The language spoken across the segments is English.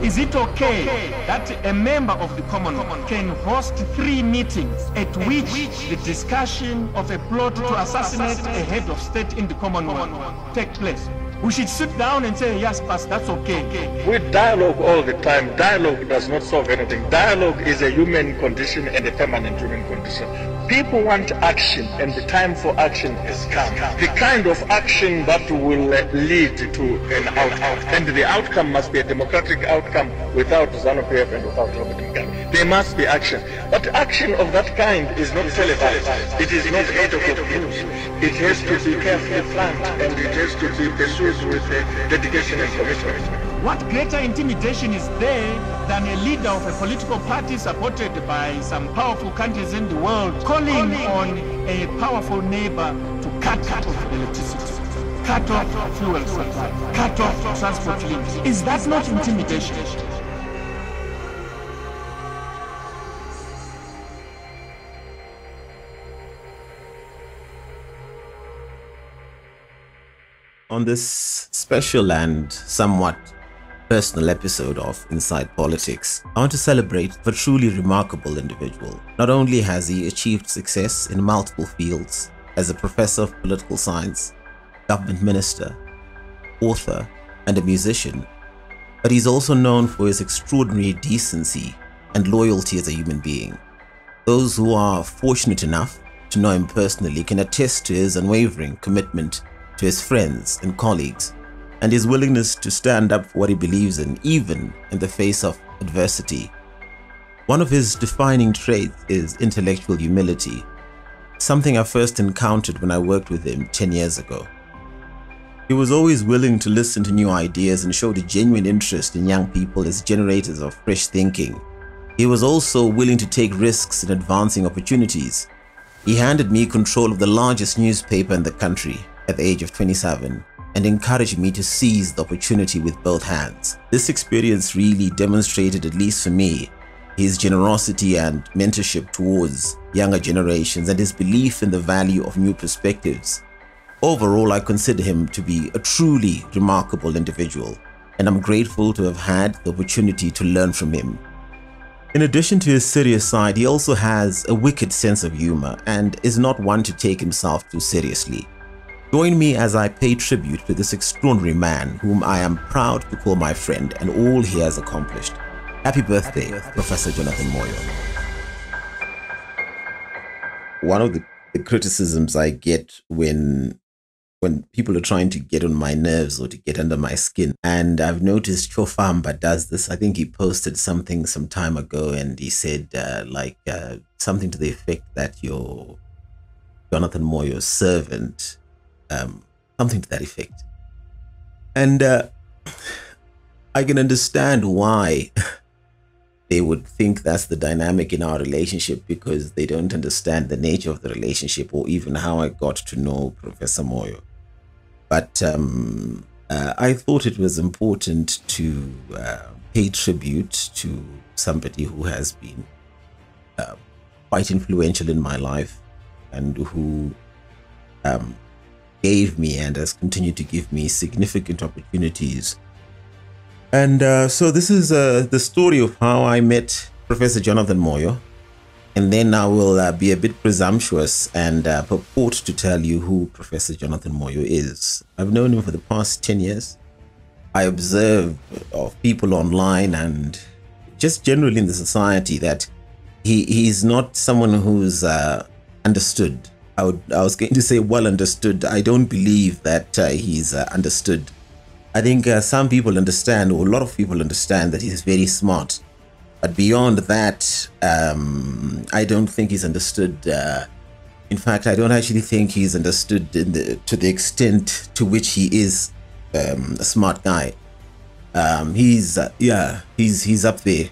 Is it okay that a member of the Commonwealth can host 3 meetings at which the discussion of a plot to assassinate a head of state in the Commonwealth take place? We should sit down and say, yes, Pastor, that's okay. We dialogue all the time. Dialogue does not solve anything. Dialogue is a human condition and a permanent human condition. People want action, and the time for action has come. The kind of action that will lead to an outcome. And the outcome must be a democratic outcome without ZANU-PF and without Robert Mugabe. There must be action. But action of that kind is not televised. It is not 8 o'clock news. It has to be carefully planned, and it has to be pursued with dedication and commitment. What greater intimidation is there than a leader of a political party supported by some powerful countries in the world calling on a powerful neighbor to cut off electricity, cut off fuel supply, cut off transport links? Is that not intimidation? On this special and somewhat personal episode of Inside Politics, I want to celebrate a truly remarkable individual. Not only has he achieved success in multiple fields as a professor of political science, government minister, author, and a musician, but he's also known for his extraordinary decency and loyalty as a human being. Those who are fortunate enough to know him personally can attest to his unwavering commitment to his friends and colleagues, and his willingness to stand up for what he believes in, even in the face of adversity. One of his defining traits is intellectual humility, something I first encountered when I worked with him 10 years ago. He was always willing to listen to new ideas and showed a genuine interest in young people as generators of fresh thinking. He was also willing to take risks in advancing opportunities. He handed me control of the largest newspaper in the country at the age of 27 and encouraged me to seize the opportunity with both hands. This experience really demonstrated, at least for me, his generosity and mentorship towards younger generations and his belief in the value of new perspectives. Overall, I consider him to be a truly remarkable individual, and I'm grateful to have had the opportunity to learn from him. In addition to his serious side, he also has a wicked sense of humor and is not one to take himself too seriously. Join me as I pay tribute to this extraordinary man whom I am proud to call my friend and all he has accomplished. Happy birthday, Professor Jonathan Moyo. One of the criticisms I get when people are trying to get on my nerves or to get under my skin, and I've noticed Chofamba does this. I think he posted something some time ago and he said something to the effect that you're Jonathan Moyo's servant. Something to that effect. And I can understand why they would think that's the dynamic in our relationship, because they don't understand the nature of the relationship or even how I got to know Professor Moyo. But I thought it was important to pay tribute to somebody who has been quite influential in my life and who gave me and has continued to give me significant opportunities. And so this is the story of how I met Professor Jonathan Moyo. And then I will be a bit presumptuous and purport to tell you who Professor Jonathan Moyo is. I've known him for the past 10 years. I observe of people online and just generally in the society that he's not someone who's understood. I was going to say well understood. I don't believe that he's understood. I think some people understand, or a lot of people understand, that he's very smart. But beyond that, I don't think he's understood. In fact, I don't actually think he's understood to the extent to which he is a smart guy. He's up there.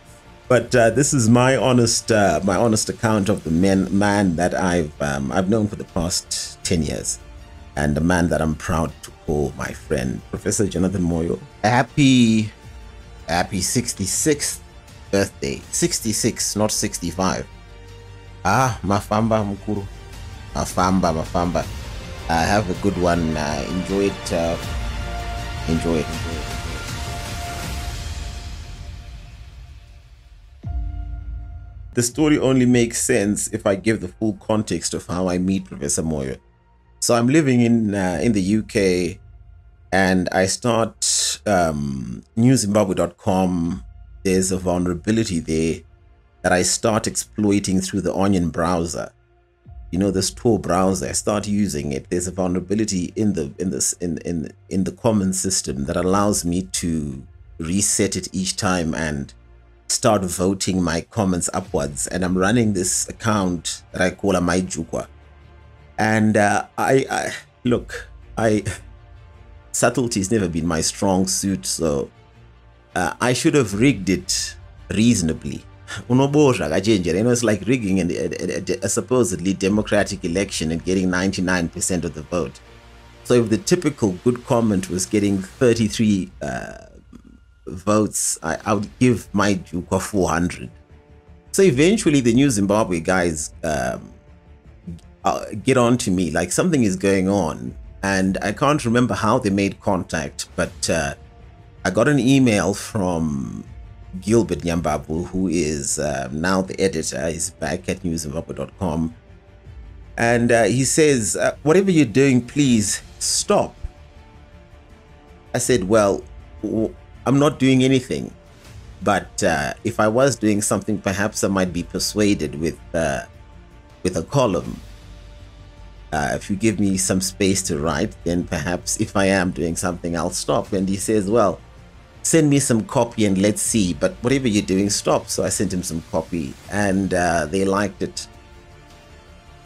But this is my honest account of the man that I've known for the past 10 years, and a man that I'm proud to call my friend, Professor Jonathan Moyo. Happy 66th birthday. 66, not 65. Mafamba mkuru. Mafamba. Have a good one. Enjoy it. Enjoy it. the story only makes sense if I give the full context of how I meet Professor Moyo. So I'm living in the UK, and I start newzimbabwe.com. There's a vulnerability there that I start exploiting through the Onion browser. You know, this Tor browser, I start using it. There's a vulnerability in the common system that allows me to reset it each time and start voting my comments upwards. And I'm running this account that I call a Maijukwa. And subtlety has never been my strong suit, so I should have rigged it reasonably. It's like rigging a supposedly democratic election and getting 99% of the vote. So if the typical good comment was getting 33 votes, I would give my Jukwa 400. So eventually the New Zimbabwe guys get on to me, like something is going on, and I can't remember how they made contact, but I got an email from Gilbert Nyambabu, who is now the editor. He's back at newzimbabwe.com, and he says, whatever you're doing, please stop. I said, well, I'm not doing anything, but if I was doing something, perhaps I might be persuaded with a column. If you give me some space to write, then perhaps if I am doing something, I'll stop. And he says, well, send me some copy and let's see, but whatever you're doing, stop. So I sent him some copy, and they liked it.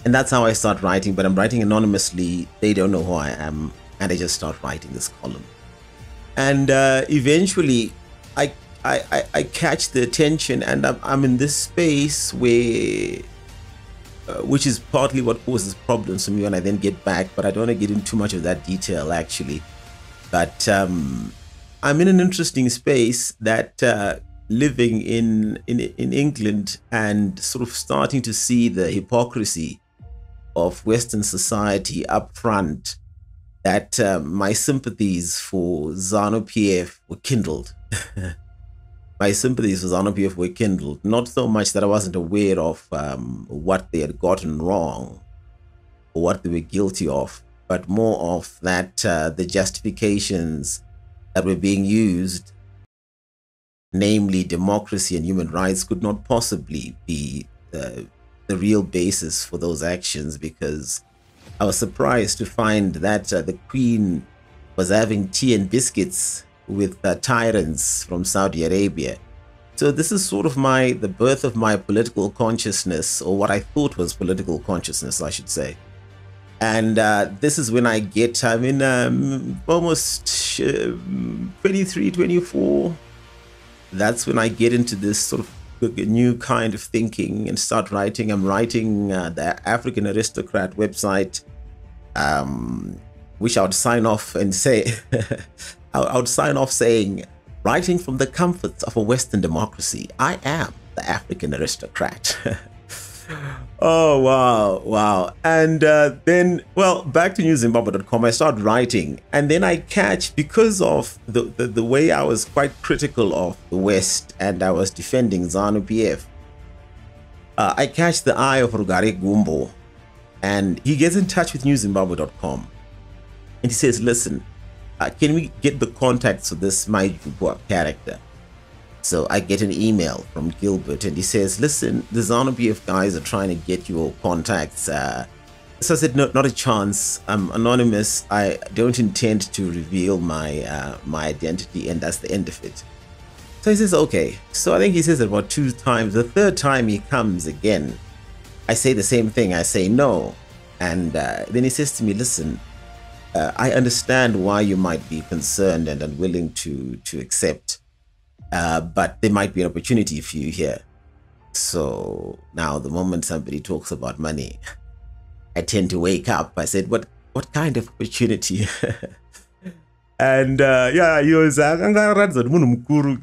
And that's how I start writing, but I'm writing anonymously. They don't know who I am, and I just start writing this column. And eventually I catch the attention, and I'm in this space where which is partly what causes problems for me when I then get back, but I don't want to get into too much of that detail actually. But I'm in an interesting space that living in England and sort of starting to see the hypocrisy of Western society up front, that my sympathies for ZANU-PF were kindled. My sympathies for ZANU-PF were kindled. Not so much that I wasn't aware of what they had gotten wrong or what they were guilty of, but more of that the justifications that were being used, namely democracy and human rights, could not possibly be the real basis for those actions, because I was surprised to find that the Queen was having tea and biscuits with tyrants from Saudi Arabia. So this is sort of the birth of my political consciousness, or what I thought was political consciousness, I should say. And this is when I'm in almost 23, 24. That's when I get into this sort of new kind of thinking and start writing. I'm writing the African Aristocrat website, which I would sign off and say, I would sign off saying, writing from the comforts of a Western democracy, I am the African Aristocrat. Oh, wow. And then, well, back to newzimbabwe.com, I started writing, and then I catch, because of the way I was quite critical of the West and I was defending ZANU-PF, I catch the eye of Rugare Gumbo, and he gets in touch with newzimbabwe.com, and he says, listen, can we get the contacts of this Maijukwa character? So I get an email from Gilbert, and he says, listen, the ZANU-PF guys are trying to get your contacts. So I said, no, not a chance. I'm anonymous. I don't intend to reveal my my identity, and that's the end of it. So he says, okay. So I think he says it about 2 times. The 3rd time he comes again, I say the same thing. I say no. And then he says to me, listen, I understand why you might be concerned and unwilling to accept, but there might be an opportunity for you here. So now the moment somebody talks about money, I tend to wake up. I said, what kind of opportunity? And yeah, he was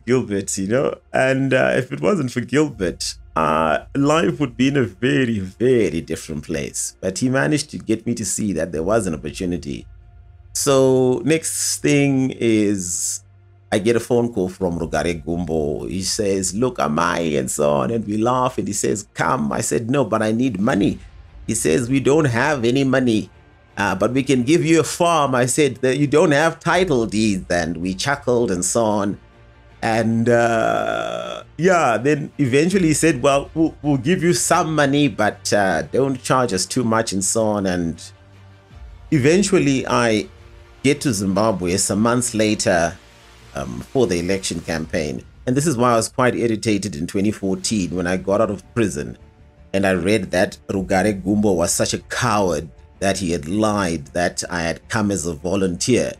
Gilbert, you know. And if it wasn't for Gilbert, life would be in a very, very different place. But he managed to get me to see that there was an opportunity. So next thing is, I get a phone call from Rugare Gumbo. He says, look, am I? And so on. And we laugh. And he says, come. I said, no, but I need money. He says, we don't have any money, but we can give you a farm. I said, that you don't have title deeds. And we chuckled and so on. And yeah, then eventually he said, well, we'll give you some money, but don't charge us too much and so on. And eventually I get to Zimbabwe some months later for the election campaign. And this is why I was quite irritated in 2014 when I got out of prison and I read that Rugare Gumbo was such a coward that he had lied that I had come as a volunteer.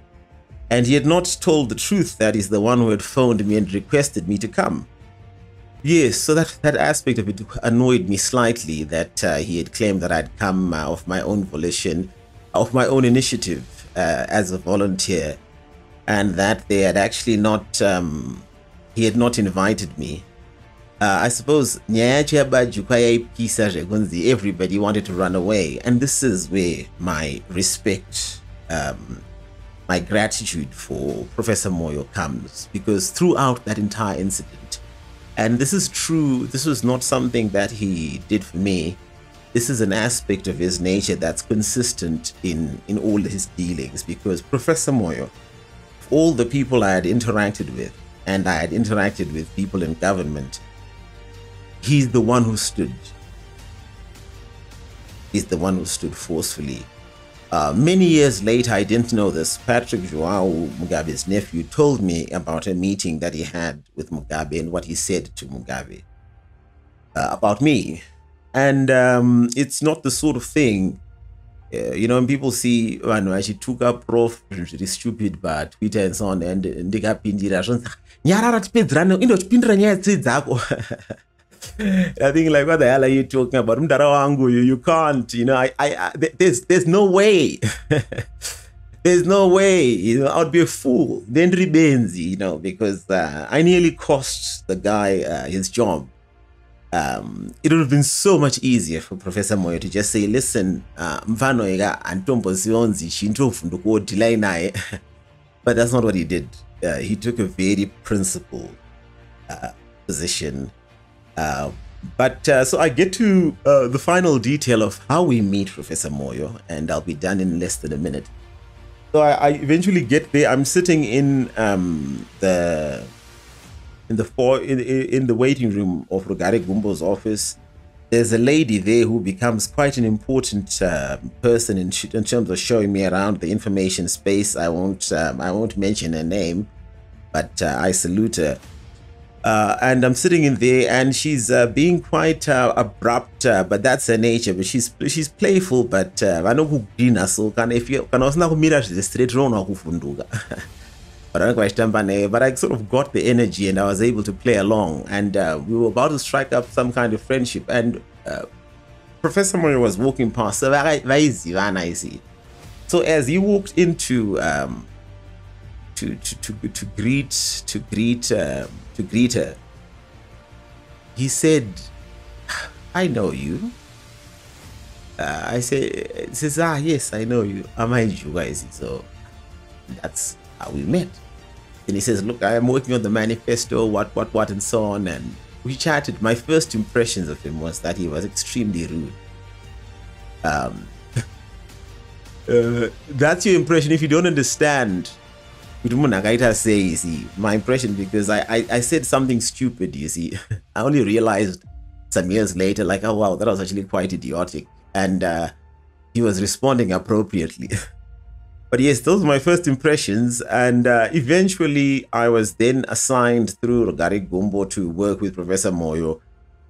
And he had not told the truth, that he's the one who had phoned me and requested me to come. Yes, so that aspect of it annoyed me slightly, that he had claimed that I'd come of my own volition, of my own initiative as a volunteer, and that they had actually not, he had not invited me. I suppose everybody wanted to run away, and this is where my respect, my gratitude for Professor Moyo comes, because throughout that entire incident, and this is true, this was not something that he did for me, this is an aspect of his nature that's consistent in all his dealings, because Professor Moyo, all the people I had interacted with, and I had interacted with people in government, he's the one who stood. He's the one who stood forcefully. Many years later, I didn't know this, Patrick Joao, Mugabe's nephew, told me about a meeting that he had with Mugabe and what he said to Mugabe about me. And it's not the sort of thing, you know, when people see, I actually took up prof, really stupid, but Twitter and so on, and I think, like, what the hell are you talking about? You can't, you know, there's no way. There's no way, you know, I'd be a fool. Then Ribenzi, you know, because I nearly cost the guy his job. It would have been so much easier for Professor Moyo to just say, listen, but that's not what he did. He took a very principled position. So I get to the final detail of how we meet Professor Moyo, and I'll be done in less than a minute. So I eventually get there. I'm sitting in the waiting room of Rugare Gumbo's office. There's a lady there who becomes quite an important person in terms of showing me around the information space. I won't mention her name, but I salute her. And I'm sitting in there, and she's being quite abrupt, but that's her nature. But she's playful, but I know who green so can if you can also mirror the straight run or who but I sort of got the energy, and I was able to play along, and we were about to strike up some kind of friendship. And Professor Moyo was walking past, so as he walked into to greet her, he said, I know you. I says, yes, I know you. Am I you guys? So that's how we met. And he says, look, I am working on the manifesto, what, and so on. And we chatted. My first impressions of him was that he was extremely rude. That's your impression. If you don't understand, say, you see, my impression, because I said something stupid, you see. I only realized some years later, like, oh wow, that was actually quite idiotic. And he was responding appropriately. But yes, those were my first impressions. And eventually I was then assigned through Rugare Gumbo to work with Professor Moyo,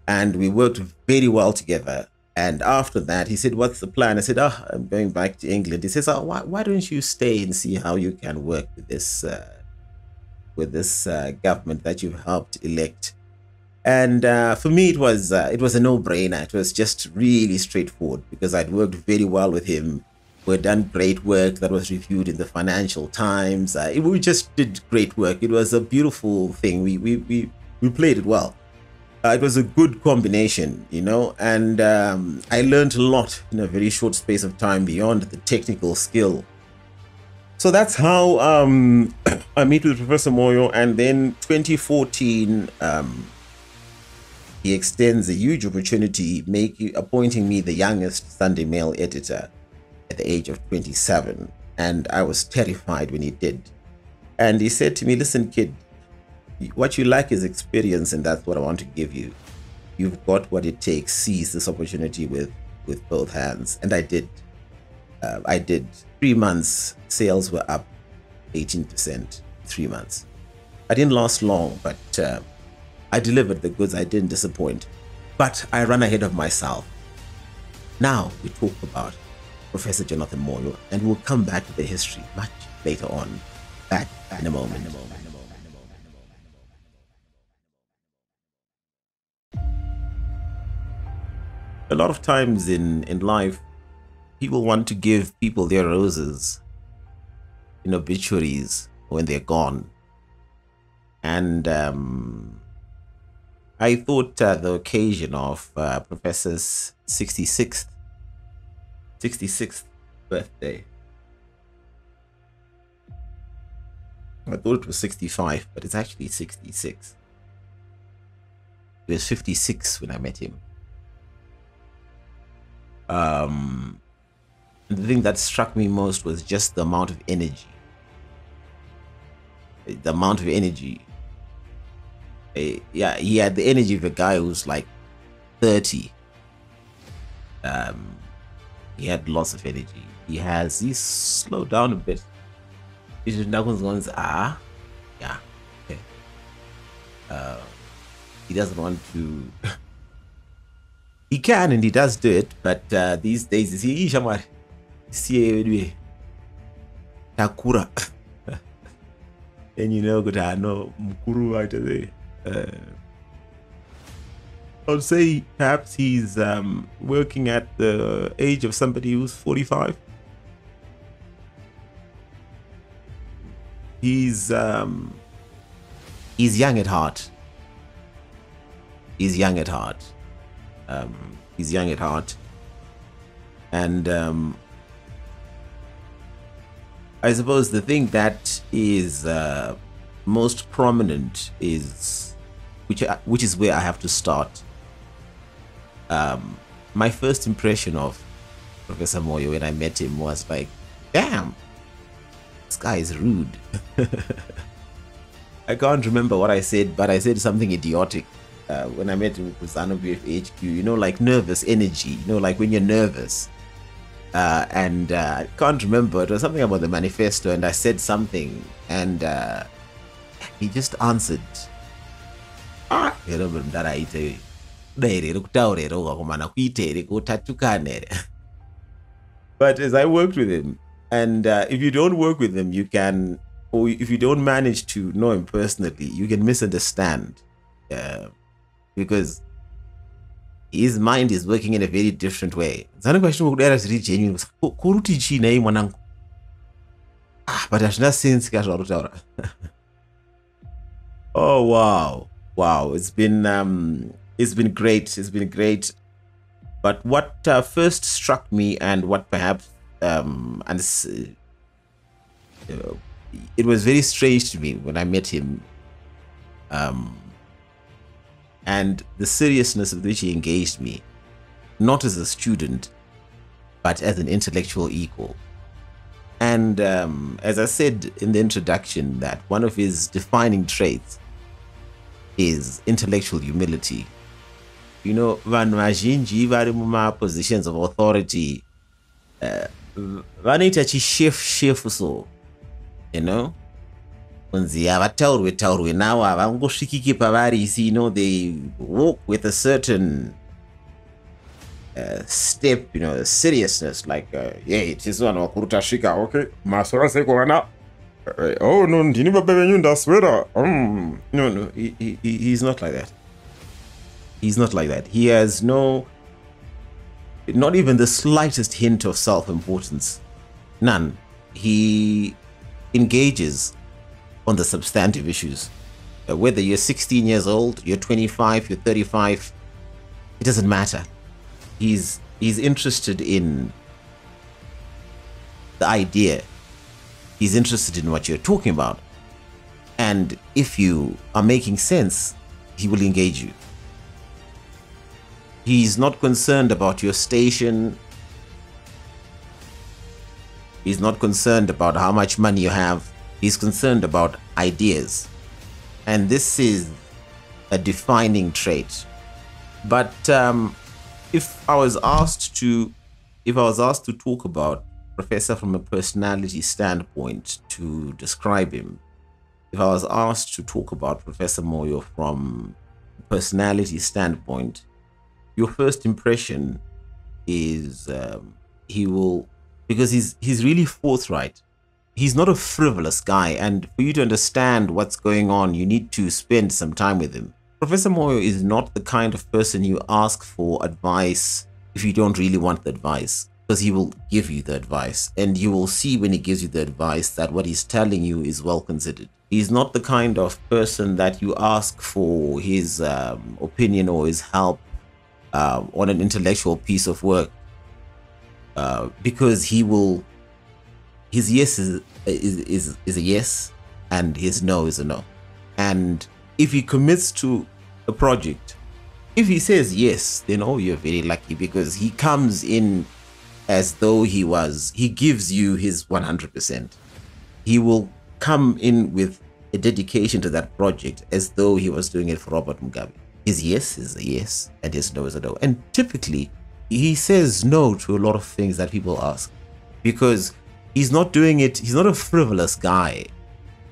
and we worked very well together. And after that, he said, what's the plan? I said, I'm going back to England. He says, why don't you stay and see how you can work with this government that you've helped elect? And for me, it was a no-brainer. It was just really straightforward, because I'd worked very well with him. We'd done great work that was reviewed in the Financial Times. We just did great work. It was a beautiful thing. We played it well. It was a good combination, you know, and I learned a lot in a very short space of time beyond the technical skill. So that's how I meet with Professor Moyo, and then 2014, he extends a huge opportunity, appointing me the youngest Sunday Mail editor at the age of 27, and I was terrified when he did. And he said to me, "Listen, kid, what you lack is experience, and that's what I want to give you. You've got what it takes. Seize this opportunity with both hands." And I did. 3 months, sales were up 18%. 3 months. I didn't last long, but I delivered the goods. I didn't disappoint. But I ran ahead of myself. Now we talk about Professor Jonathan Moyo, and we'll come back to the history much later on. Back in a moment. A lot of times in life, people want to give people their roses in obituaries when they're gone. And I thought the occasion of Professor's 66th birthday, I thought it was 65, but it's actually 66. He was 56 when I met him. The thing that struck me most was just the amount of energy. The amount of energy. Yeah, he had the energy of a guy who's like 30. He had lots of energy. He's slowed down a bit. Yeah, okay. He doesn't want to. He can and he does do it, but these days he takura. And you know, good I know mukuru right away. I would say perhaps he's working at the age of somebody who's 45. He's young at heart. He's young at heart. He's young at heart. And I suppose the thing that is most prominent is, which is where I have to start. My first impression of Professor Moyo when I met him was like, damn, this guy is rude. I can't remember what I said, but I said something idiotic when I met him with Zanu HQ, you know, like nervous energy, you know, like when you're nervous. And I can't remember, it was something about the manifesto, and I said something, and he just answered, but as I worked with him, and if you don't work with him, you can, or if you don't manage to know him personally, you can misunderstand, because his mind is working in a very different way. But oh wow, it's been great. It's been great. But what first struck me, and what perhaps it was very strange to me when I met him, and the seriousness with which he engaged me, not as a student, but as an intellectual equal. And as I said in the introduction, that one of his defining traits is intellectual humility. You know, vanhu vazhinji vari muma positions of authority, vanoita chishef so, you know, kunzi havataurwe navo havangosvikiki pavari, you know, they walk with a certain step, you know, seriousness, like yeah, tisu vanhu vakuru tasvika, okay, masora sekovana, oh no, ndini baba venyu ndaswera. No, he's not like that. He's not like that. He has not even the slightest hint of self-importance. None. He engages on the substantive issues. Whether you're 16 years old, you're 25, you're 35, it doesn't matter. He's interested in the idea. He's interested in what you're talking about. And if you are making sense, he will engage you. He's not concerned about your station. He's not concerned about how much money you have. He's concerned about ideas. And this is a defining trait. But if I was asked to talk about Professor from a personality standpoint, to describe him, if I was asked to talk about Professor Moyo from a personality standpoint, your first impression is because he's really forthright. He's not a frivolous guy, and for you to understand what's going on, you need to spend some time with him. Professor Moyo is not the kind of person you ask for advice if you don't really want the advice, because he will give you the advice, and you will see when he gives you the advice that what he's telling you is well considered. He's not the kind of person that you ask for his opinion or his help on an intellectual piece of work, because his yes is a yes and his no is a no. And if he commits to a project, if he says yes, then you're very lucky, because he comes in as though he gives you his 100%. He will come in with a dedication to that project as though he was doing it for Robert Mugabe. His yes is a yes and his no is a no. And typically he says no to a lot of things that people ask, because he's not doing it. He's not a frivolous guy.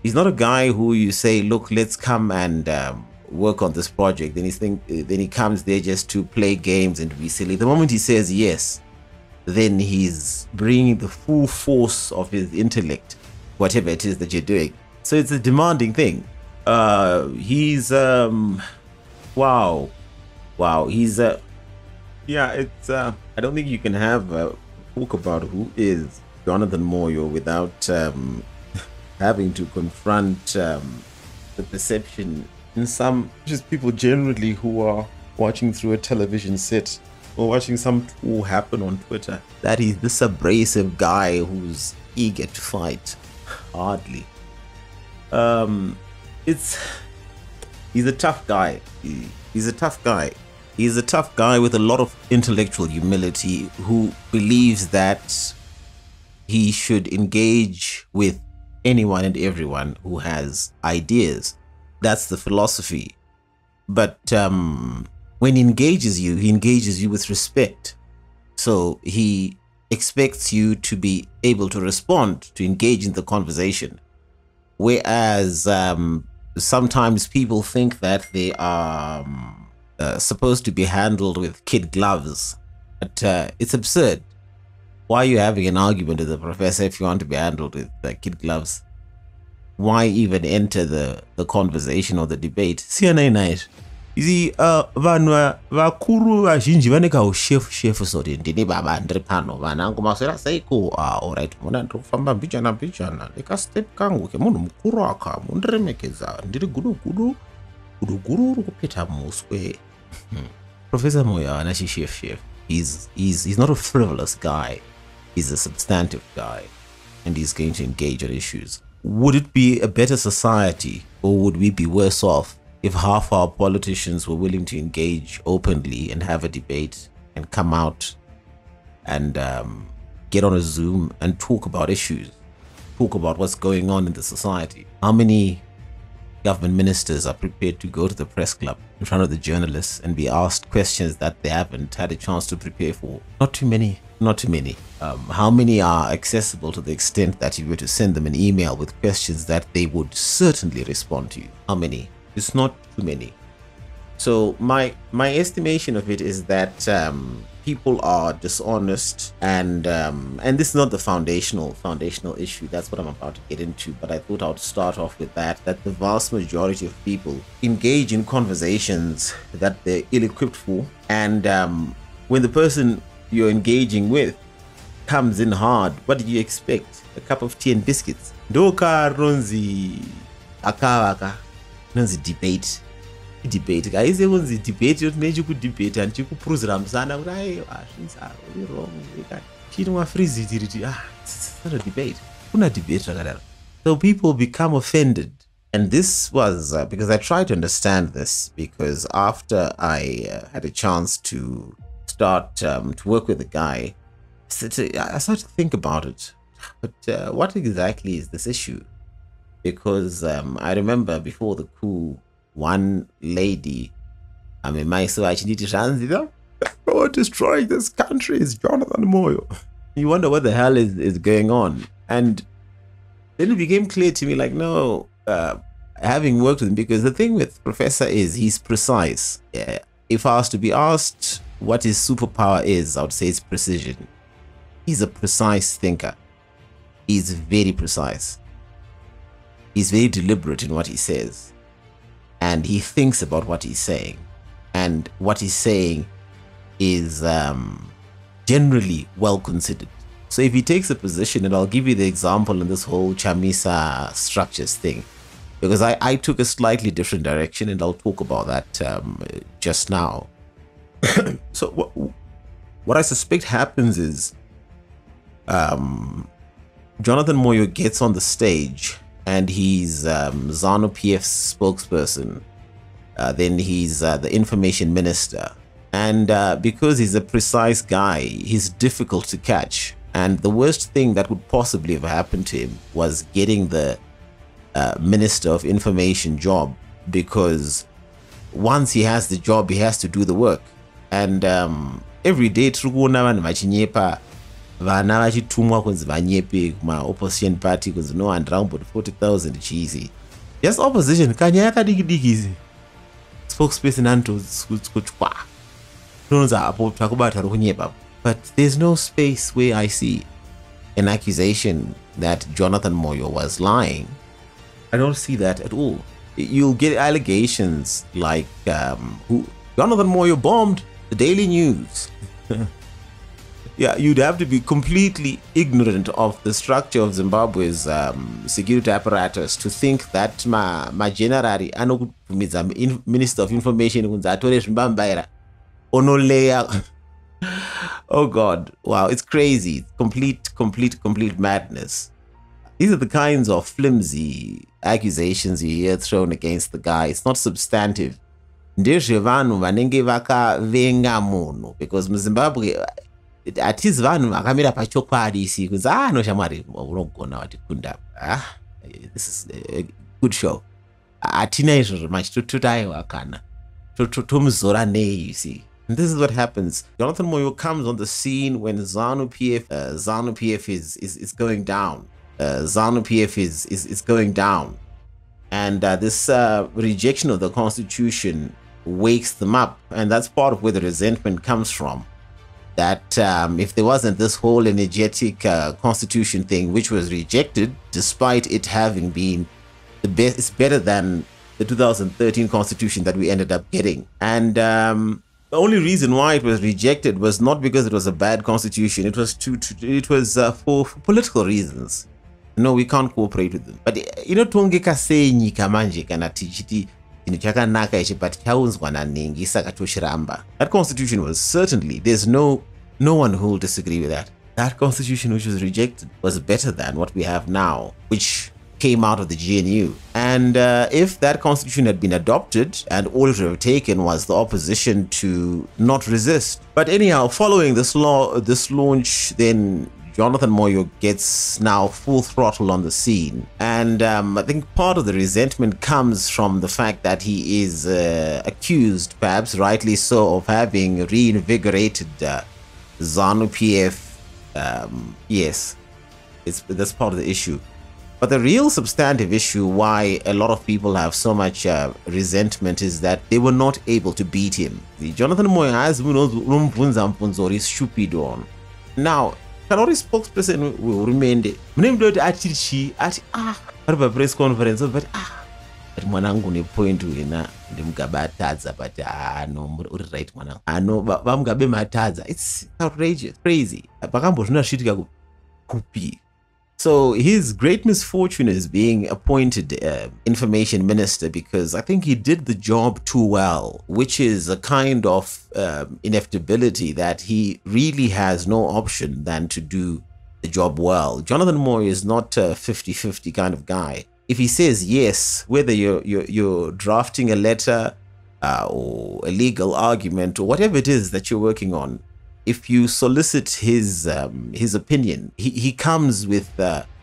He's not a guy who you say, look, let's come and work on this project. Then he comes there just to play games and to be silly. The moment he says yes, then he's bringing the full force of his intellect, whatever it is that you're doing. So it's a demanding thing. He's wow. He's it's I don't think you can have a talk about who is Jonathan Moyo without having to confront the perception in some just people generally who are watching through a television set or watching some tour happen on Twitter, that he's this abrasive guy who's eager to fight. Hardly. He's a tough guy. He's a tough guy. He's a tough guy with a lot of intellectual humility, who believes that he should engage with anyone and everyone who has ideas. That's the philosophy. But when he engages you with respect. So he expects you to be able to respond, to engage in the conversation. Whereas sometimes people think that they are supposed to be handled with kid gloves. But it's absurd. Why are you having an argument with the professor if you want to be handled with kid gloves? Why even enter the conversation or the debate? You see, vanhu vakuru vazhinji vane kauchef sori ndini baba ndiri pano vanangu maswera seiko alright mona ndiri kufamba mbichana ndikastep kangu kemunhu mukuru aka mundiremekedza ndiri gudu uri kupeta muswe. Professor Moyo haana chef. He's not a frivolous guy. He's a substantive guy, and he's going to engage on issues. Would it be a better society, or would we be worse off if half our politicians were willing to engage openly and have a debate and come out and get on a Zoom and talk about issues, talk about what's going on in the society? How many government ministers are prepared to go to the press club in front of the journalists and be asked questions that they haven't had a chance to prepare for? Not too many. How many are accessible to the extent that you were to send them an email with questions that they would certainly respond to you? How many? It's not too many. So my estimation of it is that people are dishonest, and this is not the foundational issue. That's what I'm about to get into, but I thought I would start off with that the vast majority of people engage in conversations that they're ill-equipped for, and when the person you're engaging with comes in hard, what do you expect? A cup of tea and biscuits. Ndoka ronzi akawaka nonzi debate kaise kunzi debate yoti nechikudebate andichikupuruzira musana kuti zvinzaro wrong chiri mwafriziti riti it's not a debate. So people become offended. And this was because I tried to understand this, because after I had a chance to start to work with the guy, I started to think about it. But what exactly is this issue? Because I remember before the coup, one lady, destroying this country is Jonathan Moyo. You wonder what the hell is going on. And then it became clear to me, like, no, having worked with him, because the thing with Professor is he's precise. If I was to be asked what his superpower is, I would say it's precision. He's a precise thinker. He's very precise. He's very deliberate in what he says. And he thinks about what he's saying. And what he's saying is generally well considered. So if he takes a position, and I'll give you the example in this whole Chamisa structures thing, because I took a slightly different direction, and I'll talk about that just now. So what I suspect happens is Jonathan Moyo gets on the stage, and he's ZANU-PF's spokesperson. Then he's the information minister. And because he's a precise guy, he's difficult to catch. And the worst thing that would possibly have happened to him was getting the Minister of Information job, because once he has the job, he has to do the work. And every day, vana vachitumwa kunzi vanyepe kuma opposition party kunzi no and around 40,000 cheesy. Yes, opposition kanya yakadikidiki spokesperson antokuchwa. But there's no space where I see an accusation that Jonathan Moyo was lying. I don't see that at all. You'll get allegations like who Jonathan Moyo bombed the Daily News. Yeah, you'd have to be completely ignorant of the structure of Zimbabwe's security apparatus to think that my general Minister of Information oh God, wow, it's crazy. Complete madness. These are the kinds of flimsy accusations you hear thrown against the guy. It's not substantive. Because Zimbabwe, atizi vanhu vakamira pachokwadi isi kunzi no shamwari unogona watikunda this is a good show, atina izvozvo machitotaiwa kana tomuzora nei, you see. And this is what happens. Jonathan Moyo comes on the scene when ZANU-PF is going down. ZANU-PF is going down, and this rejection of the constitution wakes them up, and that's part of where the resentment comes from. That if there wasn't this whole energetic constitution thing, which was rejected, despite it having been the best, it's better than the 2013 constitution that we ended up getting. And the only reason why it was rejected was not because it was a bad constitution. It was for political reasons. No, we can't cooperate with them. But you know, tongeka sei nyika manje kana tichiti chakanaka ichi but chaunzwa naningi saka toshiramba. That constitution was certainly, there's no one who will disagree with that. That constitution which was rejected was better than what we have now, which came out of the GNU. And if that constitution had been adopted, and all it would have taken was the opposition to not resist. But anyhow, following this launch, then Jonathan Moyo gets now full throttle on the scene. And I think part of the resentment comes from the fact that he is accused, perhaps rightly so, of having reinvigorated ZANU-PF. Yes, that's part of the issue. But the real substantive issue why a lot of people have so much resentment is that they were not able to beat him. Jonathan Moyo has is stupid on. Now, Kalori spokesperson will remain there. At press conference, but mwanangu ne point wina ndimgabatadza but no right mwanangu no vamgabe matadza. It's outrageous, crazy. Pakambozvinasvitika kupi. So his great misfortune is being appointed information minister, because I think he did the job too well, which is a kind of inevitability that he really has no option than to do the job well. Jonathan Moyo is not a 50-50 kind of guy. If he says yes, whether you're drafting a letter or a legal argument or whatever it is that you're working on, if you solicit his opinion, he comes with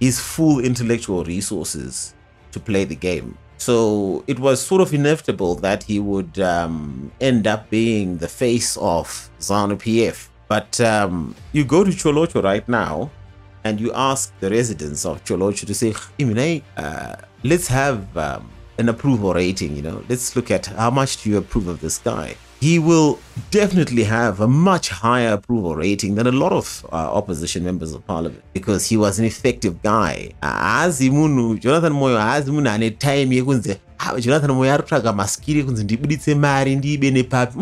his full intellectual resources to play the game. So it was sort of inevitable that he would end up being the face of ZANU-PF. But you go to Cholocho right now and you ask the residents of Cholocho to say, let's have an approval rating, you know, let's look at how much do you approve of this guy. He will definitely have a much higher approval rating than a lot of opposition members of parliament, because he was an effective guy. Jonathan Moyo ane time yekunze Jonathan Moyo aritsvaga maskiri kunzi ndibuditse mari ndiibe nepapi.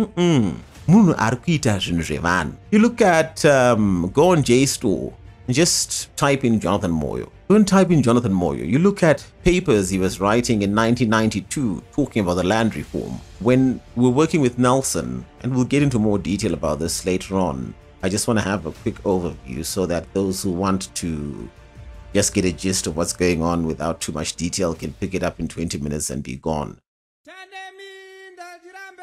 Munhu ari kuita zvinhu zvevanhu. You look at go on JSTOR and just type in Jonathan Moyo. Don't type in Jonathan Moyo. You look at papers he was writing in 1992 talking about the land reform. When we're working with Nelson, and we'll get into more detail about this later on, I just want to have a quick overview so that those who want to just get a gist of what's going on without too much detail can pick it up in 20 minutes and be gone.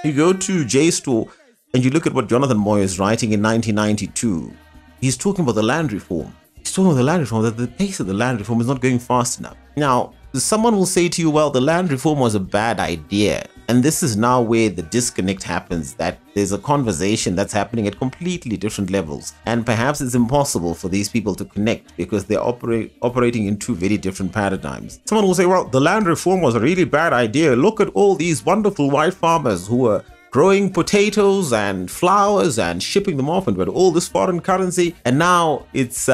You go to JSTOR and you look at what Jonathan Moyo is writing in 1992. He's talking about the land reform. He's talking about the land reform, that the pace of the land reform is not going fast enough. Now, someone will say to you, well, the land reform was a bad idea. And this is now where the disconnect happens, that there's a conversation that's happening at completely different levels. And perhaps it's impossible for these people to connect because they're operating in two very different paradigms. Someone will say, well, the land reform was a really bad idea. Look at all these wonderful white farmers who are growing potatoes and flowers and shipping them off and with all this foreign currency, and now it's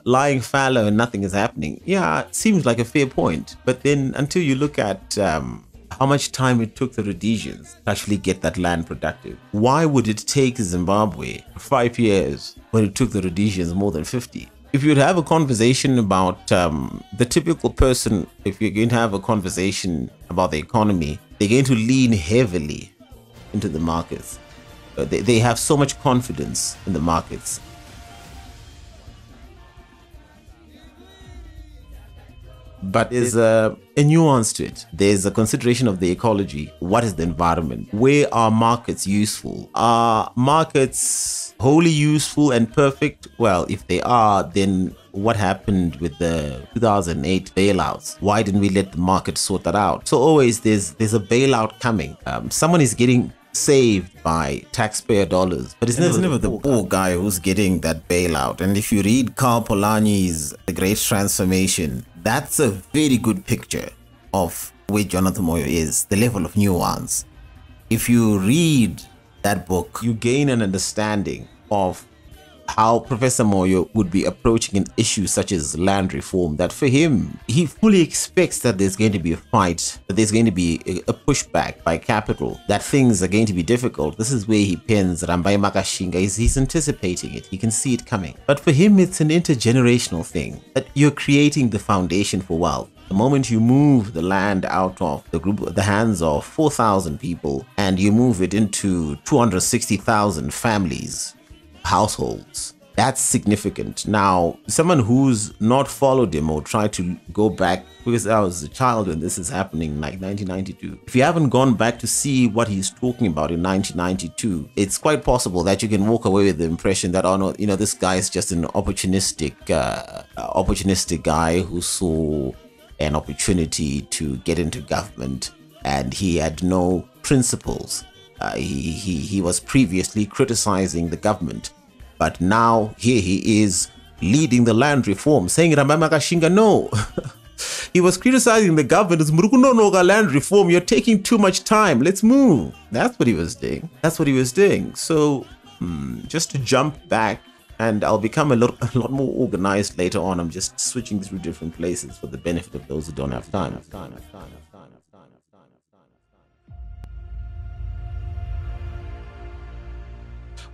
lying fallow and nothing is happening. Yeah, it seems like a fair point. But then until you look at how much time it took the Rhodesians to actually get that land productive. Why would it take Zimbabwe 5 years when it took the Rhodesians more than 50? If you'd have a conversation about the typical person, if you're going to have a conversation about the economy, they're going to lean heavily into the markets. They have so much confidence in the markets. But there's a nuance to it. There's a consideration of the ecology. What is the environment? Where are markets useful? Are markets wholly useful and perfect? Well, if they are, then what happened with the 2008 bailouts? Why didn't we let the market sort that out? So always there's a bailout coming. Someone is getting saved by taxpayer dollars, but it's never the poor guy who's getting that bailout. And if you read Karl Polanyi's The Great Transformation, that's a very good picture of where Jonathan Moyo is, the level of nuance. If you read that book, you gain an understanding of how Professor Moyo would be approaching an issue such as land reform, that for him, he fully expects that there's going to be a fight, that there's going to be a pushback by capital, that things are going to be difficult. This is where he pens Rambai Makashinga. He's anticipating it. He can see it coming. But for him, it's an intergenerational thing, that you're creating the foundation for wealth. The moment you move the land out of the hands of 4,000 people and you move it into 260,000 families, households, that's significant. Now, someone who's not followed him or tried to go back, because I was a child when this is happening, like 1992. If you haven't gone back to see what he's talking about in 1992, it's quite possible that you can walk away with the impression that, oh no, you know, this guy is just an opportunistic guy who saw an opportunity to get into government and he had no principles. He was previously criticizing the government, but now here he is leading the land reform, saying Rambai Makashinga, no. He was criticizing the government. Land reform, you're taking too much time. Let's move. That's what he was doing. That's what he was doing. So just to jump back, and I'll become a lot more organized later on. I'm just switching through different places for the benefit of those who don't have time.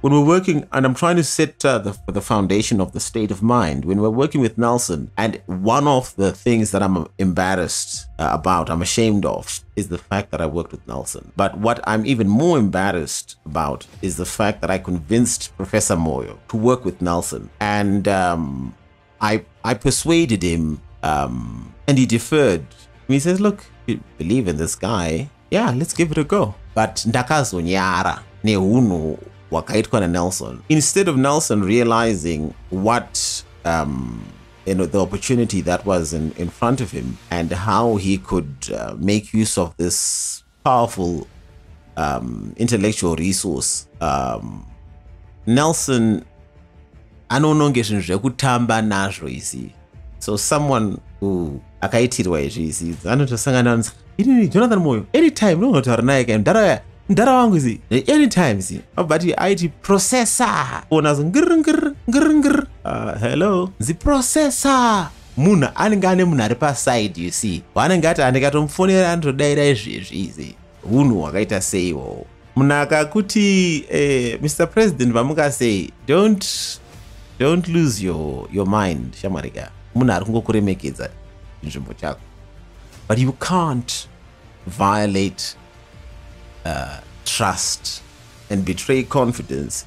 When we're working, and I'm trying to set the foundation of the state of mind, when we're working with Nelson, and one of the things that I'm embarrassed about, I'm ashamed of, is the fact that I worked with Nelson. But what I'm even more embarrassed about is the fact that I convinced Professor Moyo to work with Nelson. And I persuaded him, and he deferred. He says, look, you believe in this guy, yeah, let's give it a go. But ndakazonyara nehunhu wakaitwa naNelson. Instead of Nelson realizing what the opportunity that was in front of him and how he could make use of this powerful intellectual resource, Nelson anononge zvinhu zvekutamba nazvo isi. So someone who akaitirwa izvi isi anotosangana inini Jonathan Moyo anytime nonotaura naye kai mudhara wangu isi anytime isi but aiti processor ona ngir hello nzi processor munhu anenge ane munhu ari paside you see vanenge ati andikatomufonera anotodaira izvezvi isi hunhu hwakaita seiwo munhu akakuti Mr. President vamukasei don't lose your mind shamarika munhu ari kungokuremekedza nzvimbo chako but you can't violate trust and betray confidence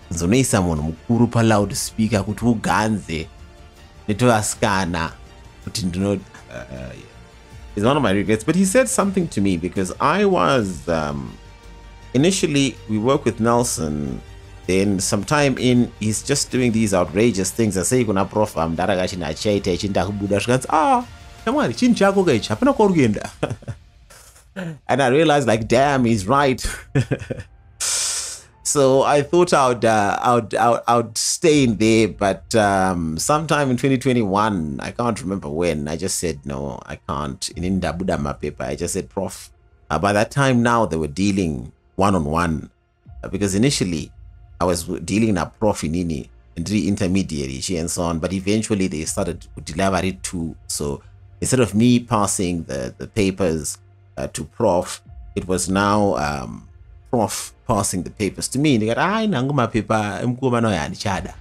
zonoisa munhu mukuru paloudspeaker kuti uganze netovasikana kuti ndino is one of my regrets. But he said something to me because I was initially we worked with Nelson. Then sometime in, he's just doing these outrageous things. I say, "Kuna prof, I'm daragashi na chaita chinda kubuda." She goes, come on, chinchako gaicha, hapana korugenda. And I realized, like, damn, he's right. So I thought I'd stay in there, but sometime in 2021, I can't remember when, I just said, no, I can't. In Indabuda my paper, I just said, prof. By that time now, they were dealing one-on-one because initially, I was dealing na prof inini and intermediary and so on, but eventually they started to deliver it too. So instead of me passing the papers to prof, it was now prof passing the papers to me. And they got, nangu ma paper mkuwa no ya nichada.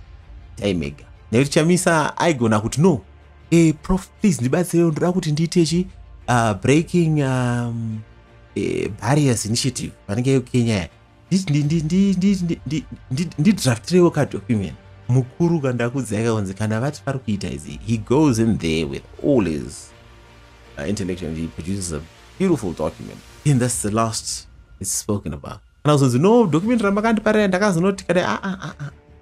Taimega. Nevi chamisa aigo na kuti no. Hey prof, please ndibatsire ndira kuti nditechi breaking barriers initiative. Panenge Kenya. Ndidraftirewo ka document mukuru kanda kudzaka kunzi kana vati pari kuita izi. He goes in there with all his intellect and he produces a beautiful document. And that's the last it's spoken about. And I was like, no, document ramakandiparira ndakazonoti kada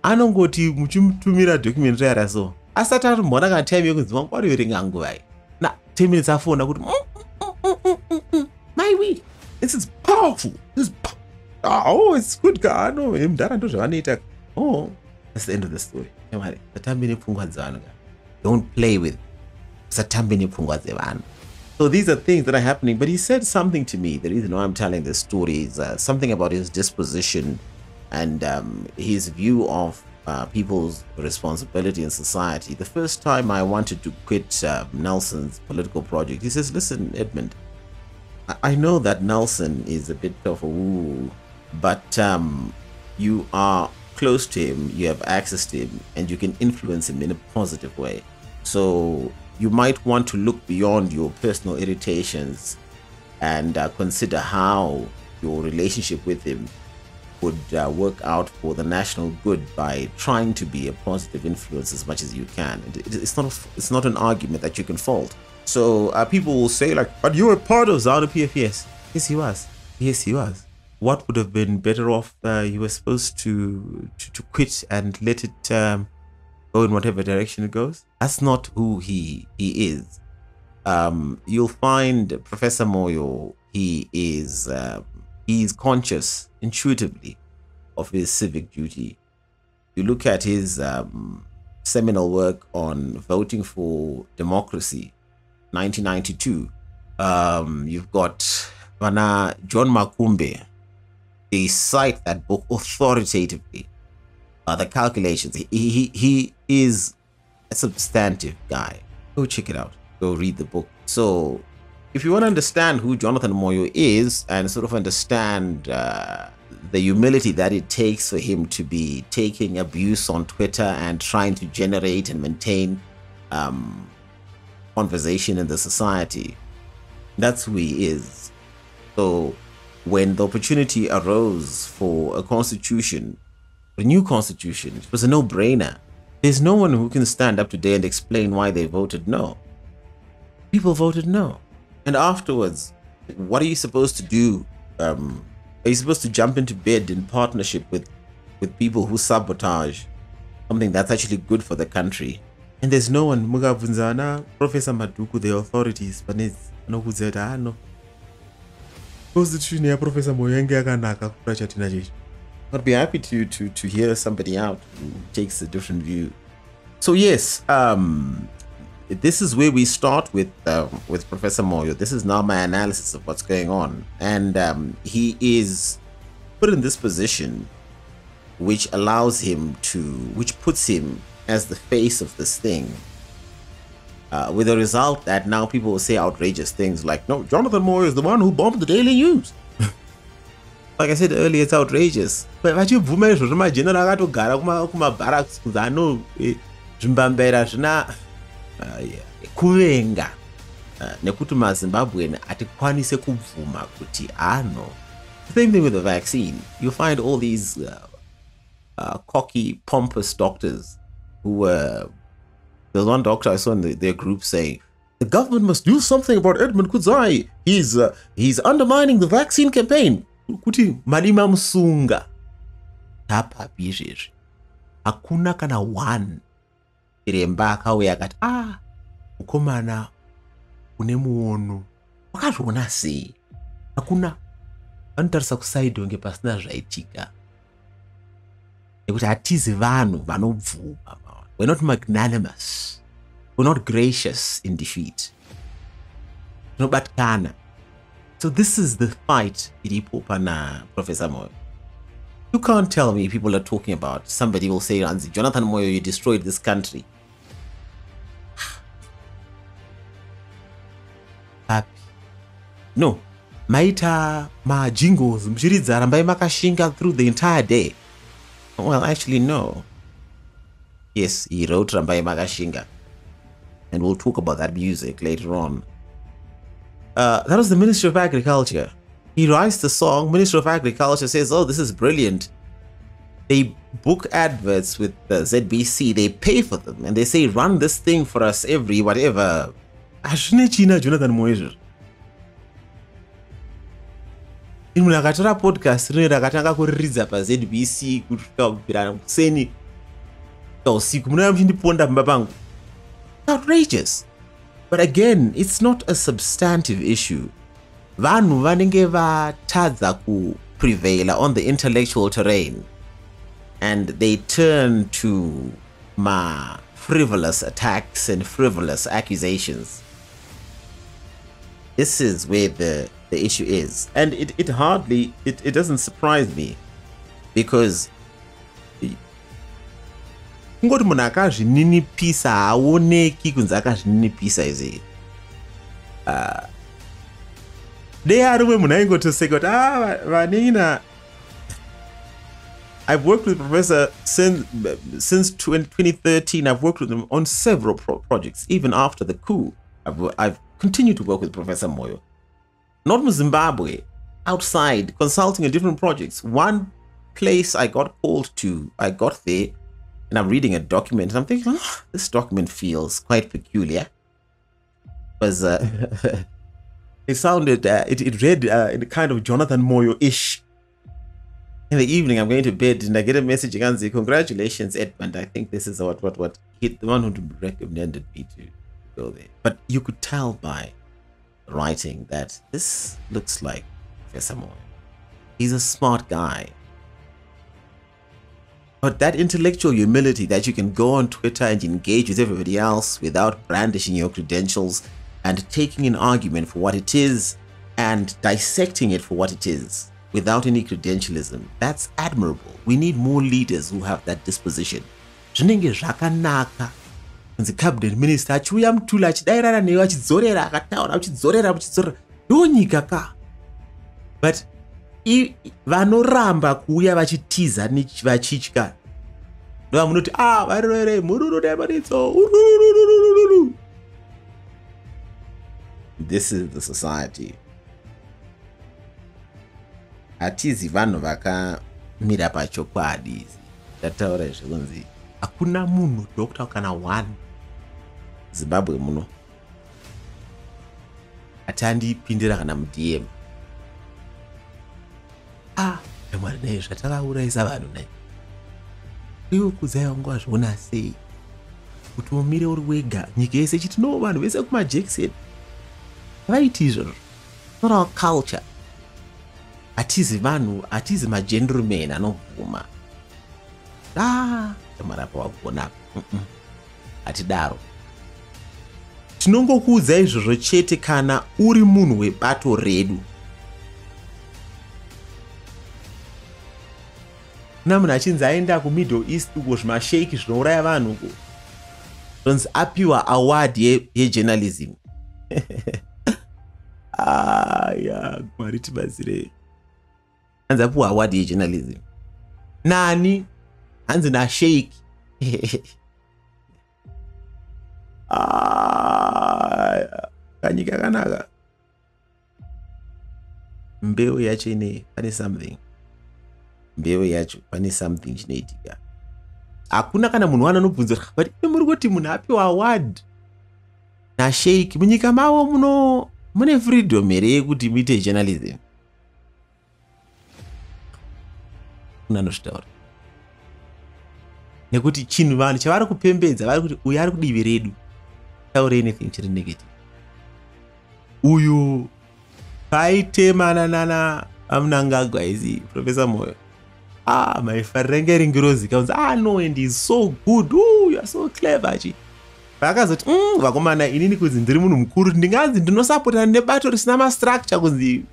anongoti muchimutumira document raya so asati ari mbona kana time yekunzi wangwariverenga nguva na 10 minutes afona kuti my way this is powerful. Oh, it's good guy. No, him that oh, that's the end of the story. Don't play with. So these are things that are happening. But he said something to me. The reason why I'm telling this story is something about his disposition and his view of people's responsibility in society. The first time I wanted to quit Nelson's political project, he says, listen, Edmund, I know that Nelson is a bit of a woo, but you are close to him, you have access to him, and you can influence him in a positive way. So you might want to look beyond your personal irritations and consider how your relationship with him would work out for the national good by trying to be a positive influence as much as you can. It's not an argument that you can fault. So people will say like, but you were part of ZANU-PF. Yes, he was. Yes, he was. What would have been better off? You were supposed to quit and let it go in whatever direction it goes. That's not who he is. You'll find Professor Moyo, he's conscious intuitively of his civic duty. You look at his seminal work on voting for democracy, 1992. You've got John Makumbe. They cite that book authoritatively. The calculations. He is a substantive guy. Go check it out. Go read the book. So if you want to understand who Jonathan Moyo is and sort of understand the humility that it takes for him to be taking abuse on Twitter and trying to generate and maintain conversation in the society, that's who he is. So when the opportunity arose for a constitution, a new constitution, it was a no-brainer. There's no one who can stand up today and explain why they voted no. People voted no. And afterwards, what are you supposed to do? Are you supposed to jump into bed in partnership with people who sabotage something that's actually good for the country? And there's no one. Professor Maduku, the authorities, no. Constitution, Professor Moyo. I'd be happy to hear somebody out who takes a different view. So yes, this is where we start with Professor Moyo. This is now my analysis of what's going on, and he is put in this position, which puts him as the face of this thing. With the result that now people will say outrageous things like, "No, Jonathan Moyo is the one who bombed the Daily News." Like I said earlier, it's outrageous. But kuvenga nekuti maZimbabwean atikwanise kubvuma kuti ano. Same thing with the vaccine. You find all these cocky, pompous doctors who were. There's one doctor I saw in their group saying, "The government must do something about Edmund Kudzai. He's undermining the vaccine campaign." Kuti malima musunga tapa bizhezvi hakuna kana one chiremba akauya akati mukomana une muono wakazviona sei. Hakuna. Vanotarisa kusaidho nge pasina zvaitika nekuti hatizi vanhu vanobvuma. We're not magnanimous, we're not gracious in defeat. Tinobatkana. So this is the fight iripo pana Professor Moyo. You can't tell me people are talking about, somebody will say, "Jonathan Moyo, you destroyed this country." No. Maita ma jingles mchiridzara mbai makashinga through the entire day. Well, actually no. Yes, he wrote Rambai Makashinga. And we'll talk about that music later on. That was the Ministry of Agriculture. He writes the song, Ministry of Agriculture says, "Oh, this is brilliant." They book adverts with the ZBC, they pay for them, and they say, "Run this thing for us every whatever." Jonathan Moyo. Imulakatora podcast rakatanga kuriridza pa ZBC kusvika kubvira kuseni usiku munova muchindiponda pamba pangu. Outrageous. But again, it's not a substantive issue. Vanhu vanenge vatadza ku prevail on the intellectual terrain, and they turn to frivolous attacks and frivolous accusations. This is where the issue is, and it hardly doesn't surprise me, because ngoti munhu akazvininipisa haoneki kunzi akazvininipisa izvi. Dei ari umwe munhu aingotoseka kuti vanina. I've worked with Professor since 2013. I've worked with him on several projects, even after the coup. I've continued to work with Professor Moyo. Not in Zimbabwe, outside, consulting on different projects. One place I got called to, I got there, and I'm reading a document, and I'm thinking, this document feels quite peculiar. Because it sounded, it read in a kind of Jonathan Moyo-ish. In the evening, I'm going to bed, and I get a message again saying, "Congratulations, Edmund. I think this is what hit the one who recommended me to go there." But you could tell by writing that this looks like Professor Moyo. He's a smart guy. But that intellectual humility that you can go on Twitter and engage with everybody else without brandishing your credentials and taking an argument for what it is and dissecting it for what it is without any credentialism, that's admirable. We need more leaders who have that disposition. Zvinenge zvakanaka kunzi cabinet minister achiuya mutula achidairana newe achidzorera akataura achidzorera ndonyika ka. But vanoramba kuuya vachitiza vachitya ndova munoti varere mururudemanitso. This is the society. Hatizi vanhu vakamira pachokwadi. Ndataura zvekunzi hakuna munhu dokta kana 1 Zimbabwe muno atandipindira kana mudm. Mwari nai zvatakauraisa vanhu nai iwe kudzai wangu wazviona sei kuti umire uri wega nyika yese chitino vanhu vese kumajekiseni vaiti izvozvo. Not our culture. Atizi vanhu, atizi magentlemen anobvuma. Marapa wakuona atidaro. Tinongokuudza izvozvo chete kana uri munhu webato redu. Kuna munhu achinzi aenda kumiddle east uko zvimasheki zvinouraya vanhu uko zvonzi apiwa award yejournalism. Mwari tibatsirei. Hanzi apiwa award yejournalism. Nani? Hanzi nasheiki. Kanyika kanaka. Mbeu yacho ine pane something. Mbeu yacho pane something chinoitika. Hakuna kana munhu anobvunza but muri kuti munhu apiwa award nasheiki munyika mavo muno mune freedom here yekuti muite journalism. Unanozvitaura nekuti chinhu vanhu chavari kupembedza vari kuti uyu ari kudivi redu. Taure anything chiri negative. Uyu paitemana nana amunangagwa izi Professor Moyo. My friend renge ringirozi kaunzi no, and he's so good. You are so clever chi. Vakazoti vakomana inini kuzi ndiri munhu mukuru ndinganzi ndinosapotana nebato risina mastructure kunzi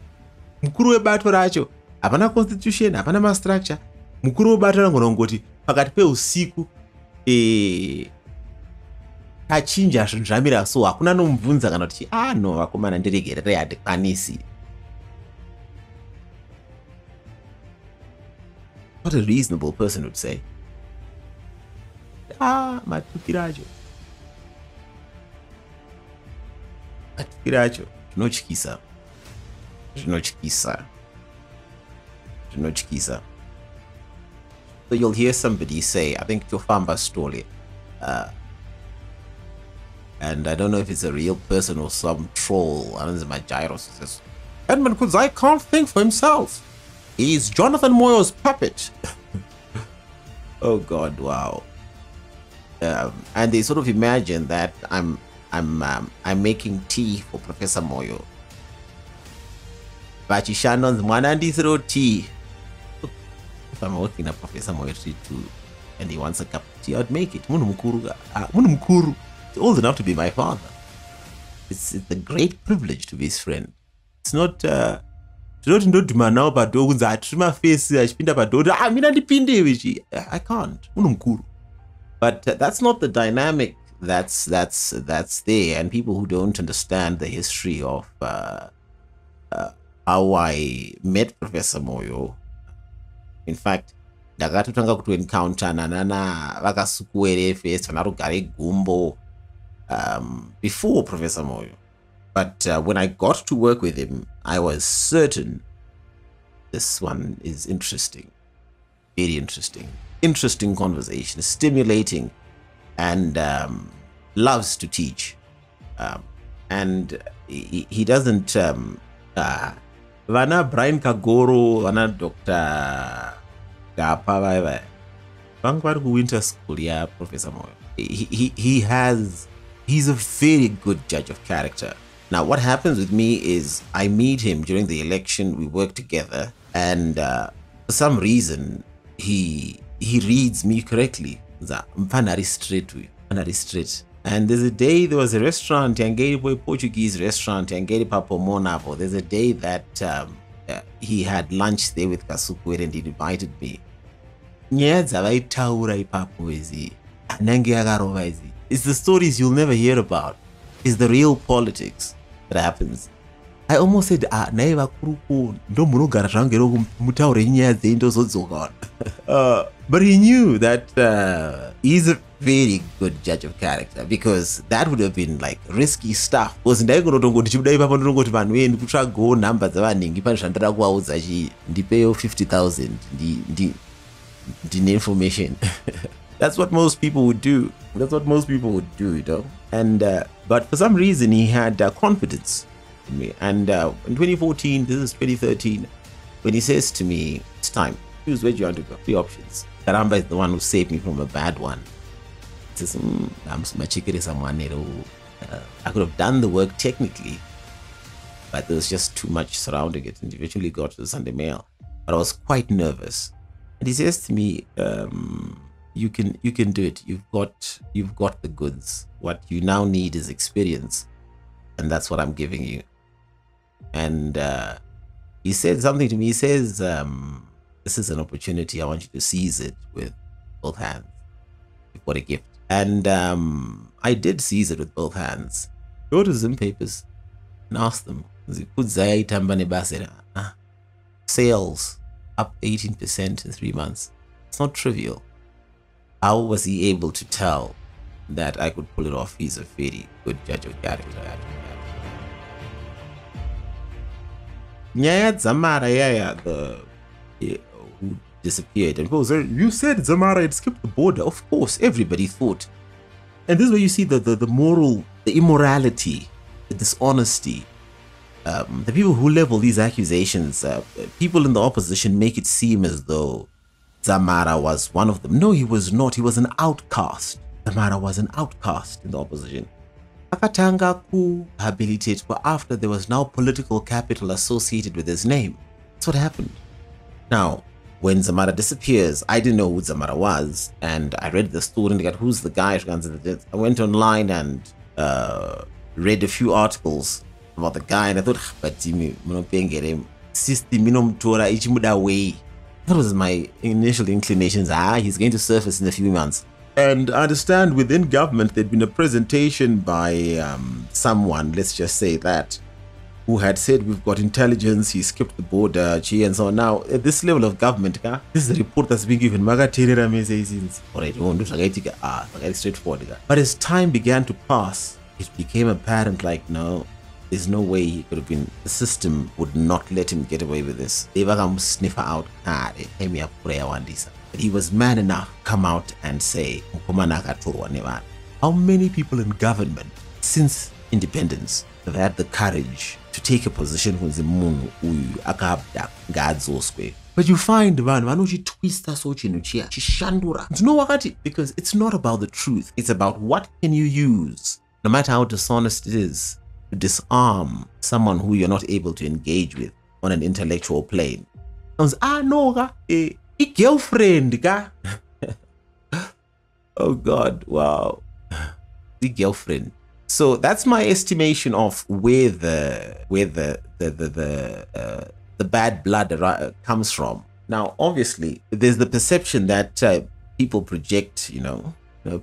mukuru webato racho hapana constitution hapana mastructure. Mukuru webato rangonongoti pakati peusiku achinja zvinhu zvamira so hakuna nomubvunza kana kuti no vakomana ndiregerere handikwanisi. What a reasonable person would say. Matukiracho. Matukiracho. Zvinotyisa. Zvinotyisa. Zvinotyisa. So you'll hear somebody say, I think your Famba story, and I don't know if it's a real person or some troll. I don't know, my gyros says, Edmund Kudzai can't think for himself. He's Jonathan Moyo's puppet. Oh God, wow. And they sort of imagine that I'm making tea for Professor Moyo. Vachishandon's mwanandisiro tea. If I'm working at Professor Moyo Tree too, and he wants a cup of tea, I'd make it. Munhu mukuru. He's old enough to be my father. It's a great privilege to be his friend. It's not ndodhuma nawo padoo kunzi hatiri mafesi achipinda padoo mina ndipinde ichi. I can't. Munhu mukuru. But that's not the dynamic that's there, and people who don't understand the history of how I met Professor Moyo. In fact, ndakatotanga kuto encounter nana vakasukuwere first vanarugare gumbo before Professor Moyo. But when I got to work with him, I was certain this one is interesting. Very interesting. Interesting conversation, stimulating, and loves to teach. And he doesn't... Vana Brian Kagoro, vana Dr. Gapa, Vangu winter school, yeah, Professor Moyo. He's a very good judge of character. Now, what happens with me is I meet him during the election, we work together, and for some reason, he reads me correctly. And there's a day, there was a restaurant, a Portuguese restaurant, Papomona. There's a day that he had lunch there with Kasukwere and he invited me. It's the stories you'll never hear about. It's the real politics that happens. I almost said, but he knew that he's a very good judge of character, because that would have been like risky stuff. Because go numbers the 50,000 the information. That's what most people would do. That's what most people would do, you know. And but for some reason, he had confidence in me. And in 2014, this is 2013, when he says to me, "It's time. Choose where you want to go. 3 options. Karamba is the one who saved me from a bad one." He says, I could have done the work technically, but there was just too much surrounding it. And eventually got to the Sunday Mail, but I was quite nervous. And he says to me, "You can do it. You've got the goods. What you now need is experience, and that's what I'm giving you." And he said something to me. He says, "This is an opportunity. I want you to seize it with both hands. You've got a gift." And I did seize it with both hands. Go to Zim Papers and ask them. Sales up 18% in 3 months. It's not trivial. How was he able to tell that I could pull it off? He's a very good judge of character. Nyaya Zamara, who disappeared, and people said, "You said Zamara had skipped the border." Of course, everybody thought. And this is where you see the moral, the immorality, the dishonesty. The people who level these accusations, people in the opposition make it seem as though Zamara was one of them. No, he was not. He was an outcast. Zamara was an outcast in the opposition. Akatanga ku-habilitate, but after there was now political capital associated with his name. That's what happened. Now, when Zamara disappears, I didn't know who Zamara was, and I read the story and I got, who's the guy? I went online and read a few articles about the guy, and I thought, but that was my initial inclinations. He's going to surface in a few months. And I understand within government there'd been a presentation by someone, let's just say that, who had said, "We've got intelligence, he skipped the border, and so on." Now, at this level of government, this is a report that's been given. Alright, straightforward. But as time began to pass, it became apparent, like, no, there's no way he could have been, the system would not let him get away with this. They were sniffer out, but he was man enough to come out and say, how many people in government since independence have had the courage to take a position when the moon but you find man twista so chishandura. No wakati, because it's not about the truth. It's about what can you use, no matter how dishonest it is, to disarm someone who you're not able to engage with on an intellectual plane. Girlfriend, oh God, wow, the girlfriend. So that's my estimation of where the bad blood comes from. Now, obviously, there's the perception that people project. You know,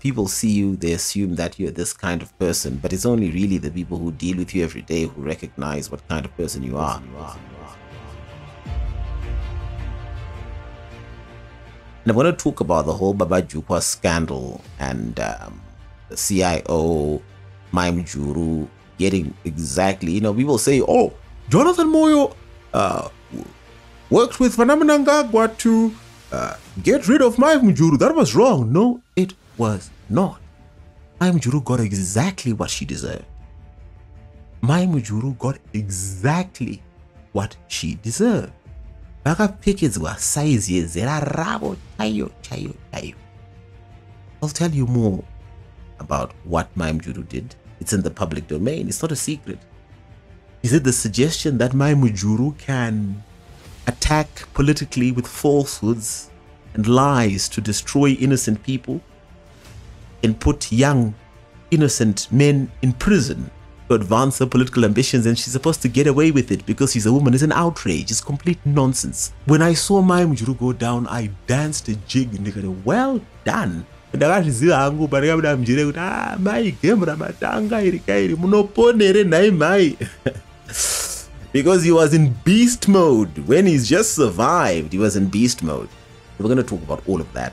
people see you, they assume that you're this kind of person, but it's only really the people who deal with you every day who recognize what kind of person you are. And I'm going to talk about the whole Baba Jukwa scandal and the CIO, Maim Juru, getting exactly, people say, "Oh, Jonathan Moyo worked with Phenomenangagwa to get rid of Maim Juru. That was wrong." No, it was not. Maim Juru got exactly what she deserved. Maim Juru got exactly what she deserved. I'll tell you more about what Maim Juru did. It's in the public domain. It's not a secret. Is it the suggestion that Maim Juru can attack politically with falsehoods and lies to destroy innocent people and put young, innocent men in prison to advance her political ambitions, and she's supposed to get away with it because she's a woman? It's an outrage. It's complete nonsense. When I saw Maim Juru go down, I danced a jig and they well done. Because he was in beast mode. When he's just survived, he was in beast mode. We're going to talk about all of that.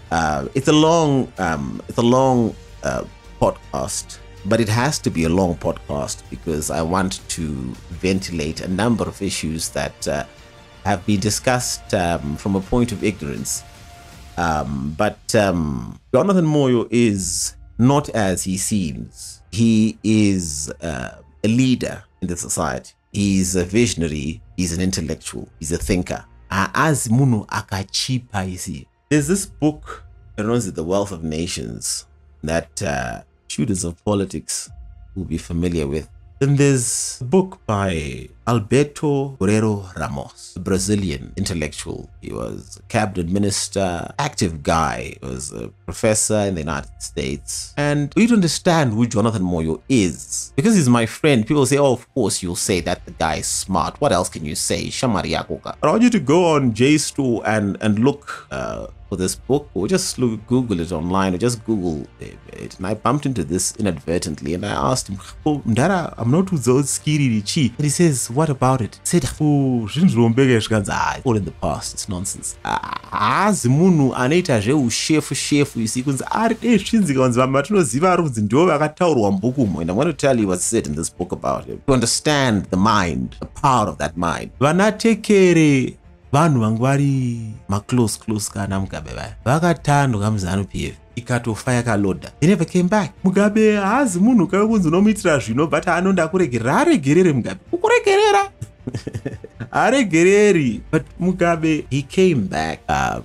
It's a long podcast, but it has to be a long podcast because I want to ventilate a number of issues that have been discussed from a point of ignorance. But Jonathan Moyo is not as he seems. He is a leader in the society. He's a visionary. He's an intellectual. He's a thinker. As munu akachipa isi. There's this book that runs The Wealth of Nations that students of politics will be familiar with. Then there's a book by Alberto Guerrero Ramos, a Brazilian intellectual. He was a cabinet minister, active guy. He was a professor in the United States. And we don't understand who Jonathan Moyo is. Because he's my friend, people say, oh, of course you'll say that the guy is smart. What else can you say? Shamari Yakoka. I want you to go on JSTOR and look for this book, or just Google it online, or just Google it. And I bumped into this inadvertently, and I asked him, oh, Ndara, I'm not skiri. And he says, what about it? I said, oh, it's all in the past, it's nonsense. As munu anaita shefu you see, and I'm going to tell you what's said in this book about him. To understand the mind, the power of that mind. Vanhu vangwari close kana Mugabe vaya vakatandwa kaMuzanu PF ikatofa yakaloda. They never came back. Mugabe haazi munhu kakunzi unomuitira zvino but anonda kuregerera. Aregerere Mugabe. Ukuregerera. Aregereri. But Mugabe, he came back.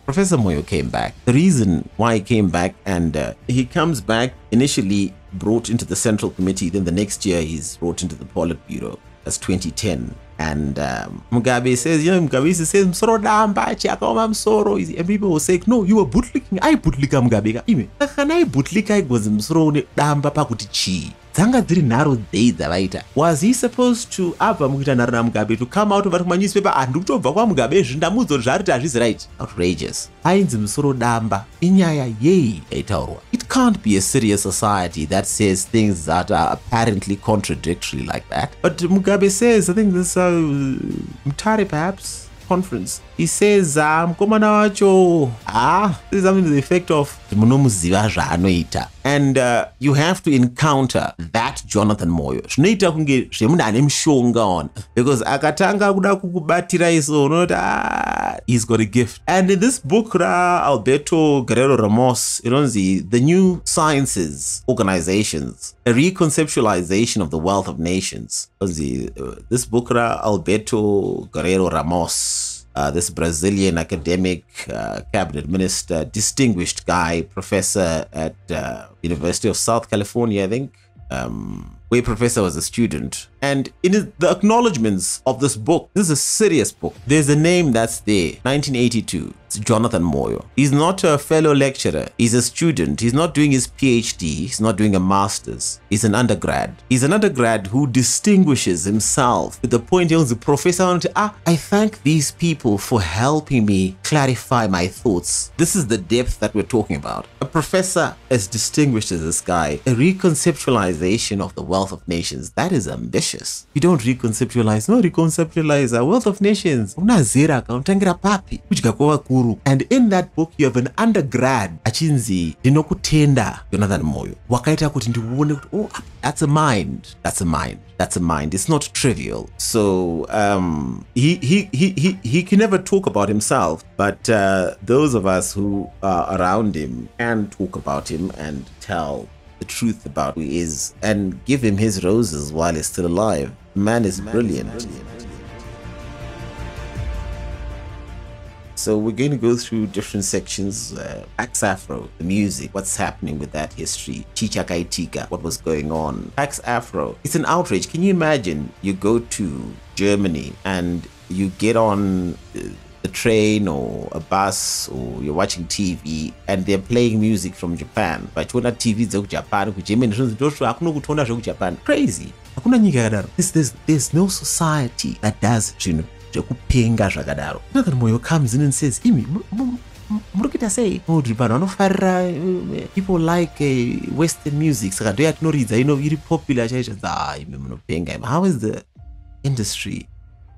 Professor Moyo came back. The reason why he came back, and he comes back initially brought into the Central Committee, then the next year he's brought into the Politburo. That's 2010. And Mugabe says, Mugabe says, Msoro damba, chakoma msoro. And people will say, no, you were bootlicking. I bootlika Mugabe. Can I bootlika? I was msoro damba pakuti chi. Was he supposed to to come out of a newspaper and do to Mugabe? Right? Outrageous. It can't be a serious society that says things that are apparently contradictory like that. But Mugabe says, I think this Mutare perhaps conference, he says, this is something to the effect of, and you have to encounter that Jonathan Moyo. Because akatanga kuda kukubatira iso, he's got a gift. And in this book, Alberto Guerrero Ramos, the New Sciences Organizations, a reconceptualization of the wealth of nations. This book, Alberto Guerrero Ramos, this Brazilian academic, cabinet minister, distinguished guy, professor at University of South California, I think, where professor was a student. And in the acknowledgements of this book, this is a serious book. There's a name that's there, 1982. It's Jonathan Moyo. He's not a fellow lecturer. He's a student. He's not doing his PhD. He's not doing a master's. He's an undergrad. He's an undergrad who distinguishes himself to the point he was a professor. I thank these people for helping me clarify my thoughts. This is the depth that we're talking about. A professor as distinguished as this guy, a reconceptualization of the wealth of nations. That is ambitious. You don't reconceptualize. No, reconceptualize a wealth of nations. And in that book, you have an undergrad, Achinzi, Dinokutenda, Jonathan Moyo. Wakaita kuti oh, that's a mind. That's a mind. That's a mind. It's not trivial. So he can never talk about himself, but those of us who are around him can talk about him and tell the truth about who he is and give him his roses while he's still alive. The man is brilliant. So we're going to go through different sections. Pax Afro, the music, what's happening with that history. Chicha Kaitika, what was going on. Pax Afro, it's an outrage. Can you imagine you go to Germany and you get on the train or a bus or you're watching TV and they're playing music from Japan. But you're not TV Japan. Crazy. There's no society that does, Jonathan Moyo comes in and says, people like Western music. Popular. How is the industry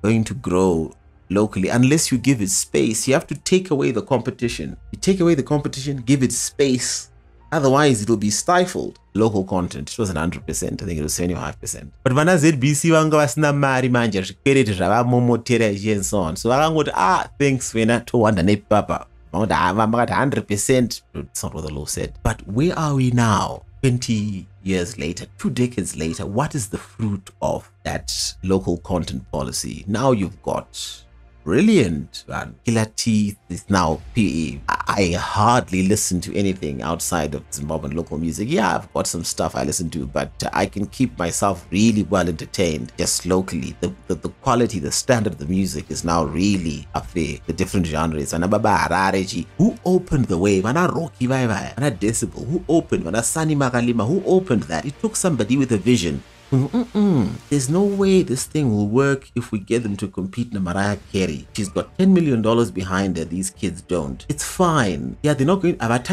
going to grow locally unless you give it space? You have to take away the competition. You take away the competition, give it space. Otherwise, it will be stifled. Local content, it wasn't 100%, I think it was 75%. But when I said BC wanga wasina mari manje zvikwereti zvavamomotera and so on. So vakangoti thanks wena towanda nepapa 100%. It's not what the law said. But where are we now? 20 years later, 2 decades later, what is the fruit of that local content policy? Now you've got brilliant, man. Killer Teeth is now PE. I hardly listen to anything outside of Zimbabwean local music. Yeah, I've got some stuff I listen to, but I can keep myself really well entertained just locally. The quality, the standard of the music is now really up there. The different genres. Who opened the way? Mana Rocky Mana Decibel. Who opened? Mana Sani Makalima. Who opened that? It took somebody with a vision. There's no way this thing will work if we get them to compete in Mariah Carey. She's got $10 million behind her. These kids don't. It's fine. Yeah, they're not going. But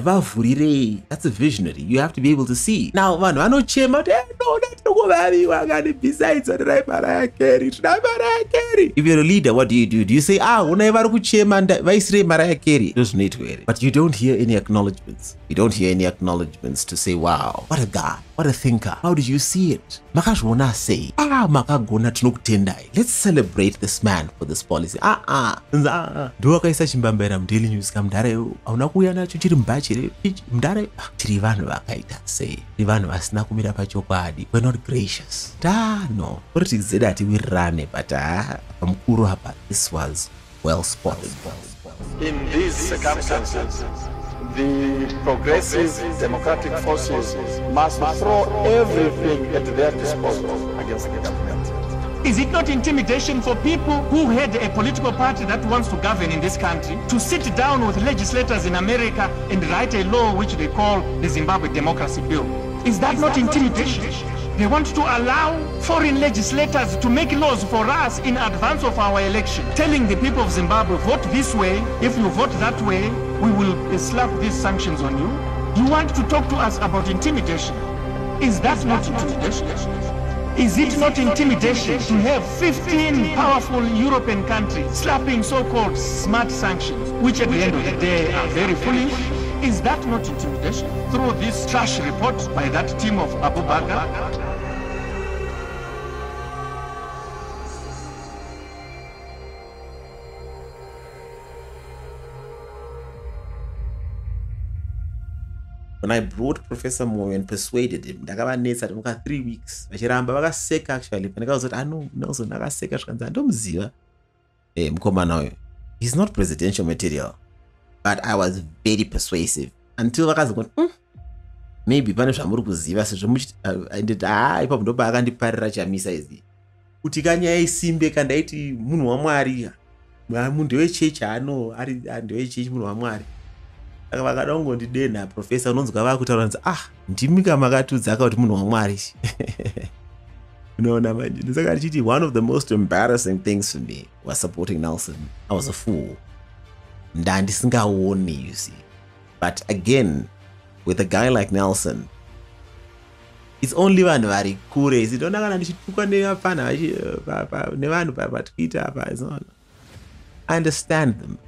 that's a visionary. You have to be able to see. Now, man, I know Chema. No, that's not besides Mariah Carey. If you're a leader, what do? Do you say, whenever Chema Vice Mariah Carey? Just need to hear it. But you don't hear any acknowledgements. You don't hear any acknowledgements to say, wow, what a guy, what a thinker. How did you see it? Makashwana say, let's celebrate this man for this policy. Do I say Chimbambera? I'm telling you, scam Dareo. Aunakuya na chuchirimbachi. Mdare Tirivano Akaita say, Ivano Asnakumira Pachopadi. We're not gracious. No. What is that we ran it, but from Kuruhapa, this was well spotted. In these circumstances, the progressive democratic forces must throw everything at their disposal against the government. Is it not intimidation for people who had a political party that wants to govern in this country to sit down with legislators in America and write a law which they call the Zimbabwe Democracy Bill? Is that not intimidation? They want to allow foreign legislators to make laws for us in advance of our election, telling the people of Zimbabwe, vote this way. If you vote that way, we will slap these sanctions on you. You want to talk to us about intimidation? Is that not intimidation? Is it not intimidation to have 15 powerful European countries slapping so-called smart sanctions, which at the end of the day are very foolish? Is that not intimidation? Through this trash report by that team of Abu Bakr. When I brought Professor Moyo and persuaded him, ndakavanetsa muka 3 weeks. Vachiramba vakaseka actually. Pandakazoti no, Nelson nakaseka zvikanzi andomuziva. Mukomana uyu. He's not presidential material. But I was very persuasive until vakazoti maybe pane zvamuri kuziva sezvo muchiti ipapo ndo paakandiparira chamisa izi. Kuti kanyaya isimbe kandaiti munhu waMwari. Munhu wechechi ari ndewechechi munhu waMwari. Vakada kungondidena professor unonzwa vakutaura kuti ndimika makatudzaka kuti munhu waMwari. Unoona manje ndisaka ndichiti one of the most embarrassing things for me was supporting Nelson. I was a fool. Ndandisingaoni, you see. But again, with a guy like Nelson, it's only vanhu vari kure. Sidona kana ndichitukwa nevapana nevanhu paTwitter apa. I understand them.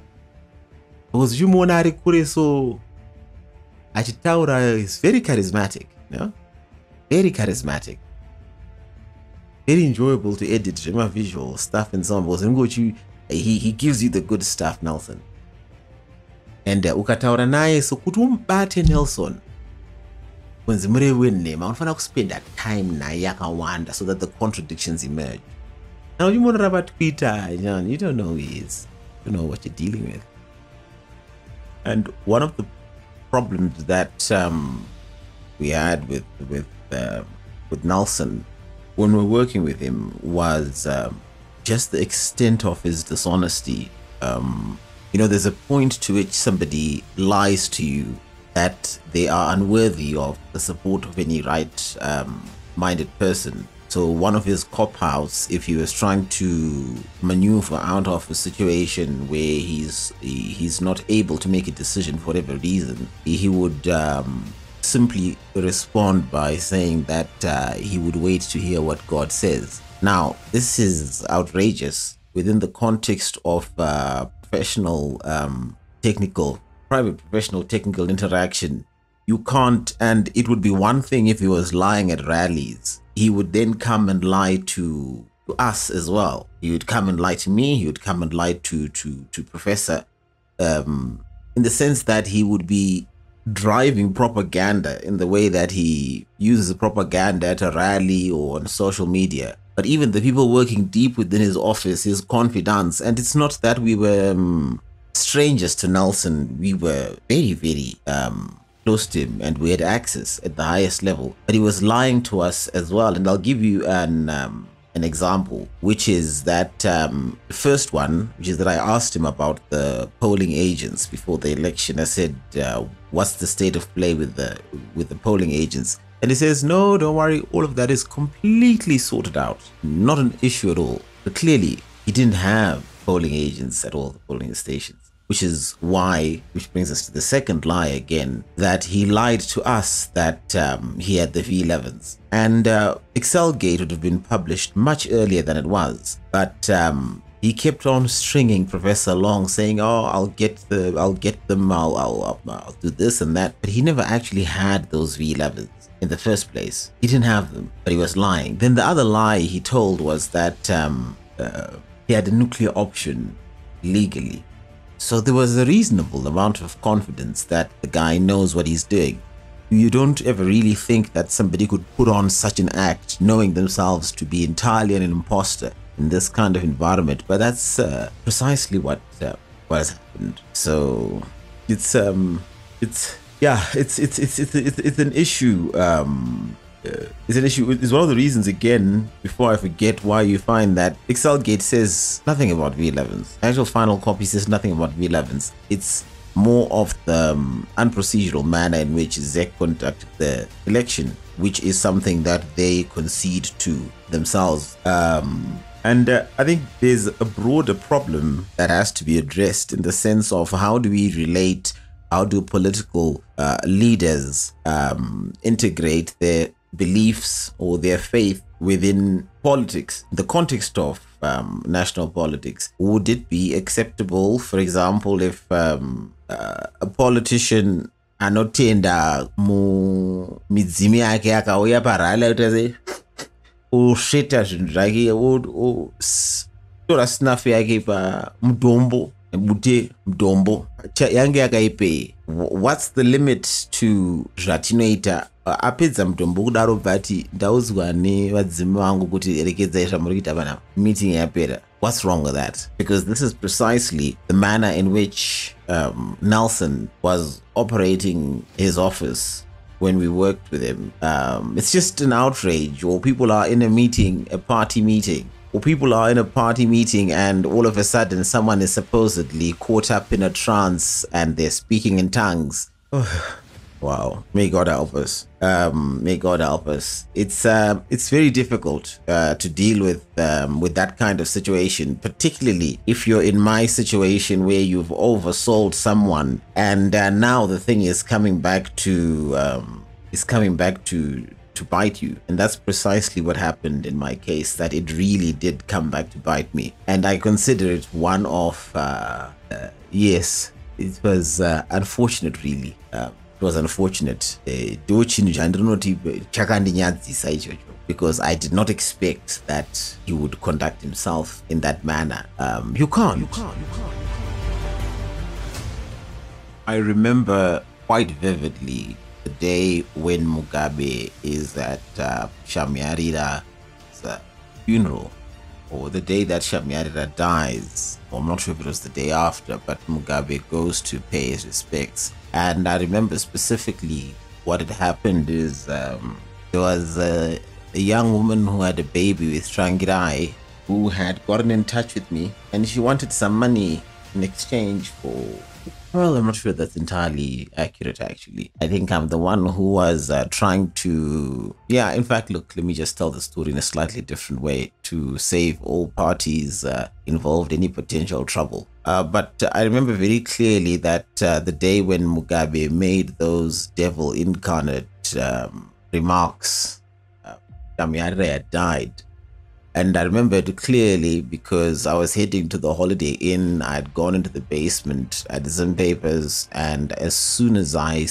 Because uchimuona ari kure so achitaura is very charismatic, you know? Very charismatic. Very enjoyable to edit visual stuff and so on. Because he gives you the good stuff, Nelson. And ukataura naye so kuti umbate Nelson kwenzi murewe nema unofana kuspend that time naye yakawanda so that the contradictions emerge. Now you want to Twitter, you don't know who he is. You don't know what you're dealing with. And one of the problems that we had with Nelson when we were working with him was just the extent of his dishonesty. There's a point to which somebody lies to you that they are unworthy of the support of any right-minded person. So one of his cop-outs, if he was trying to maneuver out of a situation where he's not able to make a decision for whatever reason, he would simply respond by saying that he would wait to hear what God says. Now, this is outrageous within the context of private professional technical interaction. You can't, and it would be one thing if he was lying at rallies. He would then come and lie to us as well. He would come and lie to me. He would come and lie to Professor. in the sense that he would be driving propaganda in the way that he uses propaganda at a rally or on social media. But even the people working deep within his office, his confidants, and it's not that we were strangers to Nelson. We were very, very close to him, and we had access at the highest level. But he was lying to us as well. And I'll give you an example, which is that the first one, which is that I asked him about the polling agents before the election. I said, what's the state of play with the polling agents? And he says, no, don't worry, all of that is completely sorted out. Not an issue at all. But clearly, he didn't have polling agents at all the polling stations, which brings us to the second lie again, that he lied to us that he had the V11s. And Excelgate would have been published much earlier than it was, but he kept on stringing Professor Long, saying, "Oh, I'll get them, I'll do this and that." But he never actually had those V11s in the first place. He didn't have them, but he was lying. Then the other lie he told was that he had a nuclear option legally. So there was a reasonable amount of confidence that the guy knows what he's doing. You don't ever really think that somebody could put on such an act knowing themselves to be entirely an imposter in this kind of environment, but that's precisely what has happened. So it's an issue. It's an issue. It's one of the reasons, again, before I forget, why you find that Excelgate says nothing about V11s. The actual final copy says nothing about V11s. It's more of the unprocedural manner in which ZEC conducted the election, which is something that they concede to themselves. And I think there's a broader problem that has to be addressed in the sense of how do we relate, how do political leaders integrate their beliefs or their faith within politics, the context of national politics. Would it be acceptable, for example, if a politician anotenda mu midzimi yake akauya parala utaze ushita zvinhu zvake tora sinafu yake pa mudombo bute mudombo yange yakaipei? What's the limit to zvatinoita? Apedza mutombo kudaro bvati ndauzwa nevadzimi vangu kuti rekedzai zvamuri kuita panapa, meeting yapera. What's wrong with that? Because this is precisely the manner in which Nelson was operating his office when we worked with him. It's just an outrage, or people are in a meeting, a party meeting, or people are in a party meeting and all of a sudden someone is supposedly caught up in a trance and they're speaking in tongues. Wow, may God help us. May God help us. It's very difficult to deal with that kind of situation, particularly if you're in my situation where you've oversold someone, and now the thing is coming back to bite you. And that's precisely what happened in my case, that it really did come back to bite me. And I consider it one of yes, it was unfortunate, really. It was unfortunate, because I did not expect that he would conduct himself in that manner. You can't. I remember quite vividly the day when Mugabe is at Shamyarira's funeral, or the day that Shamyarira dies, or I'm not sure if it was the day after, but Mugabe goes to pay his respects. And I remember specifically what had happened is there was a young woman who had a baby with Trangirai who had gotten in touch with me, and she wanted some money in exchange for, well, I'm not sure that's entirely accurate, actually. I think I'm the one who was trying to, yeah, in fact, look, let me just tell the story in a slightly different way to save all parties involved any potential trouble. But I remember very clearly that the day when Mugabe made those devil incarnate remarks, Shamyarira had died. And I remember it clearly because I was heading to the Holiday Inn. I had gone into the basement, I had some papers, and as soon as I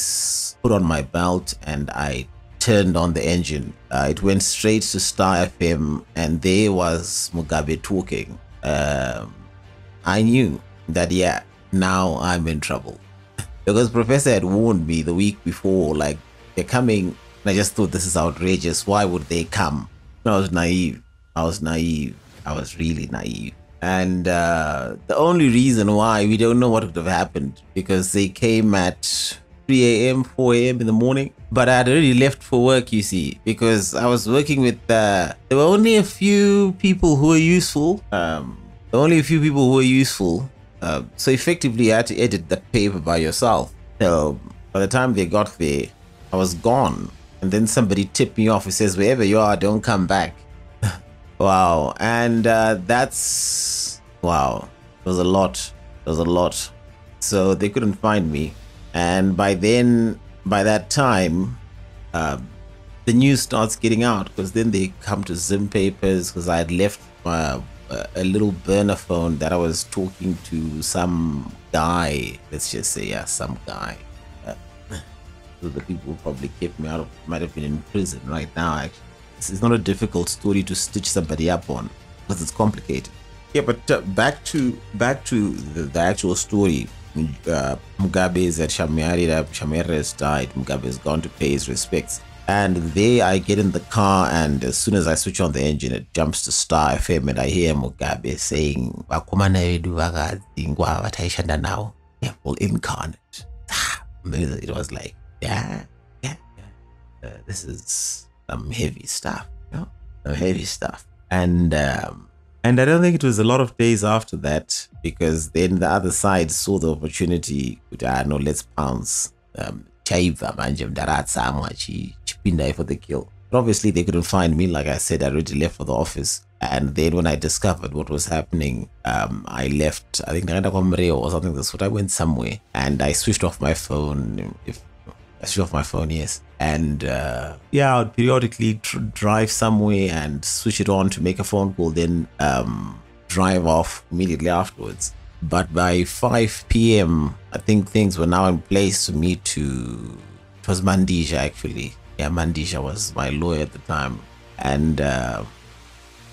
put on my belt and I turned on the engine, it went straight to Star FM, and there was Mugabe talking. I knew that, yeah, now I'm in trouble. Because Professor had warned me the week before, like, they're coming, and I just thought, this is outrageous. Why would they come? I was naive. I was really naive. And the only reason why, we don't know what would have happened, because they came at 3 a.m., 4 a.m. in the morning. But I had already left for work, you see, because I was working with, there were only a few people who were useful. So effectively, you had to edit that paper by yourself. So by the time they got there, I was gone. And then somebody tipped me off. He says, wherever you are, don't come back. Wow. And wow. It was a lot. So they couldn't find me. And by that time, the news starts getting out, because then they come to Zim papers, because I had left a little burner phone that I was talking to some guy. Let's just say, yeah, some guy. So the people who probably kept me out of, might have been in prison right now. Actually, it's not a difficult story to stitch somebody up on, because it's complicated. Yeah, but back to the actual story. Mugabe is at Shamira. Shamira has died. Mugabe has gone to pay his respects. And there I get in the car, and as soon as I switch on the engine, it jumps to Star FM, and I hear Mugabe saying, "Well, incarnate." It was like, this is some heavy stuff, some heavy stuff. And I don't think it was a lot of days after that, because then the other side saw the opportunity. No, let's pounce. Chaiva manje mdaratsamwa chipinda for the kill. But obviously they couldn't find me. Like I said, I already left for the office. And then when I discovered what was happening, I left. I think Naganda Komreo or something. That's what I went somewhere, and I switched off my phone. I switched off my phone, yes. And I would periodically drive somewhere and switch it on to make a phone call, then drive off immediately afterwards. But by 5 p.m., I think things were now in place for me to... It was Mandisha, actually. Yeah, Mandisha was my lawyer at the time. And it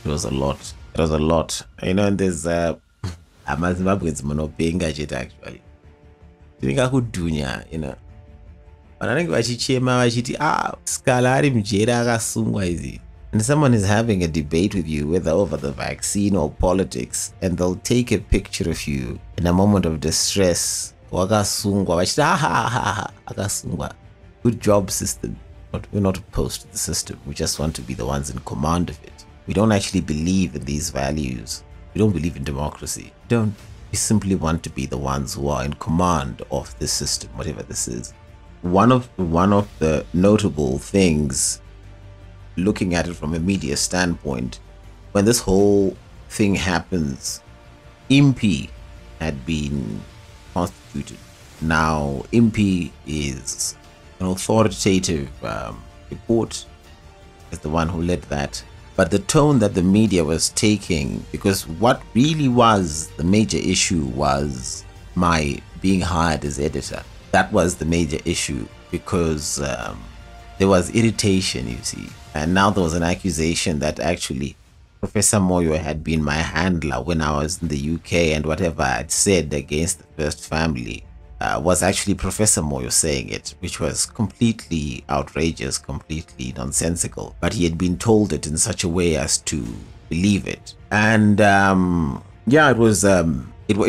was a lot. It was a lot. And there's... I'm a Zimbabweans monopenga jet, actually. I think I could do, But I think vachichema vachiti, Scalari mjera akasungwa izi. And someone is having a debate with you, whether over the vaccine or politics, and they'll take a picture of you in a moment of distress. Wakasungwa, akasungwa. Good job, system. But we're not opposed to the system. We just want to be the ones in command of it. We don't actually believe in these values. We don't believe in democracy. We simply want to be the ones who are in command of this system, whatever this is. One of the notable things, looking at it from a media standpoint, when this whole thing happens, IMPI had been constituted. Now, IMPI is an authoritative report, is the one who led that. But the tone that the media was taking, because what really was the major issue was my being hired as editor. That was the major issue, because there was irritation, you see. And now there was an accusation that actually Professor Moyo had been my handler when I was in the UK, and whatever I had said against the First Family was actually Professor Moyo saying it, which was completely outrageous, completely nonsensical. But he had been told it in such a way as to believe it. And it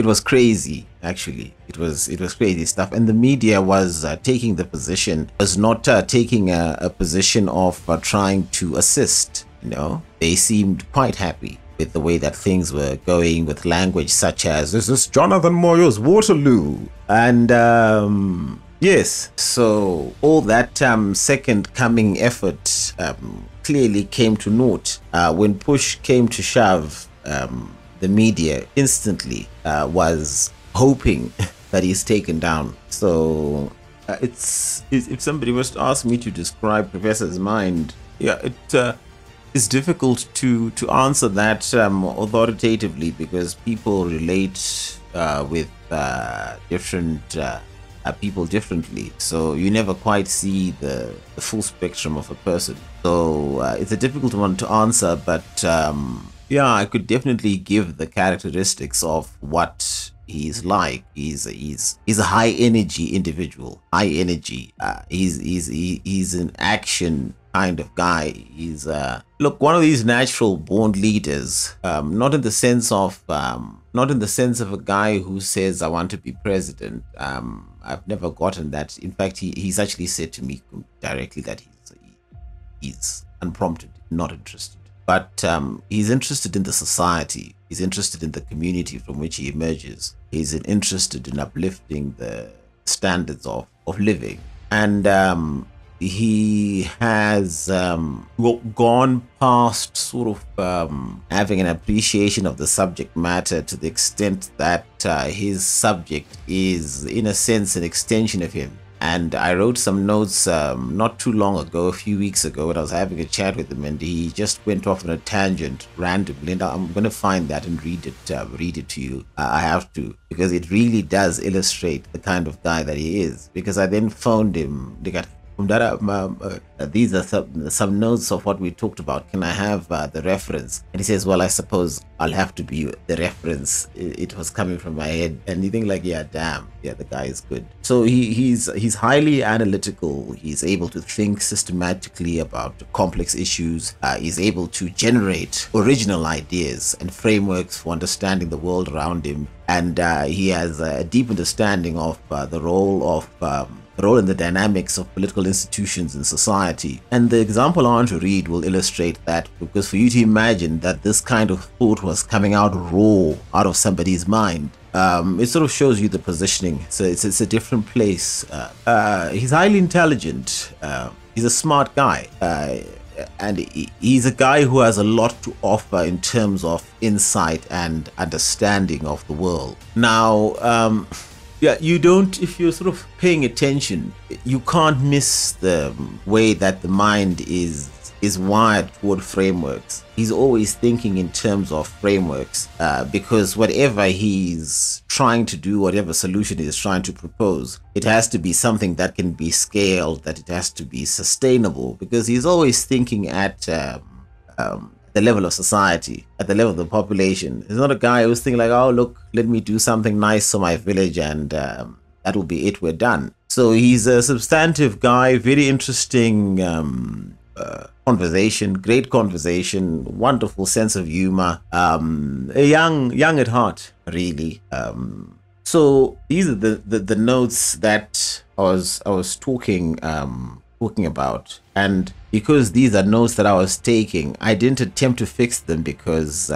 was crazy. Actually, it was crazy stuff, and the media was taking the position, was not taking a position of trying to assist. They seemed quite happy with the way that things were going, with language such as, "This is Jonathan Moyo's Waterloo," and yes, so all that second coming effort clearly came to naught. When push came to shove, the media instantly was hoping that he's taken down. So if somebody was to ask me to describe Professor's mind, it's difficult to answer that authoritatively, because people relate with different people differently. So you never quite see the full spectrum of a person. So it's a difficult one to answer, but I could definitely give the characteristics of what he's like. He's a high energy individual, high energy. He's an action kind of guy. He's look, one of these natural born leaders, not in the sense of a guy who says I want to be president. I've never gotten that. In fact, he's actually said to me directly that he's unprompted, not interested. But he's interested in the society. He's interested in the community from which he emerges. He's interested in uplifting the standards of living. And he has gone past sort of having an appreciation of the subject matter to the extent that his subject is, in a sense, an extension of him. And I wrote some notes not too long ago, a few weeks ago, when I was having a chat with him, and he just went off on a tangent randomly. And I'm going to find that and read it to you. I have to, because it really does illustrate the kind of guy that he is. Because I then phoned him. These are some notes of what we talked about. Can I have the reference? And he says, well, I suppose I'll have to be the reference. It was coming from my head. And you think like, yeah, damn, yeah, the guy is good. So he's highly analytical. He's able to think systematically about complex issues. He's able to generate original ideas and frameworks for understanding the world around him. And he has a deep understanding of the role in the dynamics of political institutions in society. And the example I want to read will illustrate that, because for you to imagine that this kind of thought was coming out raw out of somebody's mind, it sort of shows you the positioning. So it's a different place. He's highly intelligent. He's a smart guy. And he's a guy who has a lot to offer in terms of insight and understanding of the world. Now, yeah, you don't, if you're sort of paying attention, you can't miss the way that the mind is wired toward frameworks. He's always thinking in terms of frameworks, because whatever he's trying to do, whatever solution he's trying to propose, it has to be something that can be scaled, that it has to be sustainable, because he's always thinking at the level of society, at the level of the population. He's not a guy who's thinking like, oh, look, let me do something nice for my village and that will be it, we're done. So he's a substantive guy, very interesting conversation, great conversation, wonderful sense of humor, young at heart, really. So these are the notes that I was talking about. And because these are notes that I was taking, I didn't attempt to fix them, because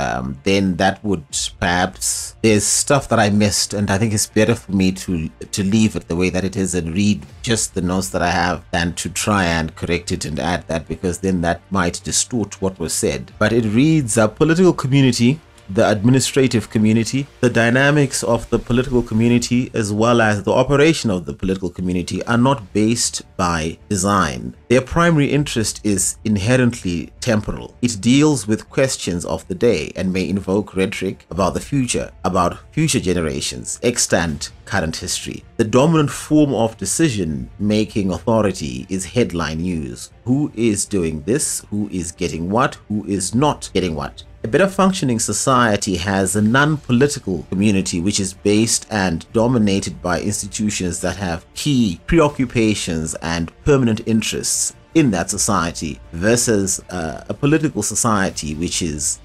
then that would perhaps, there's stuff that I missed, and I think it's better for me to leave it the way that it is and read just the notes that I have than to try and correct it and add that, because then that might distort what was said. But it reads, a political community, the administrative community, the dynamics of the political community, as well as the operation of the political community, are not based by design. Their primary interest is inherently temporal. It deals with questions of the day and may invoke rhetoric about the future, about future generations, extant current history. The dominant form of decision-making authority is headline news. Who is doing this? Who is getting what? Who is not getting what? A better functioning society has a non-political community which is based and dominated by institutions that have key preoccupations and permanent interests in that society, versus a political society which is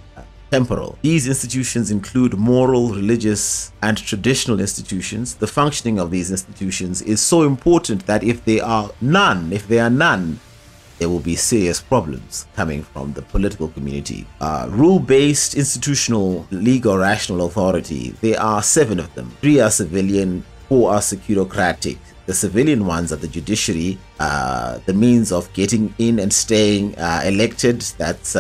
temporal. These institutions include moral, religious, and traditional institutions. The functioning of these institutions is so important that if there are none, there will be serious problems coming from the political community. Rule-based institutional, legal, rational authority, there are 7 of them. 3 are civilian, 4 are securocratic. The civilian ones are the judiciary, the means of getting in and staying elected. That's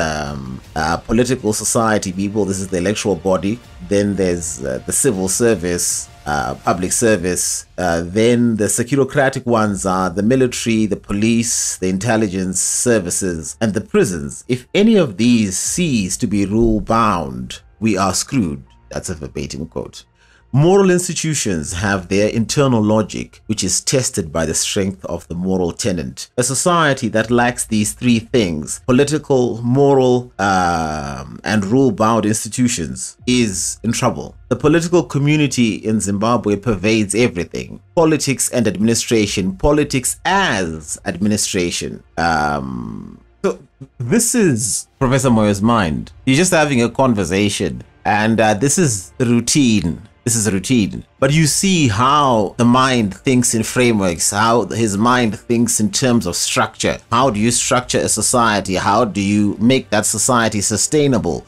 political society people. This is the electoral body. Then there's the civil service, public service. Then the securocratic ones are the military, the police, the intelligence services, and the prisons. If any of these cease to be rule bound, we are screwed. That's a verbatim quote. Moral institutions have their internal logic, which is tested by the strength of the moral tenant. A society that lacks these three things, political, moral, and rule-bound institutions, is in trouble. The political community in Zimbabwe pervades everything. Politics and administration, politics as administration. So this is Professor Moyo's mind. He's just having a conversation, and this is routine. This is a routine. But you see how the mind thinks in frameworks, how his mind thinks in terms of structure. How do you structure a society? How do you make that society sustainable?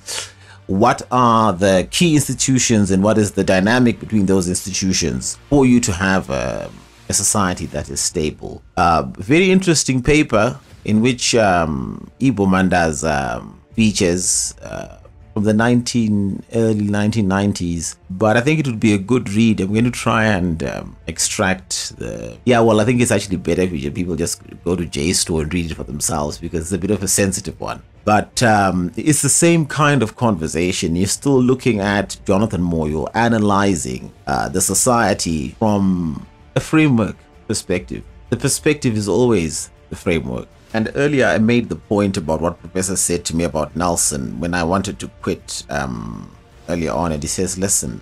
What are the key institutions and what is the dynamic between those institutions for you to have a society that is stable? Very interesting paper in which Ibo Manda's features from the early 1990s, but I think it would be a good read. I'm going to try and extract the... Yeah, well, I think it's actually better if people just go to JSTOR and read it for themselves, because it's a bit of a sensitive one. But it's the same kind of conversation. You're still looking at Jonathan Moyo analyzing the society from a framework perspective. The perspective is always the framework. And earlier I made the point about what Professor said to me about Nelson when I wanted to quit earlier on. And he says, listen,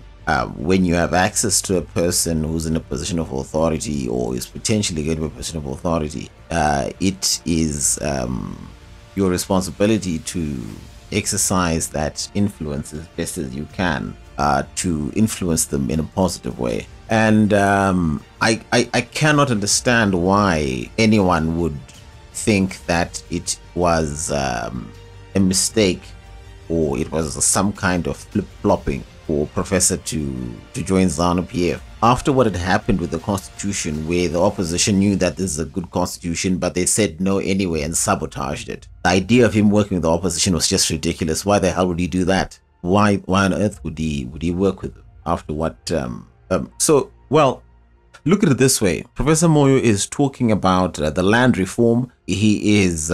when you have access to a person who's in a position of authority or is potentially going to be a position of authority, it is your responsibility to exercise that influence as best as you can to influence them in a positive way. And I cannot understand why anyone would think that it was a mistake or it was some kind of flip-flopping for Professor to join ZANU-PF. After what had happened with the constitution, where the opposition knew that this is a good constitution, but they said no anyway and sabotaged it. The idea of him working with the opposition was just ridiculous. Why the hell would he do that? Why on earth would he work with them after what? Well, look at it this way. Professor Moyo is talking about the land reform. He is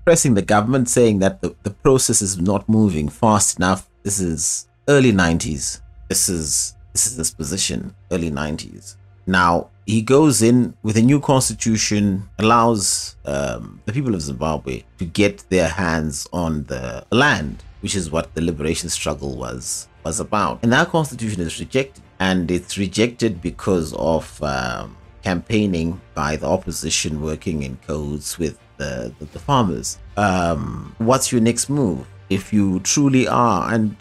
pressing the government, saying that the process is not moving fast enough. This is early 90s. This is his position, early 90s. Now, he goes in with a new constitution, allows the people of Zimbabwe to get their hands on the land, which is what the liberation struggle was about. And that constitution is rejected. And it's rejected because of campaigning by the opposition working in codes with the farmers. What's your next move? If you truly are... And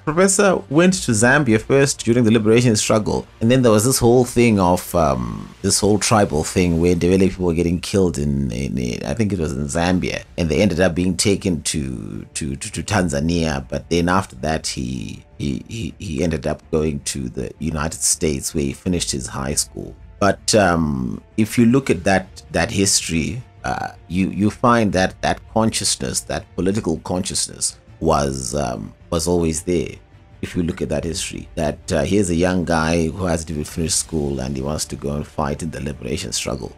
Professor went to Zambia first during the liberation struggle. And then there was this whole thing of this whole tribal thing where Ndebele people were getting killed in I think it was in Zambia. And they ended up being taken to Tanzania. But then after that, he ended up going to the United States where he finished his high school. But if you look at that history, you find that consciousness, that political consciousness was always there. If you look at that history, that here's a young guy who hasn't even finished school and he wants to go and fight in the liberation struggle.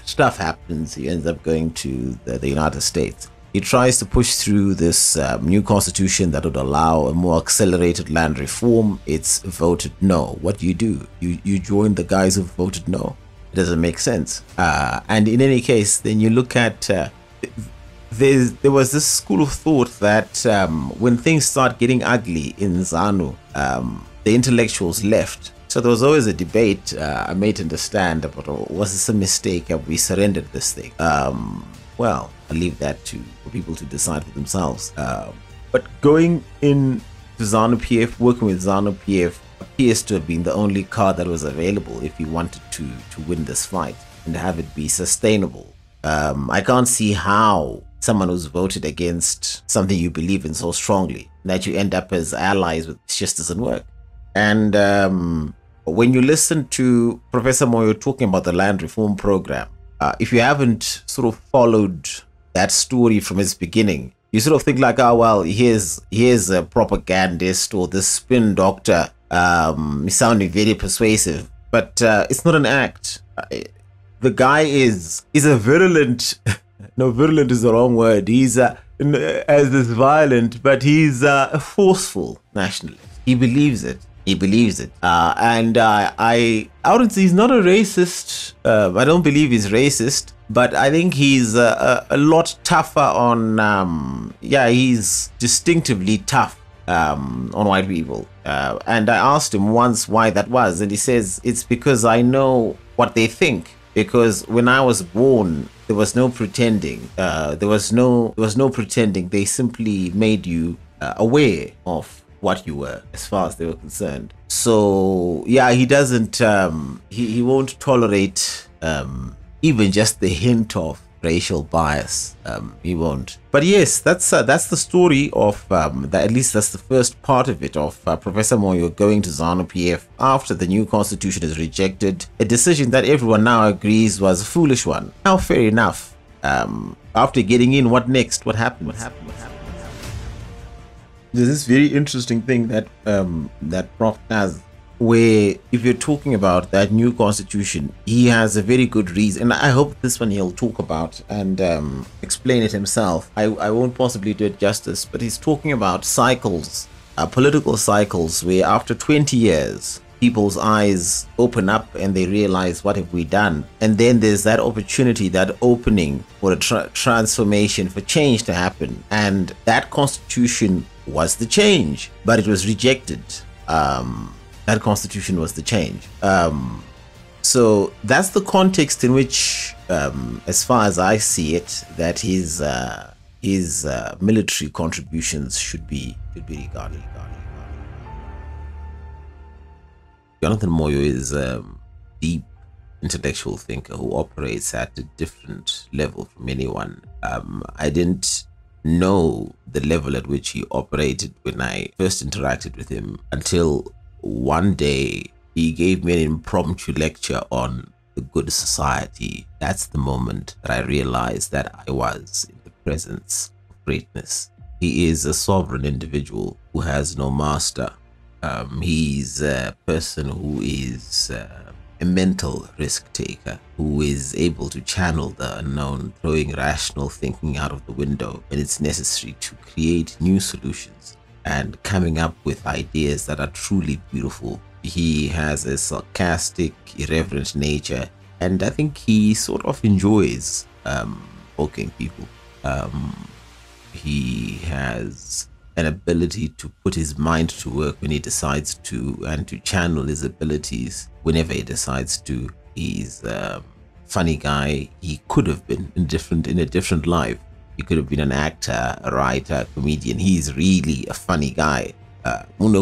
Stuff happens. He ends up going to the United States. He tries to push through this new constitution that would allow a more accelerated land reform. It's voted no. What do? You join the guys who voted no. It doesn't make sense. And in any case, then you look at there was this school of thought that when things start getting ugly in ZANU, the intellectuals left. So there was always a debate. I made to understand about, was this a mistake? Have we surrendered this thing? Well, I'll leave that for people to decide for themselves. But going in to ZANU-PF, working with ZANU-PF appears to have been the only card that was available if you wanted to win this fight and have it be sustainable. I can't see how someone who's voted against something you believe in so strongly that you end up as allies with, it just doesn't work. And when you listen to Professor Moyo talking about the land reform program, if you haven't sort of followed that story from its beginning, you sort of think like, oh, well, here's a propagandist or this spin doctor sounding very persuasive, but it's not an act. The guy is a virulent, no, virulent is the wrong word. He's as this violent, but he's a forceful nationalist. He believes it. He believes it. And I wouldn't say he's not a racist. I don't believe he's racist, but I think he's a lot tougher on, he's distinctively tough on white people. And I asked him once why that was, and he says, it's because I know what they think. Because when I was born, there was no pretending. There was no pretending. They simply made you aware of what you were, as far as they were concerned. So yeah, he doesn't. He won't tolerate even just the hint of racial bias. He won't. But yes, that's the story of at least that's the first part of it, of Professor Moyo going to ZANU-PF after the new constitution is rejected, a decision that everyone now agrees was a foolish one. Now, fair enough. After getting in, what next? What happened? There's this very interesting thing that that Prof does, where if you're talking about that new constitution, he has a very good reason, and I hope this one he'll talk about and explain it himself. I won't possibly do it justice, but he's talking about cycles, political cycles, where after 20 years people's eyes open up and they realize, what have we done? And then there's that opportunity, that opening for a transformation, for change to happen, and that constitution was the change, but it was rejected. That constitution was the change. So that's the context in which, as far as I see it, that his military contributions should be regarded. Jonathan Moyo is a deep intellectual thinker who operates at a different level from anyone. I didn't know the level at which he operated when I first interacted with him until one day he gave me an impromptu lecture on the good society. That's the moment that I realized that I was in the presence of greatness. He is a sovereign individual who has no master. He's a person who is a mental risk taker, who is able to channel the unknown, throwing rational thinking out of the window when it's necessary to create new solutions and coming up with ideas that are truly beautiful. He has a sarcastic, irreverent nature, and I think he sort of enjoys poking people. He has an ability to put his mind to work when he decides to, and to channel his abilities whenever he decides to. He's a funny guy. He could have been in a different life. He could have been an actor, a writer, a comedian. He's really a funny guy. So 3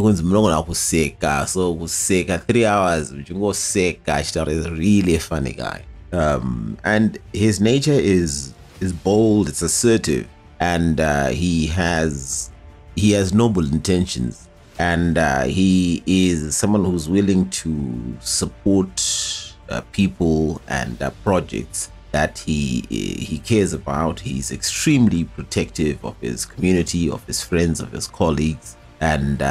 hours, is really a funny guy. And his nature is bold, it's assertive, and he has noble intentions, and he is someone who's willing to support people and projects that he cares about. He's extremely protective of his community, of his friends, of his colleagues, and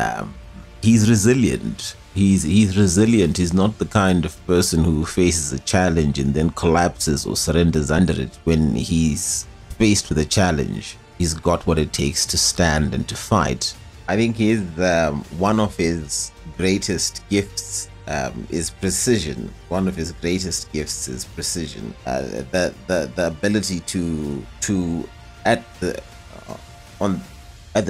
he's resilient. He's resilient. He's not the kind of person who faces a challenge and then collapses or surrenders under it when he's faced with a challenge. He's got what it takes to stand and to fight. I think one of his greatest gifts is precision. One of his greatest gifts is precision. The ability to at the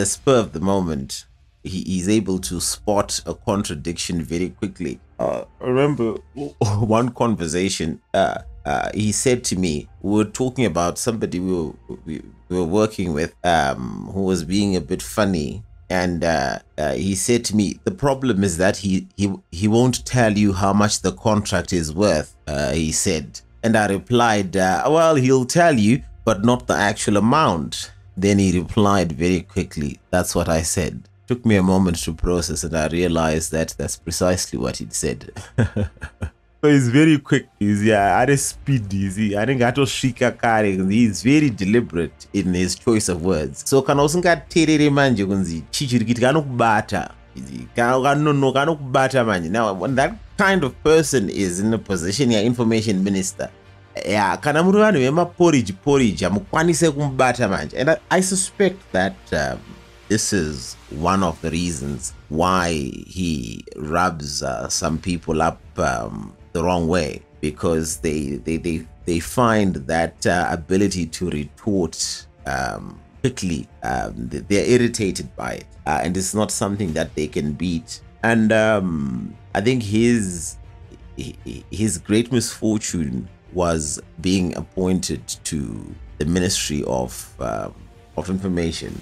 spur of the moment, he's able to spot a contradiction very quickly. I remember one conversation. He said to me, we were talking about somebody we were working with who was being a bit funny, and he said to me, the problem is that he won't tell you how much the contract is worth, he said. And I replied, well, he'll tell you, but not the actual amount. Then he replied very quickly, that's what I said. Took me a moment to process, and I realized that that's precisely what he'd said. So he's very quick. He's at a speed. He's very deliberate in his choice of words. So kana usingaterere manje kunzi chichirikiti kanokubata. Kanokubata manje. Now when that kind of person is in a position ya information minister, kana muri vanhu vema porridge amukwanise kumubata manje. And I suspect that this is one of the reasons why he rubs some people up the wrong way, because they find that ability to retort quickly. They're irritated by it, and it's not something that they can beat. And I think his great misfortune was being appointed to the Ministry of Information,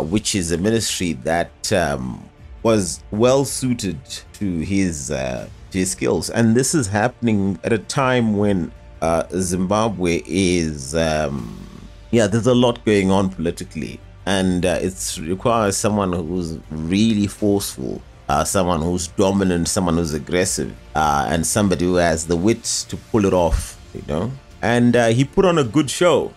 which is a ministry that was well suited to his skills. And this is happening at a time when Zimbabwe is there's a lot going on politically, and it requires someone who's really forceful, someone who's dominant, someone who's aggressive, and somebody who has the wit to pull it off, and he put on a good show.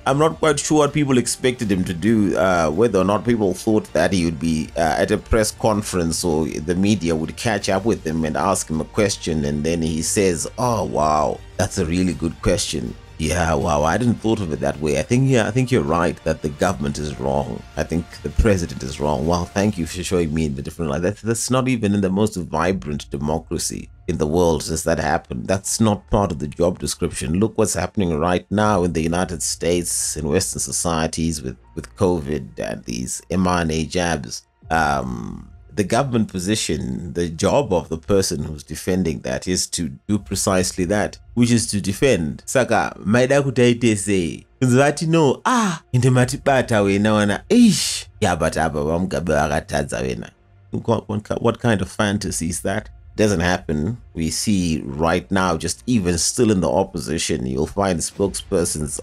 I'm not quite sure what people expected him to do, whether or not people thought that he would be at a press conference or the media would catch up with him and ask him a question, and then he says, "Oh wow, that's a really good question. Yeah, wow, I didn't thought of it that way. I think you're right that the government is wrong. I think the president is wrong. Wow, thank you for showing me in the different light." That's not even in the most vibrant democracy in the world does that happen. That's not part of the job description. Look what's happening right now in the United States, in Western societies with COVID and these mRNA jabs. The government position, the job of the person who's defending that is to do precisely that, which is to defend. Saka, maida kutaite say, nzati no, inde matibata wena wana, yabata aba wamgabe akatadza wena. What kind of fantasy is that? Doesn't happen. We see right now, just even still in the opposition, you'll find spokespersons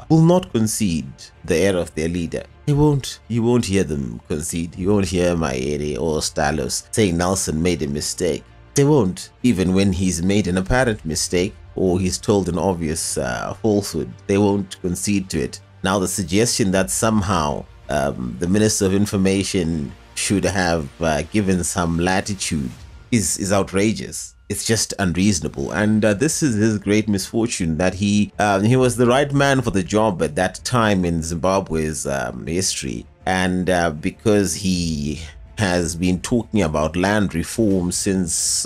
will not concede the error of their leader. You won't hear them concede. You won't hear Maere or Stalos saying Nelson made a mistake. They won't, even when he's made an apparent mistake or he's told an obvious falsehood. They won't concede to it. Now the suggestion that somehow the Minister of Information should have given some latitude is outrageous. It's just unreasonable, and this is his great misfortune that he was the right man for the job at that time in Zimbabwe's history, and because he has been talking about land reform since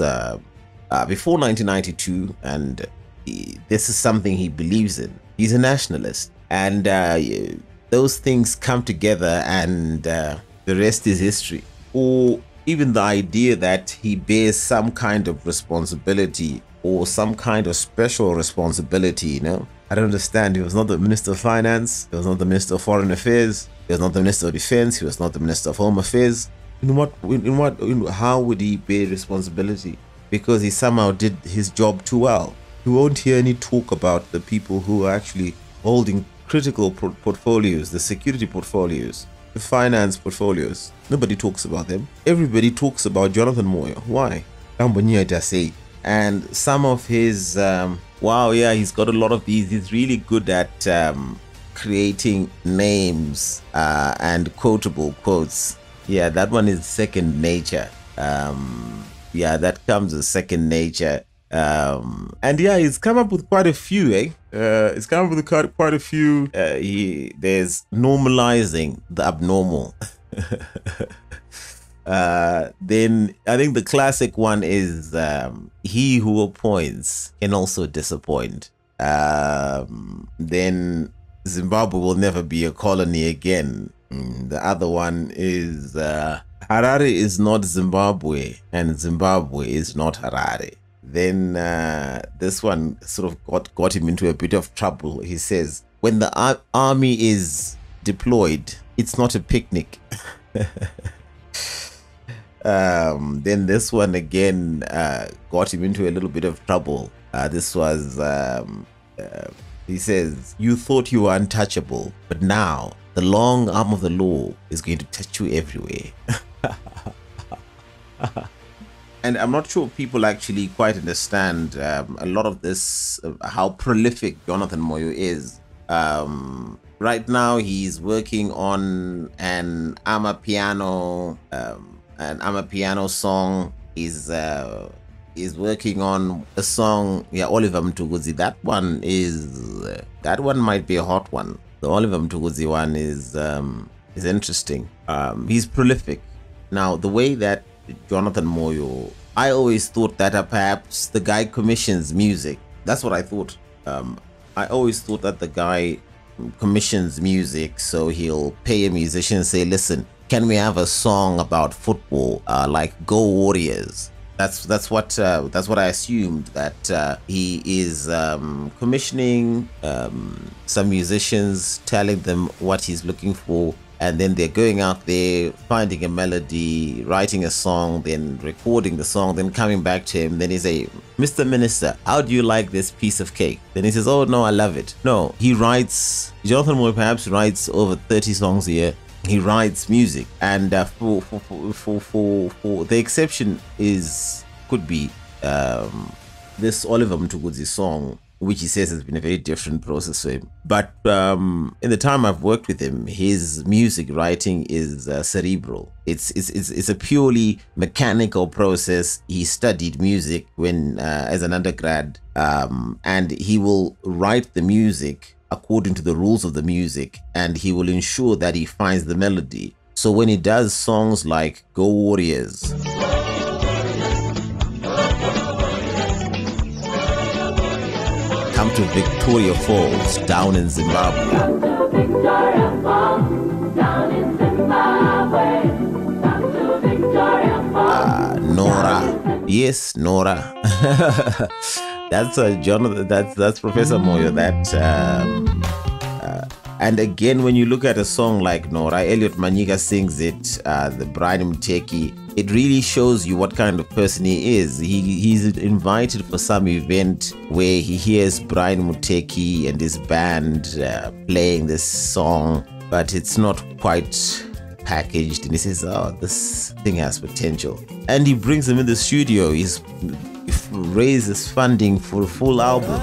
before 1992, and this is something he believes in. He's a nationalist, and those things come together, and the rest is history. Or even the idea that he bears some kind of responsibility or some kind of special responsibility, I don't understand. He was not the Minister of Finance, he was not the Minister of Foreign Affairs, he was not the Minister of Defense, he was not the Minister of Home Affairs. How would he bear responsibility? Because he somehow did his job too well. You won't hear any talk about the people who are actually holding critical portfolios, the security portfolios, the finance portfolios. Nobody talks about them. Everybody talks about Jonathan Moyo. Why? And some of his he's got a lot of these. He's really good at creating names and quotable quotes. Yeah, that one is second nature. That comes as second nature. And he's come up with quite a few, he's come up with quite a few. There's normalizing the abnormal. Then I think the classic one is he who appoints can also disappoint. Then Zimbabwe will never be a colony again. The other one is Harare is not Zimbabwe and Zimbabwe is not Harare. Then this one sort of got him into a bit of trouble. He says, when the army is deployed, it's not a picnic. Then this one again got him into a little bit of trouble. This was, he says, you thought you were untouchable, but now the long arm of the law is going to touch you everywhere. And I'm not sure people actually quite understand a lot of this, how prolific Jonathan Moyo is. Right now, he's working on an amapiano song. He's working on a song, Oliver Mtuguzi. That one might be a hot one. The Oliver Mtuguzi one is is interesting. He's prolific. Now, the way that Jonathan Moyo, I always thought that perhaps the guy commissions music. That's what I thought. I always thought that the guy commissions music, so he'll pay a musician and say, listen, can we have a song about football, like Go Warriors? That's what I assumed, that he is commissioning some musicians, telling them what he's looking for, and then they're going out there, finding a melody, writing a song, then recording the song, then coming back to him. Then he say, Mr. Minister, how do you like this piece of cake? Then he says, oh no, I love it. No, he writes, Jonathan Moyo perhaps writes over 30 songs a year. He writes music, and for the exception could be this Oliver Mtukudzi song, which he says has been a very different process for him. But in the time I've worked with him, his music writing is cerebral. It's a purely mechanical process. He studied music when as an undergrad, and he will write the music according to the rules of the music, and he will ensure that he finds the melody. So when he does songs like Go Warriors, come to Victoria Falls down in Zimbabwe, Nora, yes, Nora. That's Jonathan. That's Professor Moyo. And again, when you look at a song like Nora, Elliot Maniga sings it. The Brian Muteki. It really shows you what kind of person he is. He's invited for some event where he hears Brian Muteki and his band playing this song, but it's not quite packaged. And he says, "Oh, this thing has potential." And he brings them in the studio. He raises funding for a full album.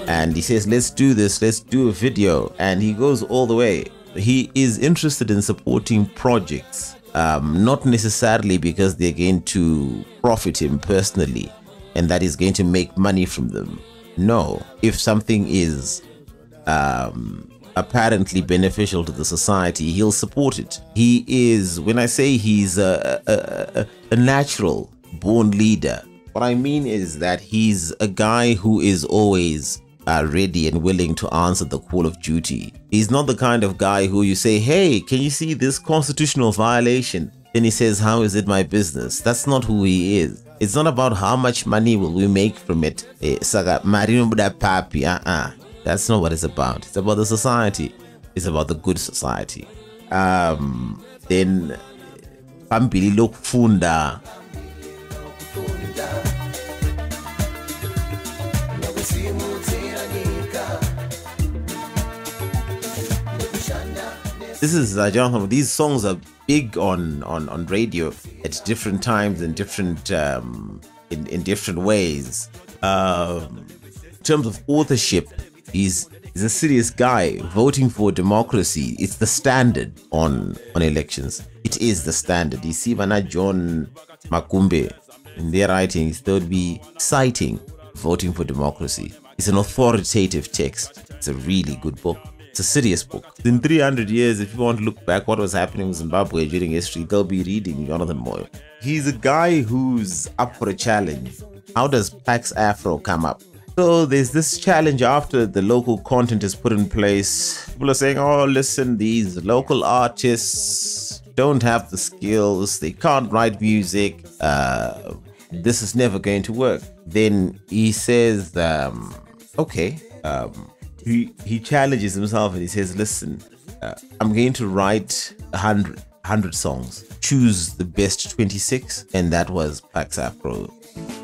And he says, let's do this, let's do a video. And he goes all the way. He is interested in supporting projects, not necessarily because they're going to profit him personally and that he's going to make money from them. No, if something is apparently beneficial to the society, he'll support it. He is, when I say he's a natural born leader, what I mean is that he's a guy who is always ready and willing to answer the call of duty. He's not the kind of guy who you say, hey, can you see this constitutional violation? Then he says, how is it my business? That's not who he is. It's not about how much money will we make from it. That's not what it's about. It's about the society. It's about the good society. Then Pambili Lokfunda. This is Jonathan. These songs are big on radio at different times and different in different ways. In terms of authorship, he's a serious guy. Voting for democracy, it's the standard on elections. It is the standard. You see, Vana John Makumbe, in their writings, they would be citing Voting for Democracy. It's an authoritative text. It's a really good book. It's a serious book. In 300 years, if you want to look back what was happening in Zimbabwe during history, they'll be reading Jonathan Moyo. He's a guy who's up for a challenge. How does Pax Afro come up? So there's this challenge after the local content is put in place. People are saying, oh, listen, these local artists don't have the skills. They can't write music. This is never going to work. Then he says, okay. He challenges himself and he says, listen, I'm going to write 100 songs. Choose the best 26. And that was Pax Afro,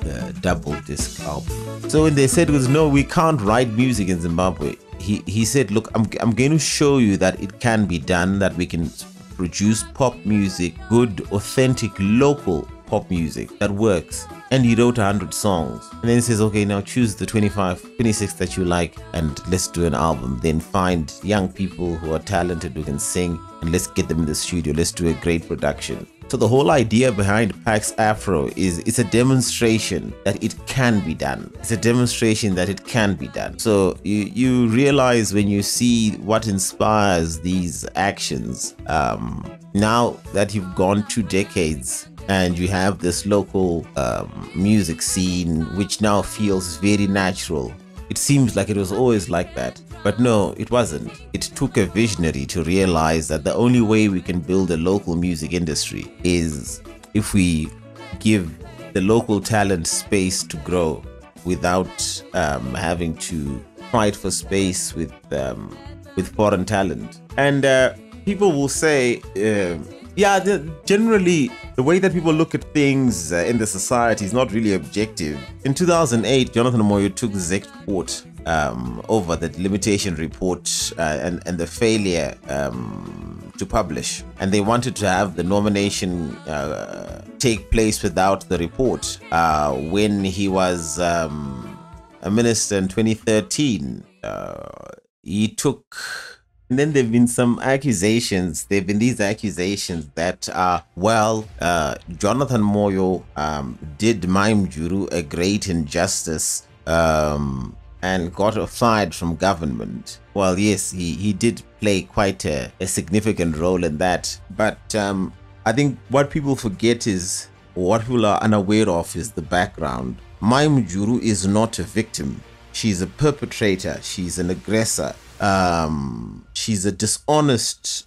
the double disc album. So when they said, no, we can't write music in Zimbabwe, he said, look, I'm going to show you that it can be done, that we can produce pop music, good, authentic, local pop music that works. And he wrote 100 songs. And then he says, okay, now choose the 26 that you like and let's do an album. Then find young people who are talented, who can sing, and let's get them in the studio. Let's do a great production. So the whole idea behind Pax Afro is it's a demonstration that it can be done. It's a demonstration that it can be done. So you realize when you see what inspires these actions, now that you've gone 2 decades and you have this local music scene, which now feels very natural. It seems like it was always like that. But no, it wasn't. It took a visionary to realize that the only way we can build a local music industry is if we give the local talent space to grow without having to fight for space with foreign talent. And people will say, generally the way that people look at things in the society is not really objective. In 2008, Jonathan Moyo took Zek to court over the limitation report and the failure to publish, and they wanted to have the nomination take place without the report. When he was a minister in 2013, he took. And then there have been some accusations. There have been these accusations that, Jonathan Moyo did Maim Juru a great injustice and got fired from government. Well, yes, he did play quite a significant role in that. But I think what people forget is, or what people are unaware of, is the background. Maim Juru is not a victim. She's a perpetrator. She's an aggressor. She's a dishonest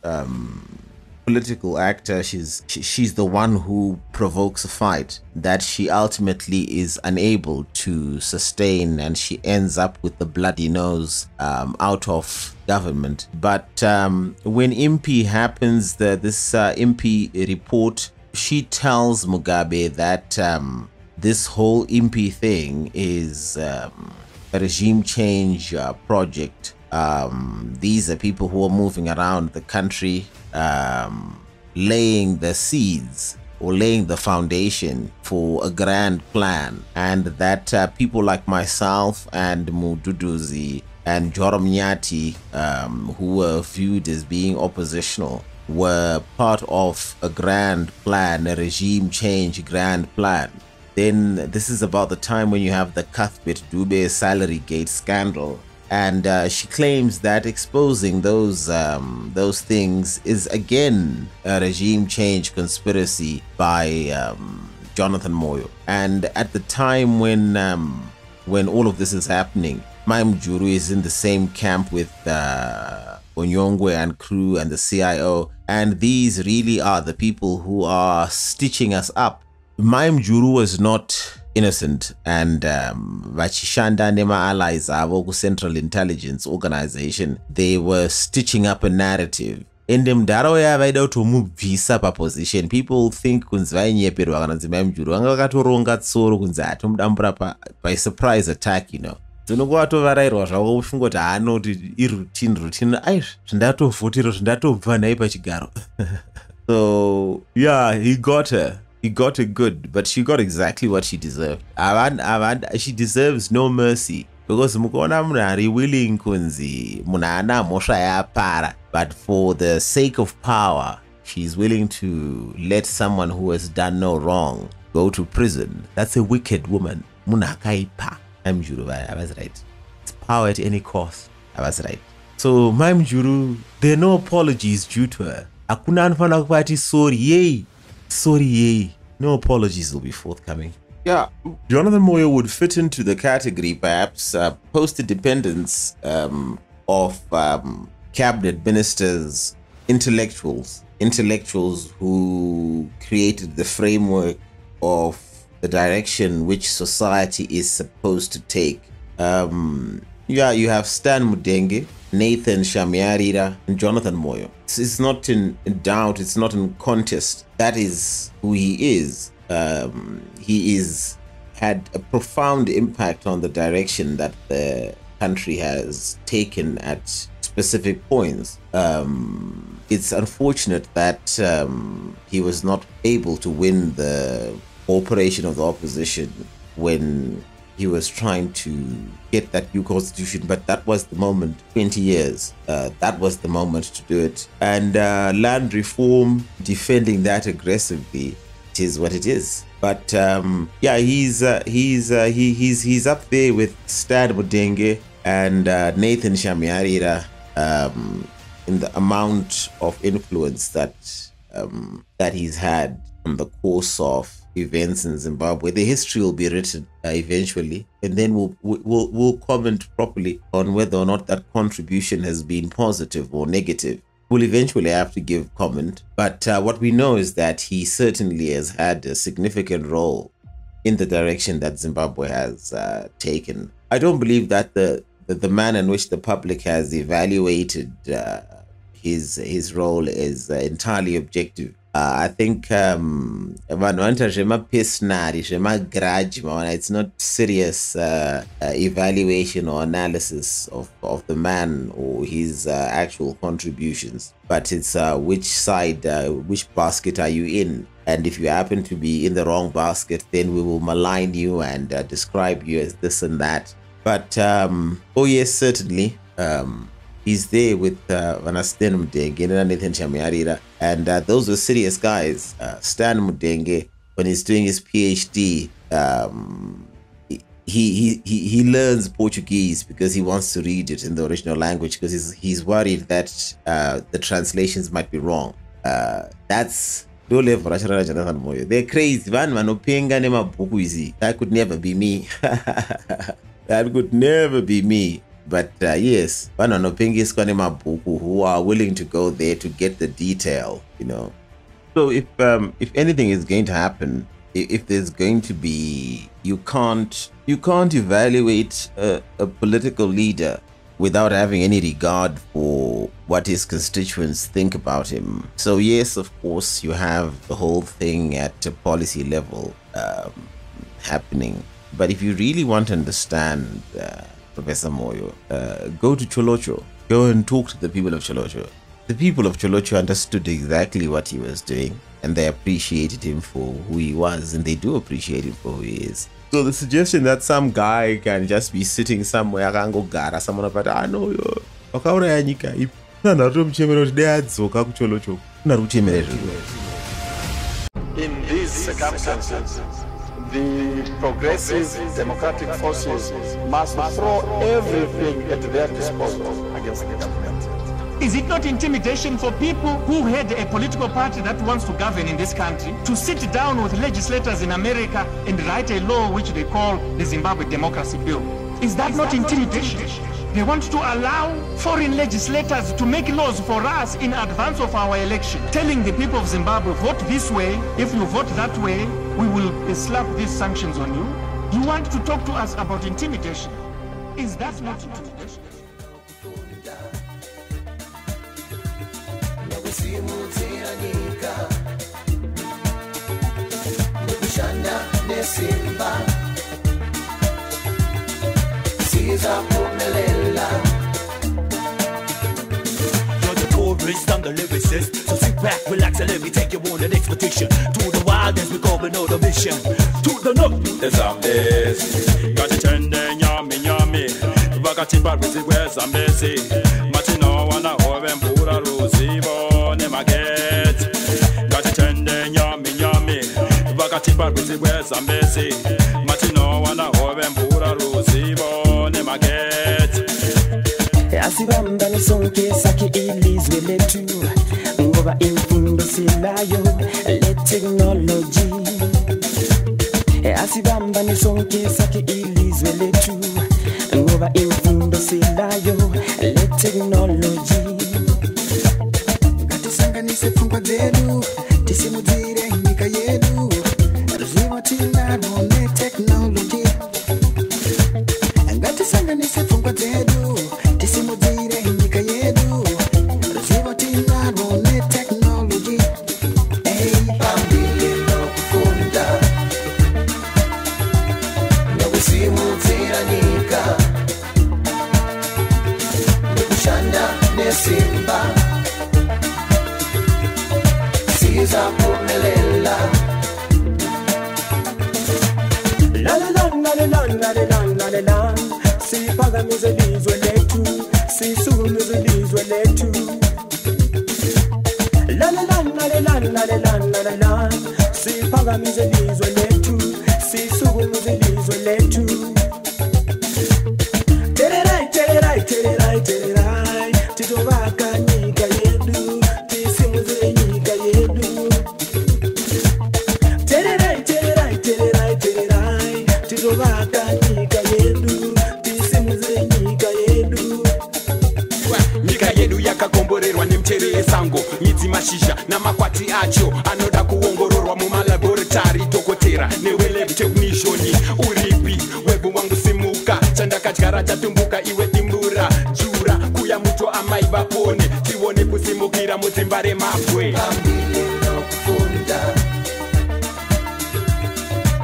political actor. She's the one who provokes a fight that she ultimately is unable to sustain, and she ends up with the bloody nose out of government. But when Impi happens, this Impi report, she tells Mugabe that this whole Impi thing is a regime change project. These are people who are moving around the country, laying the seeds or laying the foundation for a grand plan, and that people like myself and Mududuzi and Joram Nyati, who were viewed as being oppositional, were part of a grand plan, a regime change grand plan. Then this is about the time when you have the Cuthbert Dube salary gate scandal. And she claims that exposing those things is again a regime change conspiracy by Jonathan Moyo. And at the time when all of this is happening, Maim Juru is in the same camp with Onyongwe and crew and the CIO, and these really are the people who are stitching us up. Maim Juru was not innocent, and vachishanda nema allies avo Central Intelligence Organization, they were stitching up a narrative. In them daroya vaida kutomubvisa paposition. People think kunzi vainyeperwa kana kuti Maim Juru vanga vakatoronga tsoro kunzi atomudambura by surprise attack, you know. Tinokuvatovarairwa zvavo ufunga kuti haanoti routine ai zvindatovhotero zvindatobva naye pachigaro. So yeah, he got her. He got it good, but she got exactly what she deserved. She deserves no mercy, because mukona munari willing kunzi munana mosha ya para, but for the sake of power, she's willing to let someone who has done no wrong go to prison. That's a wicked woman. Munakaipa. Maim Juru, I was right. It's power at any cost. I was right. So Maim Juru, there are no apologies due to her. Hakuna anfana kupati sorry, yay. Sorry, yay. No apologies will be forthcoming. Yeah, Jonathan Moyo would fit into the category, perhaps, post-independence of cabinet ministers, intellectuals who created the framework of the direction which society is supposed to take. You have Stan Mudenge, Nathan Shamyarira, and Jonathan Moyo. It's not in doubt, it's not in contest. That is who he is. He had a profound impact on the direction that the country has taken at specific points. It's unfortunate that he was not able to win the cooperation of the opposition when he was trying to get that new constitution, but that was the moment, 20 years, that was the moment to do it. And land reform, defending that aggressively, it is what it is. But yeah, he's up there with Stan Mudenge and Nathan Shamyarira in the amount of influence that he's had on the course of events in Zimbabwe. The history will be written eventually, and then we'll comment properly on whether or not that contribution has been positive or negative. We'll eventually have to give comment, but what we know is that he certainly has had a significant role in the direction that Zimbabwe has taken. I don't believe that the manner in which the public has evaluated his role is entirely objective. I think it's not serious evaluation or analysis of the man or his actual contributions, but it's which side, which basket are you in? And if you happen to be in the wrong basket, then we will malign you and describe you as this and that. But oh yes, certainly he's there with Stan Mudenge and Nathan Shamyarira, and those were serious guys. Stan Mudenge, when he's doing his PhD, he learns Portuguese because he wants to read it in the original language, because he's worried that the translations might be wrong. That's low level. Jonathan Moyo, they're crazy. That could never be me. That could never be me. But yes, who are willing to go there to get the detail, you know. So if anything is going to happen, if there's going to be, you can't evaluate a political leader without having any regard for what his constituents think about him. So yes, of course, you have the whole thing at a policy level happening. But if you really want to understand Professor Moyo, go to Cholocho. Go and talk to the people of Cholocho. The people of Cholocho understood exactly what he was doing, and they appreciated him for who he was, and they do appreciate him for who he is. So the suggestion that some guy can just be sitting somewhere, someone about, I know you. In these circumstances, the progressive democratic forces must throw everything at their disposal against the government. Is it not intimidation for people who had a political party that wants to govern in this country to sit down with legislators in America and write a law which they call the Zimbabwe Democracy Bill? Is that not intimidation? They want to allow foreign legislators to make laws for us in advance of our election, telling the people of Zimbabwe, vote this way. If you vote that way, we will slap these sanctions on you. You want to talk to us about intimidation? Is that not intimidation? You're the tourist, I'm the lyricist. So sit back, relax, and let me take you on an expedition to the wildest, we go with no mission. To the north, the Zambezi. Got it tender, yummy, yummy. Vakati Barbizi, where's Zambezi? Matino, wana, hoven, pura, rosivo, nemaget. Got it tender, yummy, yummy. Vakati Barbizi, where's Zambezi? Matino, wana, hoven, pura, rosivo, nemaget. Asibamba nisonke saki ilizwe letu ngoba imfundo silayo le technology. Asibamba nisonke saki ilizwe letu ngoba imfundo silayo le technology. Ngatisanganise pfungwa dzedu tisimudzire nyika yedu ruzivo tinarwo ne technology. Ngatisanganise pfungwa dzedu tisimudzire nyika yedu ruzivo tinarwo ne technology. Pambili nokufunda nokusimudzira nyika nokushanda nesimba sizaphumelela. La la la la la la la. siphakamize ilizwe lethu sisukumize ilizwe lethu la la la la la la la la la siphakamize ilizwe lethu sisukumize ilizwe lethu tererai tererai tererai tererai titobaka nyika yedu tisimuze nyika yedu tererai tererai tererai tererai titobaka nyika yedu tisimuze nyika yedu nyika yedu yakakomborerwa nemchere yesango midzi mashizha namakwati acho anoda kuongororwa mumalaboratari dhokotera newelab technician uripi webhu wangu simuka chandakadyara chatumbuka iwe dimbura jura kuya muto amai vapone tione kusimukira mudzimba remabwe pambili nokufunda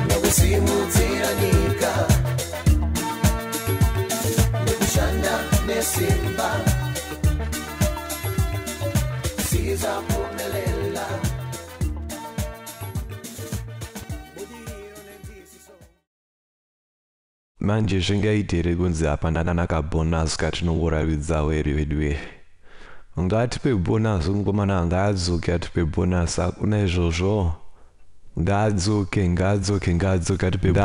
nokusimudzira nyika nokushanda nesimba sizaphumelela manje zvingaitire kunzi hapana nakabonus katinouraridzawo eri vedu ungatipe bonus ungomana ngaadzoke atipe bonus hakuna izvozvo ngaadzoke atipe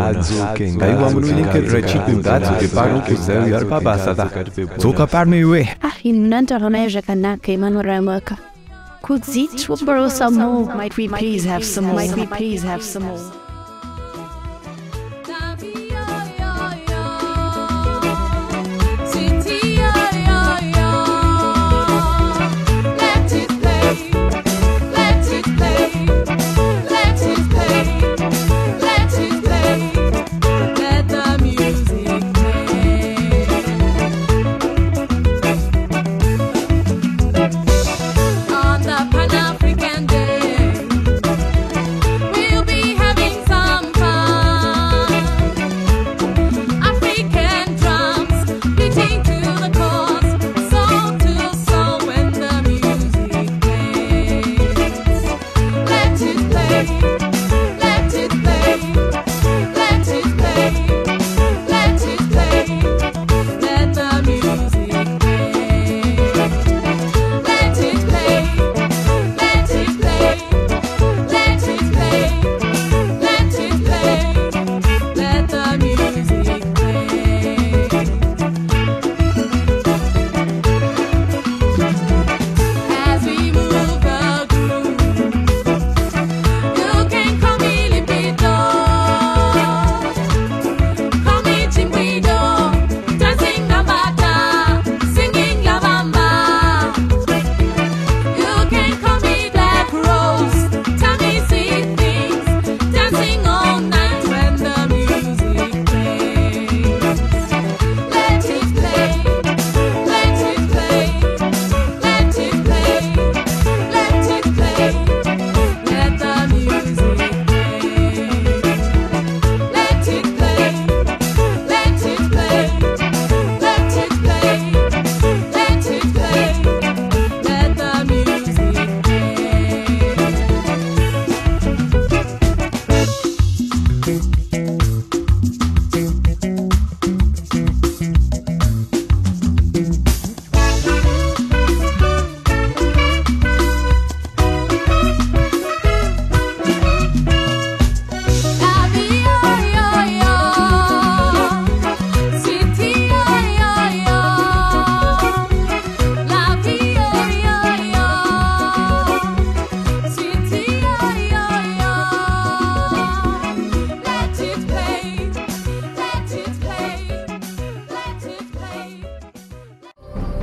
aiwa munonyengerera chipi ngaadzoke pano kuzayo ari pabasa dzoka pano iwe inandaraona zvakanaka Emmanuel Ramaka. Could Zitro borrow some more? Might we please have some more? Might we please have some more?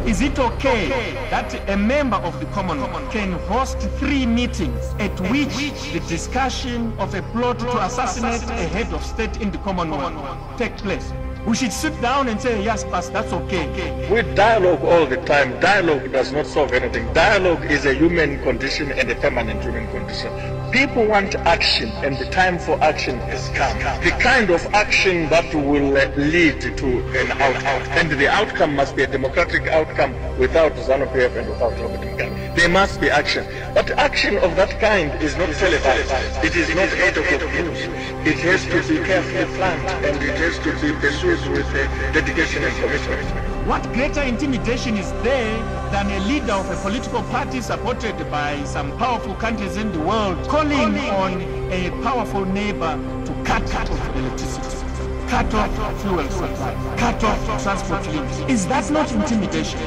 Is it okay that a member of the Commonwealth can host 3 meetings at which the discussion of a plot to assassinate a head of state in the Commonwealth takes place? We should sit down and say, yes, Pastor, that's okay. We dialogue all the time. Dialogue does not solve anything. Dialogue is a human condition and a permanent human condition. People want action, and the time for action has come. The kind of action that will lead to an outcome, and the outcome must be a democratic outcome without ZANU-PF and without Robert Mugabe. there must be action. But action of that kind is not televised. It is not 8 o'clock news. It has to be carefully planned, and it has to be pursued with dedication and commitment. What greater intimidation is there than a leader of a political party supported by some powerful countries in the world calling on a powerful neighbor to cut off electricity, cut off fuel supply, cut off transport links? Is that not intimidation?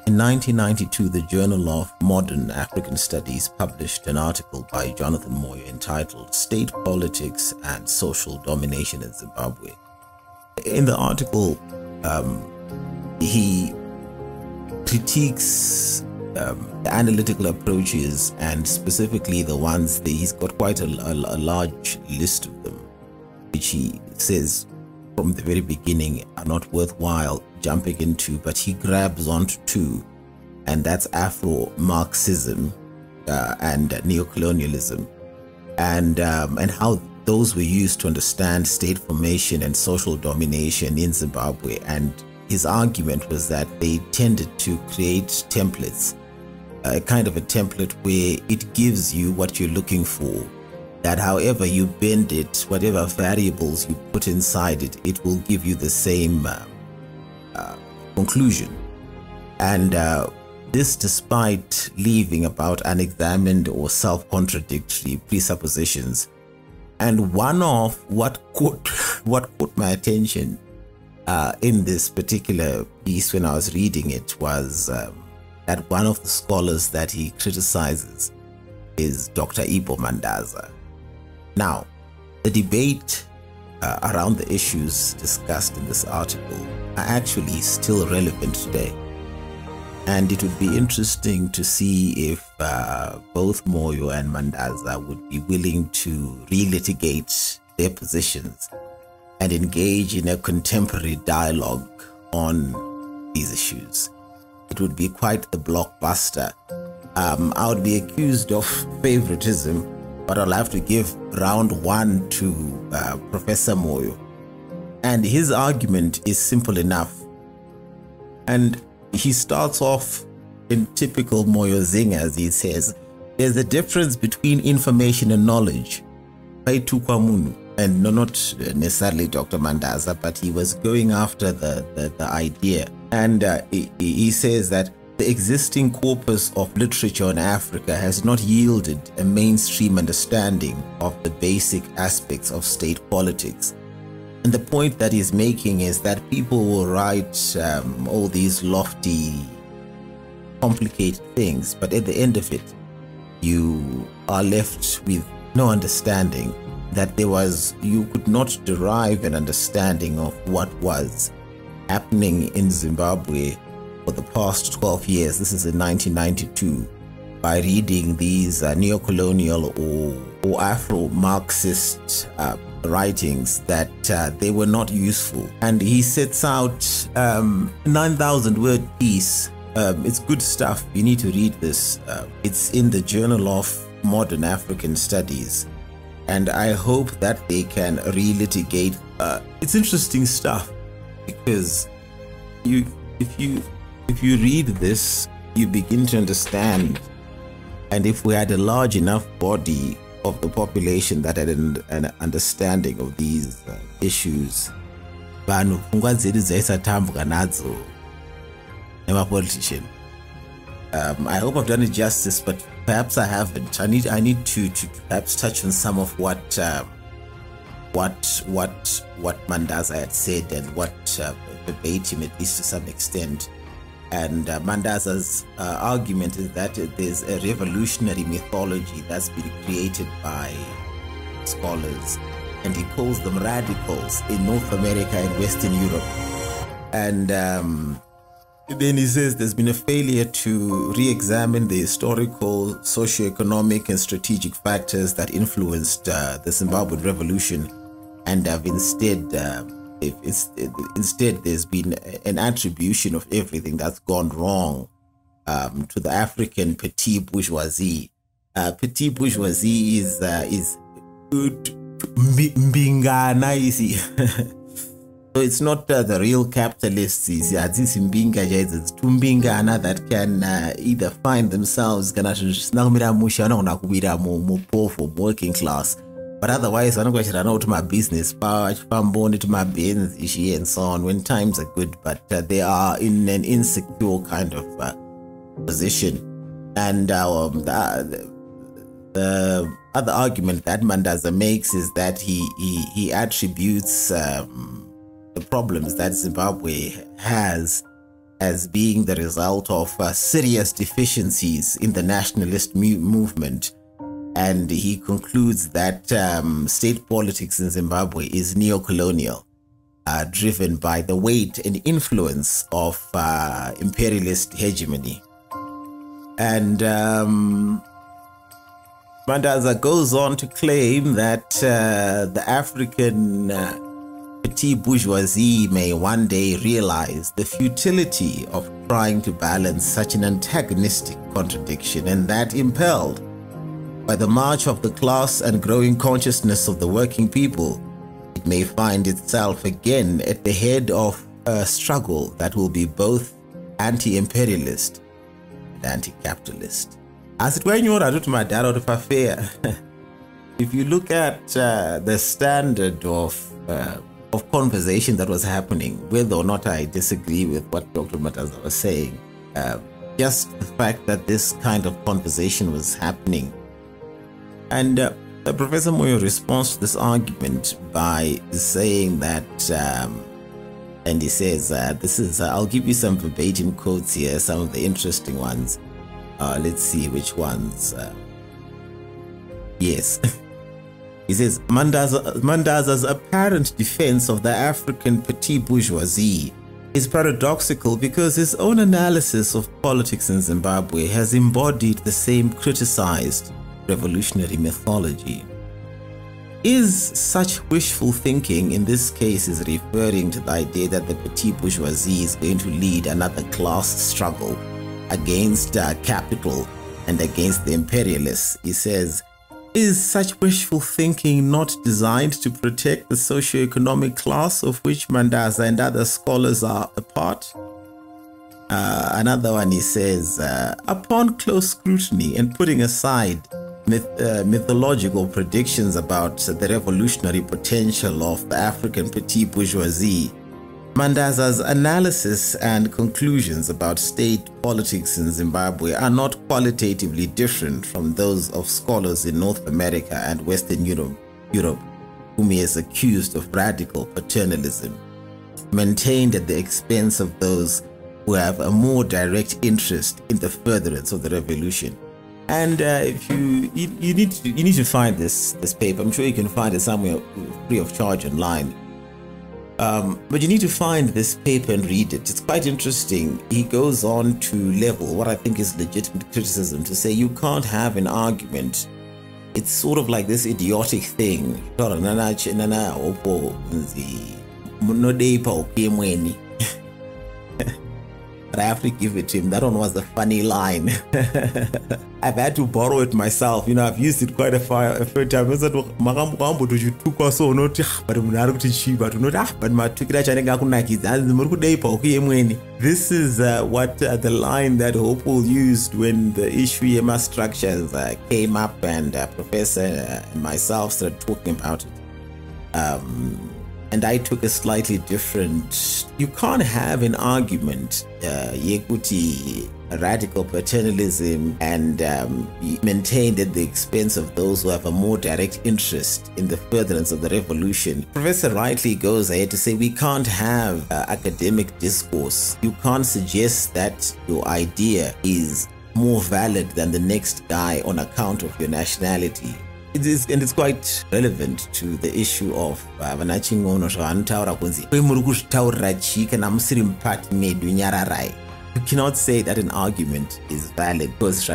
In 1992, the Journal of Modern African Studies published an article by Jonathan Moyo entitled "State Politics and Social Domination in Zimbabwe." In the article, he critiques the analytical approaches, and specifically the ones that he's got quite a large list of them, which he says from the very beginning are not worthwhile jumping into, but he grabs onto two, and that's Afro-Marxism and neocolonialism, and how those were used to understand state formation and social domination in Zimbabwe. And his argument was that they tended to create templates, a kind of a template where it gives you what you're looking for, that however you bend it, whatever variables you put inside it, it will give you the same conclusion. And this despite leaving about unexamined or self-contradictory presuppositions. And one of what caught my attention in this particular piece when I was reading it was that one of the scholars that he criticizes is Dr. Ibo Mandaza. Now, the debate around the issues discussed in this article are actually still relevant today. And it would be interesting to see if both Moyo and Mandaza would be willing to relitigate their positions and engage in a contemporary dialogue on these issues. It would be quite the blockbuster. I would be accused of favoritism, but I'll have to give round one to Professor Moyo. And his argument is simple enough. And he starts off in typical Moyo zing, as he says, there's a difference between information and knowledge. And no, not necessarily Dr. Mandaza, but he was going after the idea. And he says that the existing corpus of literature in Africa has not yielded a mainstream understanding of the basic aspects of state politics. And the point that he's making is that people will write all these lofty, complicated things, but at the end of it, you are left with no understanding, that you could not derive an understanding of what was happening in Zimbabwe for the past 12 years. This is in 1992, by reading these neocolonial or Afro-Marxist writings, that they were not useful. And he sets out 9,000 word piece. It's good stuff. You need to read this. It's in the Journal of Modern African Studies, and I hope that they can relitigate. It's interesting stuff, because if you read this, you begin to understand. And if we had a large enough body of the population that had an understanding of these issues, I hope I've done it justice, but perhaps I haven't. I need to perhaps touch on some of what Mandaza had said, and what verbatim, at least to some extent. And Mandaza's argument is that there's a revolutionary mythology that's been created by scholars, and he calls them radicals in North America and Western Europe. And then he says there's been a failure to re-examine the historical, socio-economic and strategic factors that influenced the Zimbabwean revolution, and have instead there's been an attribution of everything that's gone wrong to the African petit bourgeoisie. Petit bourgeoisie is mbingana, you see. So it's not the real capitalists, it's two mbingana that can either find themselves working class, but otherwise I don't go to my business, to my business and so on when times are good, but they are in an insecure kind of position. And the other argument that Mandaza makes is that he attributes the problems that Zimbabwe has as being the result of serious deficiencies in the nationalist movement. And he concludes that state politics in Zimbabwe is neo-colonial, driven by the weight and influence of imperialist hegemony. And Mandaza goes on to claim that the African petit bourgeoisie may one day realize the futility of trying to balance such an antagonistic contradiction, and that, impelled by the march of the class and growing consciousness of the working people, it may find itself again at the head of a struggle that will be both anti-imperialist and anti-capitalist. As it were, if you look at the standard of conversation that was happening, whether or not I disagree with what Dr. Mataza was saying, just the fact that this kind of conversation was happening. And Professor Moyo responds to this argument by saying that, and he says, this is, I'll give you some verbatim quotes here, some of the interesting ones. Let's see which ones. Yes. He says, Mandaza's apparent defense of the African petit bourgeoisie is paradoxical because his own analysis of politics in Zimbabwe has embodied the same criticized revolutionary mythology. Is such wishful thinking in this case is referring to the idea that the petit bourgeoisie is going to lead another class struggle against capital and against the imperialists? He says, is such wishful thinking not designed to protect the socio-economic class of which Mandaza and other scholars are a part? Another one, he says, upon close scrutiny and putting aside mythological predictions about the revolutionary potential of the African petit bourgeoisie, Mandaza's analysis and conclusions about state politics in Zimbabwe are not qualitatively different from those of scholars in North America and Western Europe, whom he has accused of radical paternalism, maintained at the expense of those who have a more direct interest in the furtherance of the revolution. And if you need to find this paper, I'm sure you can find it somewhere free of charge online. But you need to find this paper and read it. It's quite interesting. He goes on to level what I think is legitimate criticism, to say you can't have an argument. It's sort of like this idiotic thing. But I have to give it to him. That one was a funny line. I've had to borrow it myself. You know, I've used it quite a few times. This is what the line that Hopewell used when the issue EMA structures came up, and Professor and myself started talking about it. And I took a slightly different. You can't have an argument, Yekuti, radical paternalism, and maintained at the expense of those who have a more direct interest in the furtherance of the revolution. Professor rightly goes ahead to say we can't have academic discourse. You can't suggest that your idea is more valid than the next guy on account of your nationality. It is, and it's quite relevant to the issue of you cannot say that an argument is valid because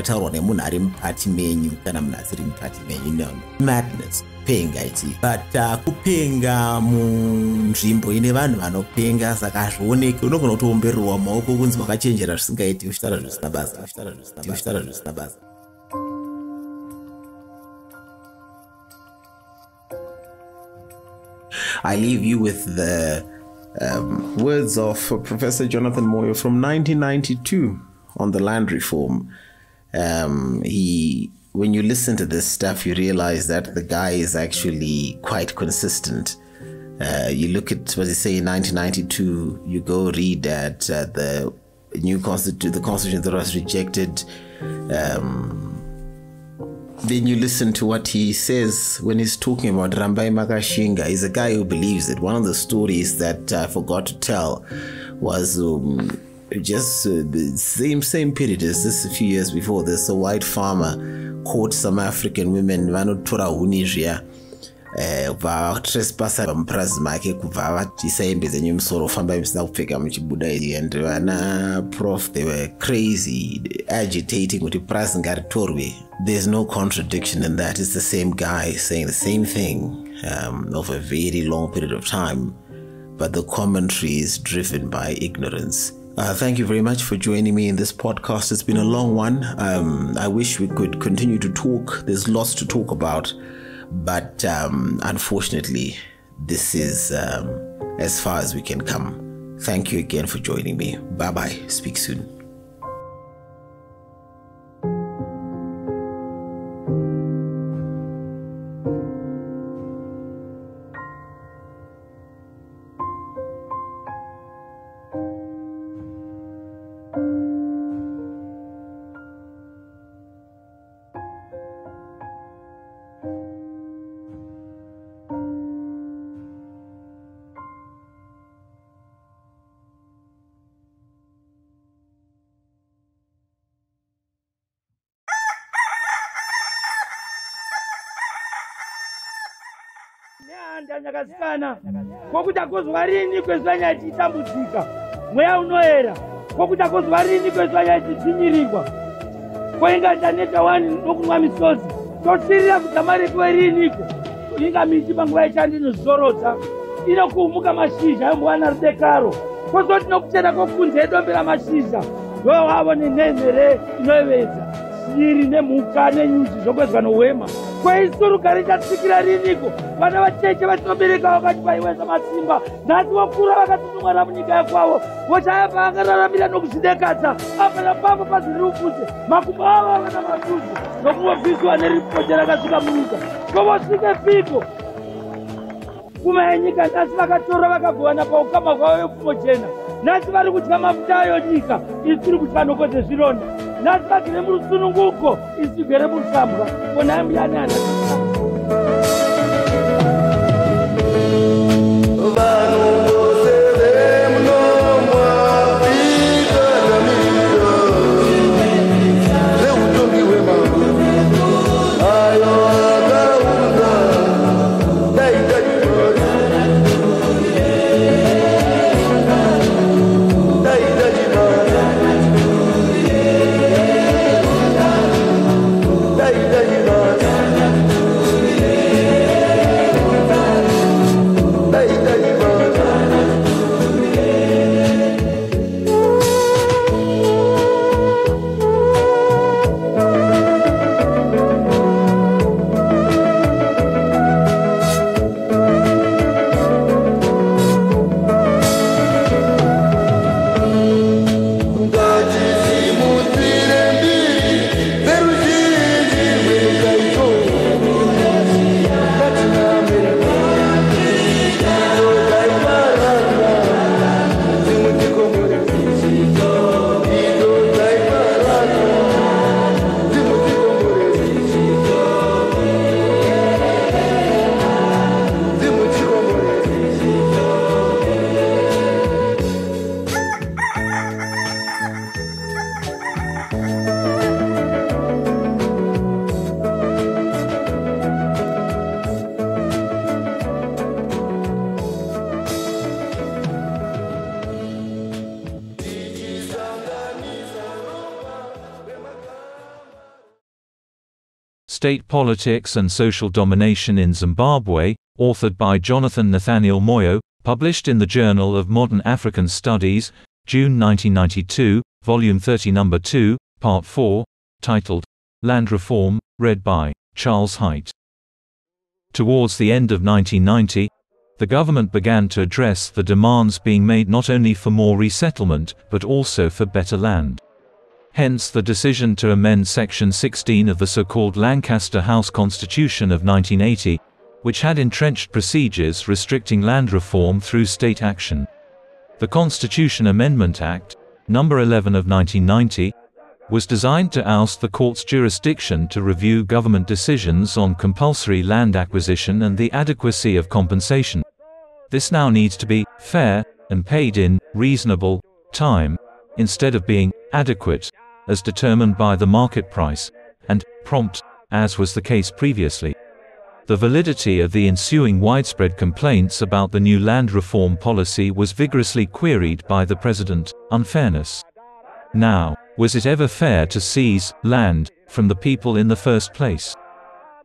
madness. kupenga iti but kupenga munzvimbo ine vanhu vanopenga saka hazvioneki unogona kutoombererwa maoko kunzi wakachenjera zvisingaiti uchitaura zvisina basa. I leave you with the words of Professor Jonathan Moyo from 1992 on the land reform. When you listen to this stuff, you realize that the guy is actually quite consistent. You look at what he say in 1992, you go read that the constitution that was rejected. Then you listen to what he says when he's talking about Rambai Makashinga. He's a guy who believes it. One of the stories that I forgot to tell was just the same period as this, a few years before this. A white farmer caught some African women vanotora hunizvia vatrespasa pamupurazi make kubva vatisa hembe dzenyu musoro famba musina kupfeka muchibuda iri and vana prof they were crazy agitating kuti purazi ngaritorwe. There's no contradiction in that. It's the same guy saying the same thing over a very long period of time, but the commentary is driven by ignorance. Thank you very much for joining me in this podcast. It's been a long one. I wish we could continue to talk. There's lots to talk about, but unfortunately, this is as far as we can come. Thank you again for joining me. Bye-bye. Speak soon. Ndanyakasikana kokuti akozwa rini kwezwa nyaya ichitambudzika mweya unoera kokuti akozwa rini kwezwa nyaya ichidzinyirirwa koinga chaneta wani nokunwa misozi tosirira kudzamarepiwe riniko inga miti panguva yechandinozorota inokuumuka mashizha yombowana rudekaro kozoti nokuchena kokunze edombe ramashizha ndowavo nenhenhere inoyevedza shiri nemhuka nenyuchi zvokwezwa nohwema kweisuruka richatsikira riniko vana vacheche vatinobereka vakati vaiweza masimba nhasi vakura vakatitumwana munyika yakwavo vochaya paangararamira nokuzvidekadza apa napapo paziri rufudze makumbo avo avana matuzi nokuvobviswa neripoti rakasvika munyika kovosvike piko kuma yenyika nhasi vakatora vakagovana paukama hwavo yepfumo chena nhasi vari kudya mafuta ayo nyika isi tiri kudya nhoko dzezvironda nhasi vagere murusununguko isi tigere murusambwa kona mbiyani ana State Politics and Social Domination in Zimbabwe, authored by Jonathan Moyo, published in the Journal of Modern African Studies, June 1992, Volume 30 No. 2, Part 4, titled Land Reform, read by Charles Haidt. Towards the end of 1990, the government began to address the demands being made not only for more resettlement, but also for better land. Hence the decision to amend Section 16 of the so-called Lancaster House Constitution of 1980, which had entrenched procedures restricting land reform through state action. The Constitution Amendment Act, No. 11 of 1990, was designed to oust the court's jurisdiction to review government decisions on compulsory land acquisition and the adequacy of compensation. This now needs to be fair and paid in reasonable time, instead of being adequate, as determined by the market price, and prompt, as was the case previously. The validity of the ensuing widespread complaints about the new land reform policy was vigorously queried by the president. Unfairness. Now, was it ever fair to seize land from the people in the first place?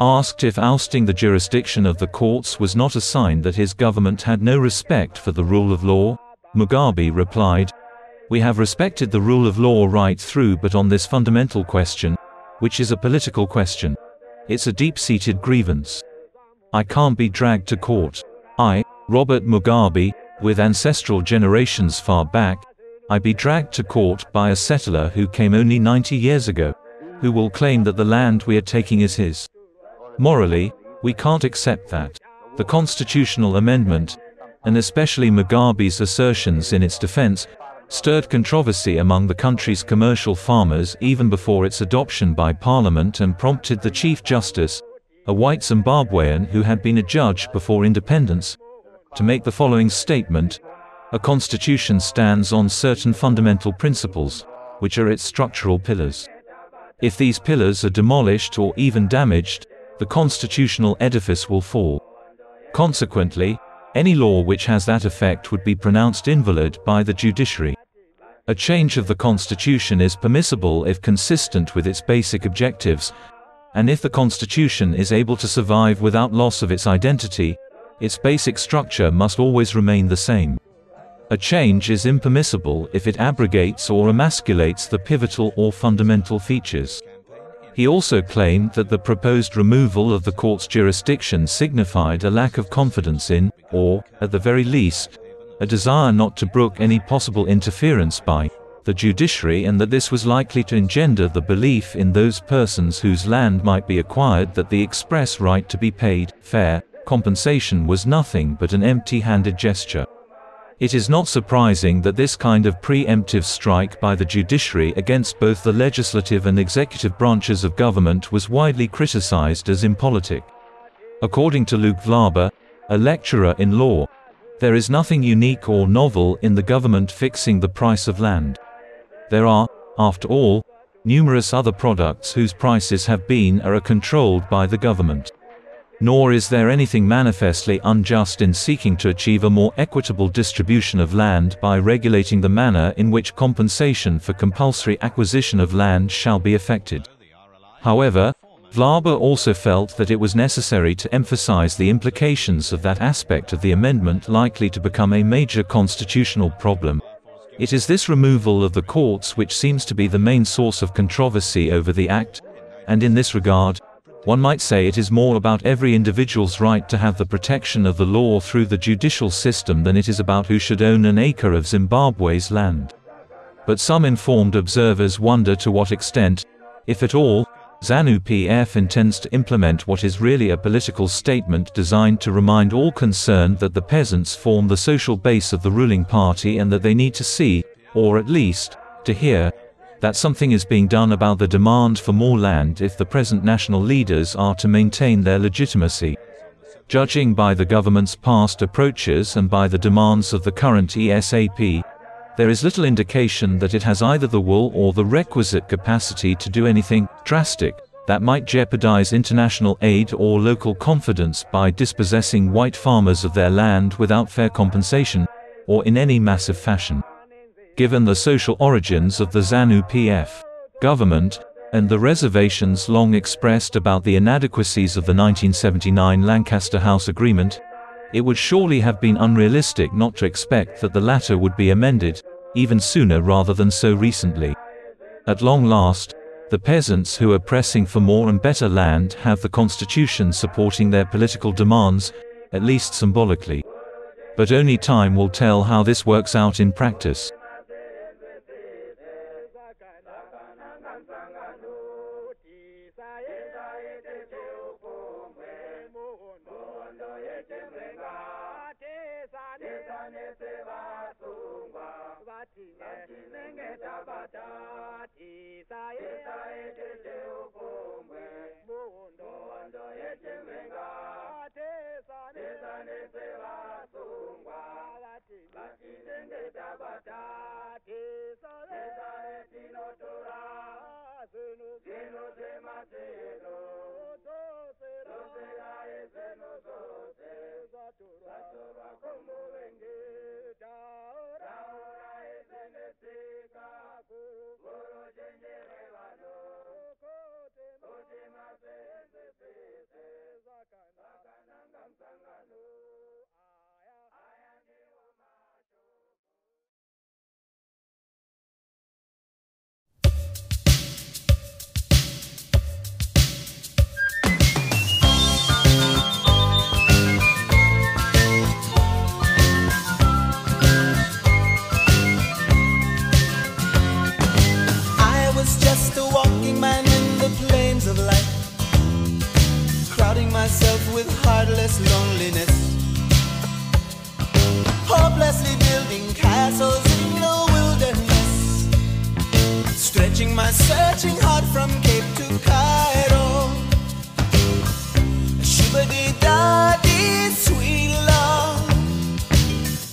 Asked if ousting the jurisdiction of the courts was not a sign that his government had no respect for the rule of law, Mugabe replied, "We have respected the rule of law right through, but on this fundamental question, which is a political question, it's a deep-seated grievance. I can't be dragged to court. I, Robert Mugabe, with ancestral generations far back, I be dragged to court by a settler who came only 90 years ago, who will claim that the land we are taking is his. Morally, we can't accept that." The constitutional amendment, and especially Mugabe's assertions in its defense, stirred controversy among the country's commercial farmers even before its adoption by Parliament, and prompted the Chief Justice, a white Zimbabwean who had been a judge before independence, to make the following statement: "A constitution stands on certain fundamental principles, which are its structural pillars. If these pillars are demolished or even damaged, the constitutional edifice will fall. Consequently, any law which has that effect would be pronounced invalid by the judiciary. A change of the Constitution is permissible if consistent with its basic objectives, and if the Constitution is able to survive without loss of its identity, its basic structure must always remain the same. A change is impermissible if it abrogates or emasculates the pivotal or fundamental features." He also claimed that the proposed removal of the court's jurisdiction signified a lack of confidence in, or, at the very least, a desire not to brook any possible interference by the judiciary, and that this was likely to engender the belief in those persons whose land might be acquired that the express right to be paid fair compensation was nothing but an empty-handed gesture. It is not surprising that this kind of preemptive strike by the judiciary against both the legislative and executive branches of government was widely criticized as impolitic. According to Luke Vlaber, a lecturer in law, there is nothing unique or novel in the government fixing the price of land. There are, after all, numerous other products whose prices have been or are controlled by the government. Nor is there anything manifestly unjust in seeking to achieve a more equitable distribution of land by regulating the manner in which compensation for compulsory acquisition of land shall be effected. However, Vlaber also felt that it was necessary to emphasize the implications of that aspect of the amendment likely to become a major constitutional problem. It is this removal of the courts which seems to be the main source of controversy over the act, and in this regard, one might say it is more about every individual's right to have the protection of the law through the judicial system than it is about who should own an acre of Zimbabwe's land. But some informed observers wonder to what extent, if at all, ZANU-PF intends to implement what is really a political statement designed to remind all concerned that the peasants form the social base of the ruling party, and that they need to see, or at least, to hear, that something is being done about the demand for more land if the present national leaders are to maintain their legitimacy. Judging by the government's past approaches and by the demands of the current ESAP, there is little indication that it has either the will or the requisite capacity to do anything drastic that might jeopardize international aid or local confidence by dispossessing white farmers of their land without fair compensation, or in any massive fashion. Given the social origins of the ZANU-PF government, and the reservations long expressed about the inadequacies of the 1979 Lancaster House Agreement, it would surely have been unrealistic not to expect that the latter would be amended, even sooner rather than so recently. At long last, the peasants who are pressing for more and better land have the constitution supporting their political demands, at least symbolically. But only time will tell how this works out in practice. Myself with heartless loneliness, hopelessly building castles in the wilderness, stretching my searching heart from Cape to Cairo. Shubba-dee-da-dee, sweet love.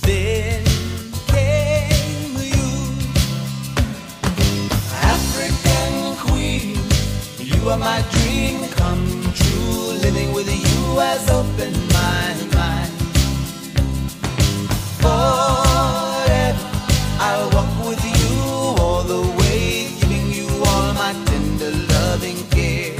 Then came you, African queen. You are my dream come true. Living with you has opened my mind. Forever I'll walk with you all the way, giving you all my tender loving care.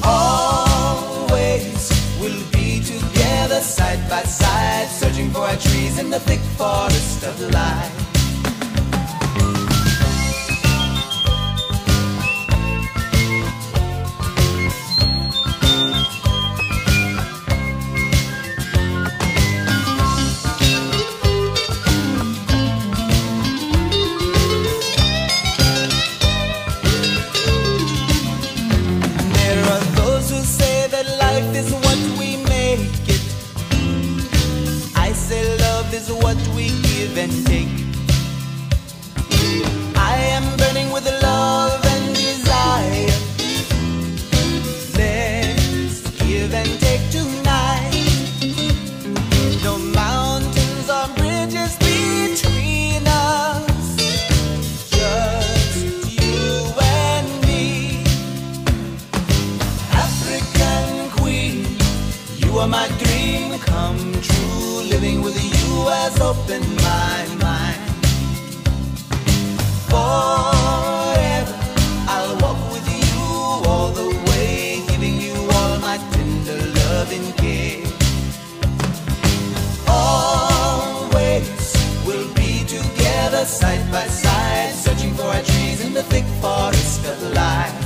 Always we'll be together side by side, searching for our trees in the thick forest of life. What we give and take. I am burning with love and desire. Let's give and take tonight. No mountains or bridges between us, just you and me. African queen, you are my dream come true. Living with you has opened my mind. Forever I'll walk with you all the way, giving you all my tender loving care. Always we'll be together side by side, searching for our trees in the thick forest of life.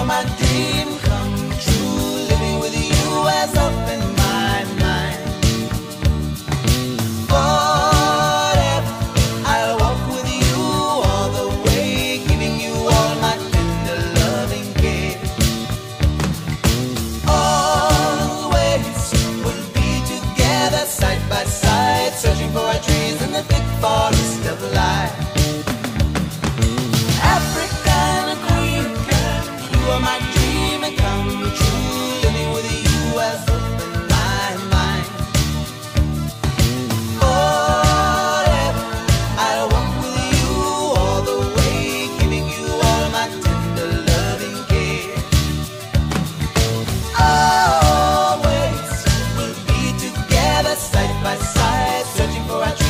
My dream come true, living with you has opened my side by side, searching for our